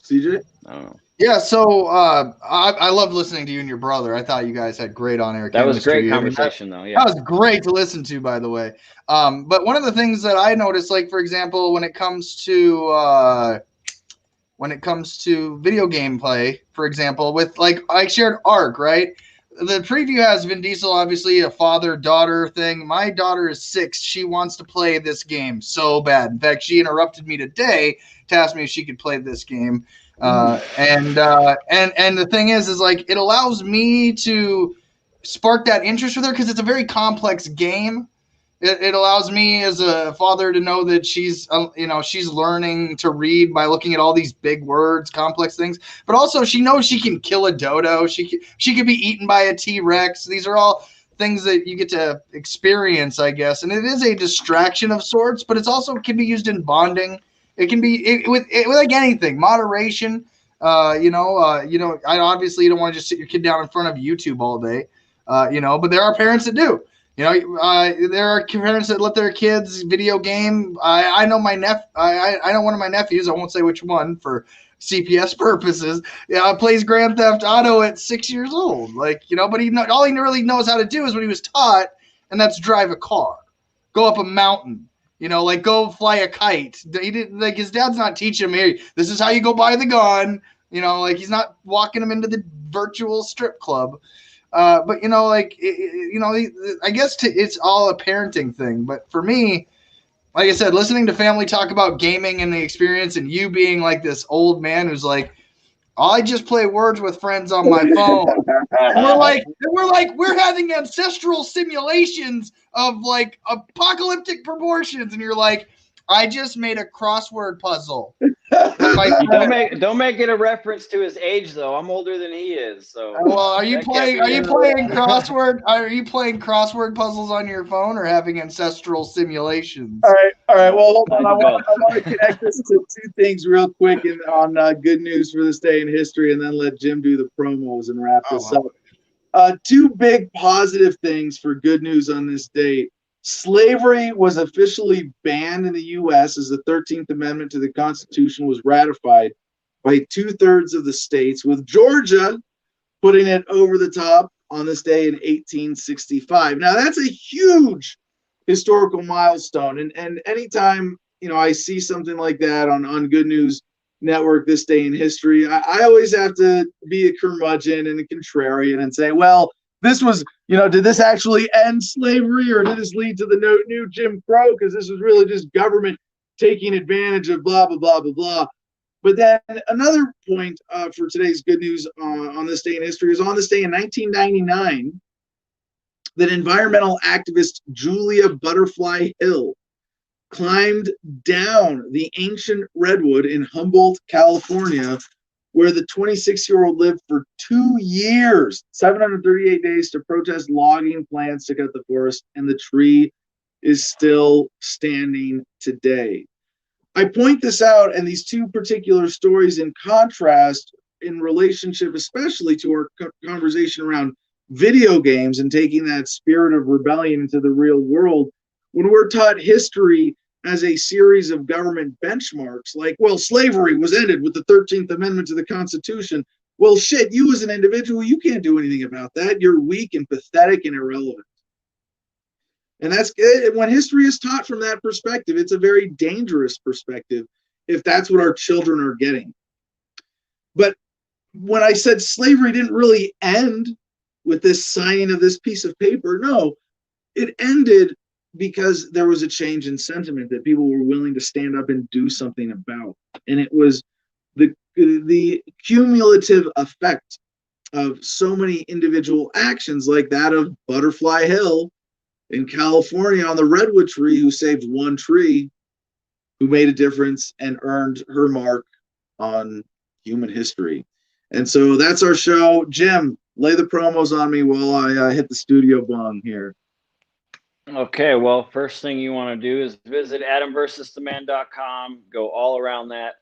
CJ? I don't know. Yeah, so I loved listening to you and your brother. I thought you guys had great on-air That was chemistry. great I mean, conversation, though. Yeah. that was great to listen to, by the way. But one of the things that I noticed, like for example, when it comes to video gameplay, for example, with like I shared Ark, right? The preview has Vin Diesel, obviously a father-daughter thing. My daughter is 6. She wants to play this game so bad. In fact, she interrupted me today to ask me if she could play this game. And the thing is like it allows me to spark that interest with her because it's a very complex game. It allows me as a father to know that she's learning to read by looking at all these big words, complex things. But also, she knows she can kill a dodo. She could be eaten by a T-Rex. These are all things that you get to experience, I guess. And it is a distraction of sorts, but it's also can be used in bonding. It can be with like anything, moderation. I obviously you don't want to just sit your kid down in front of YouTube all day, but there are parents that do. There are parents that let their kids video game. I know I know one of my nephews. I won't say which one for CPS purposes. Plays Grand Theft Auto at 6 years old. But all he really knows how to do is what he was taught, and that's drive a car, go up a mountain. Go fly a kite. He didn't his dad's not teaching him, hey, this is how you go buy the gun. He's not walking him into the virtual strip club. I guess it's all a parenting thing. But for me, like I said, listening to family talk about gaming and the experience, and you being like this old man who's like, I just play Words with Friends on my phone. we're having ancestral simulations of like apocalyptic proportions, and you're like, I just made a crossword puzzle. Don't make it a reference to his age, though. I'm older than he is. So well, are you playing crossword? Are you playing crossword puzzles on your phone or having ancestral simulations? All right. Well, hold on. I want to connect this to two things real quick on good news for this day in history, and then let Jim do the promos and wrap this up. Two big positive things for good news on this date. Slavery was officially banned in the U.S. as the 13th Amendment to the Constitution was ratified by 2/3 of the states, with Georgia putting it over the top on this day in 1865. Now, that's a huge historical milestone. And anytime, I see something like that on Good News Network this day in history, I always have to be a curmudgeon and a contrarian and say, well, this was, did this actually end slavery, or did this lead to the new Jim Crow? Because this was really just government taking advantage of blah, blah, blah, blah, blah. But then another point for today's good news on this day in history is on this day in 1999, that environmental activist Julia Butterfly Hill climbed down the ancient redwood in Humboldt, California, where the 26-year-old lived for 2 years, 738 days, to protest logging plans to cut the forest, and the tree is still standing today. I point this out, and these two particular stories in contrast in relationship, especially to our conversation around video games and taking that spirit of rebellion into the real world. When we're taught history as a series of government benchmarks, like, well, slavery was ended with the 13th Amendment to the Constitution. Well, shit, you as an individual, you can't do anything about that. You're weak and pathetic and irrelevant. And that's when history is taught from that perspective, it's a very dangerous perspective if that's what our children are getting. But when I said slavery didn't really end with this signing of this piece of paper, no, it ended because there was a change in sentiment that people were willing to stand up and do something about. And it was the cumulative effect of so many individual actions, like that of Butterfly Hill in California on the redwood tree, who saved one tree, who made a difference and earned her mark on human history. And so that's our show. Jim, lay the promos on me while I hit the studio bong here. Okay, well, first thing you want to do is visit adamversustheman.com, go all around that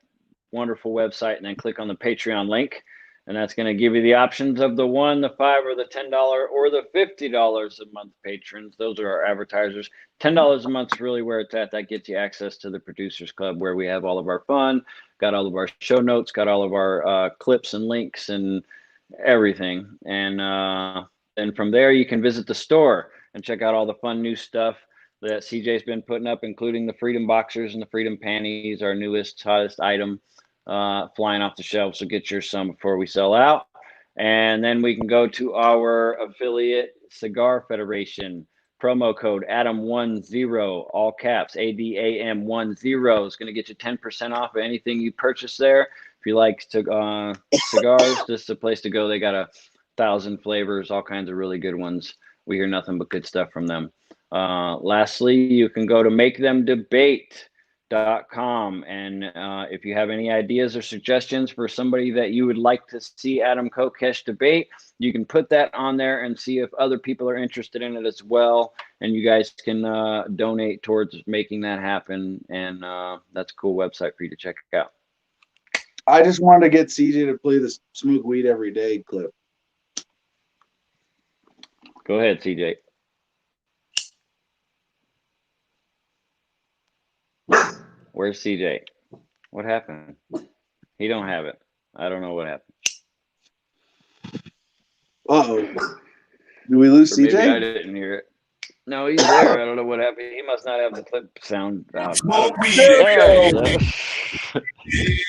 wonderful website, and then click on the Patreon link. And that's going to give you the options of the $1, the $5, or the $10, or the $50 a month patrons. Those are our advertisers. $10 a month is really where it's at. That gets you access to the Producers Club, where we have all of our fun, got all of our show notes, got all of our clips and links and everything. And then from there, you can visit the store and check out all the fun new stuff that CJ's been putting up, including the Freedom Boxers and the Freedom Panties, our newest, hottest item. Flying off the shelf, so get yours some before we sell out. And then we can go to our affiliate Cigar Federation. Promo code ADAM10, all caps, ADAM10 is going to get you 10% off of anything you purchase there. If you like cigars, this is the place to go. They got 1,000 flavors, all kinds of really good ones. We hear nothing but good stuff from them. Lastly, you can go to MakeThemDebate.com, and if you have any ideas or suggestions for somebody that you would like to see Adam Kokesh debate, you can put that on there and see if other people are interested in it as well, and you guys can donate towards making that happen. And that's a cool website for you to check out. I just wanted to get CJ to play the smoke weed every day clip. Go ahead, CJ. Where's CJ? What happened? He don't have it. I don't know what happened. Uh-oh. Did we lose Or maybe I CJ? didn't hear it. No, he's there. I don't know what happened. He must not have the clip sound out. There we There go. he is.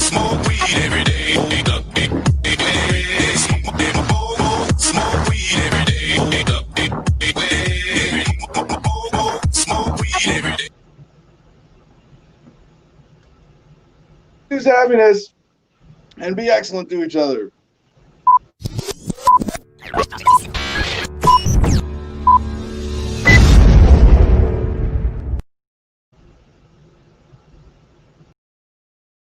Smoke weed every day. Smoke weed every day. Smoke weed every day. Choose happiness and be excellent to each other.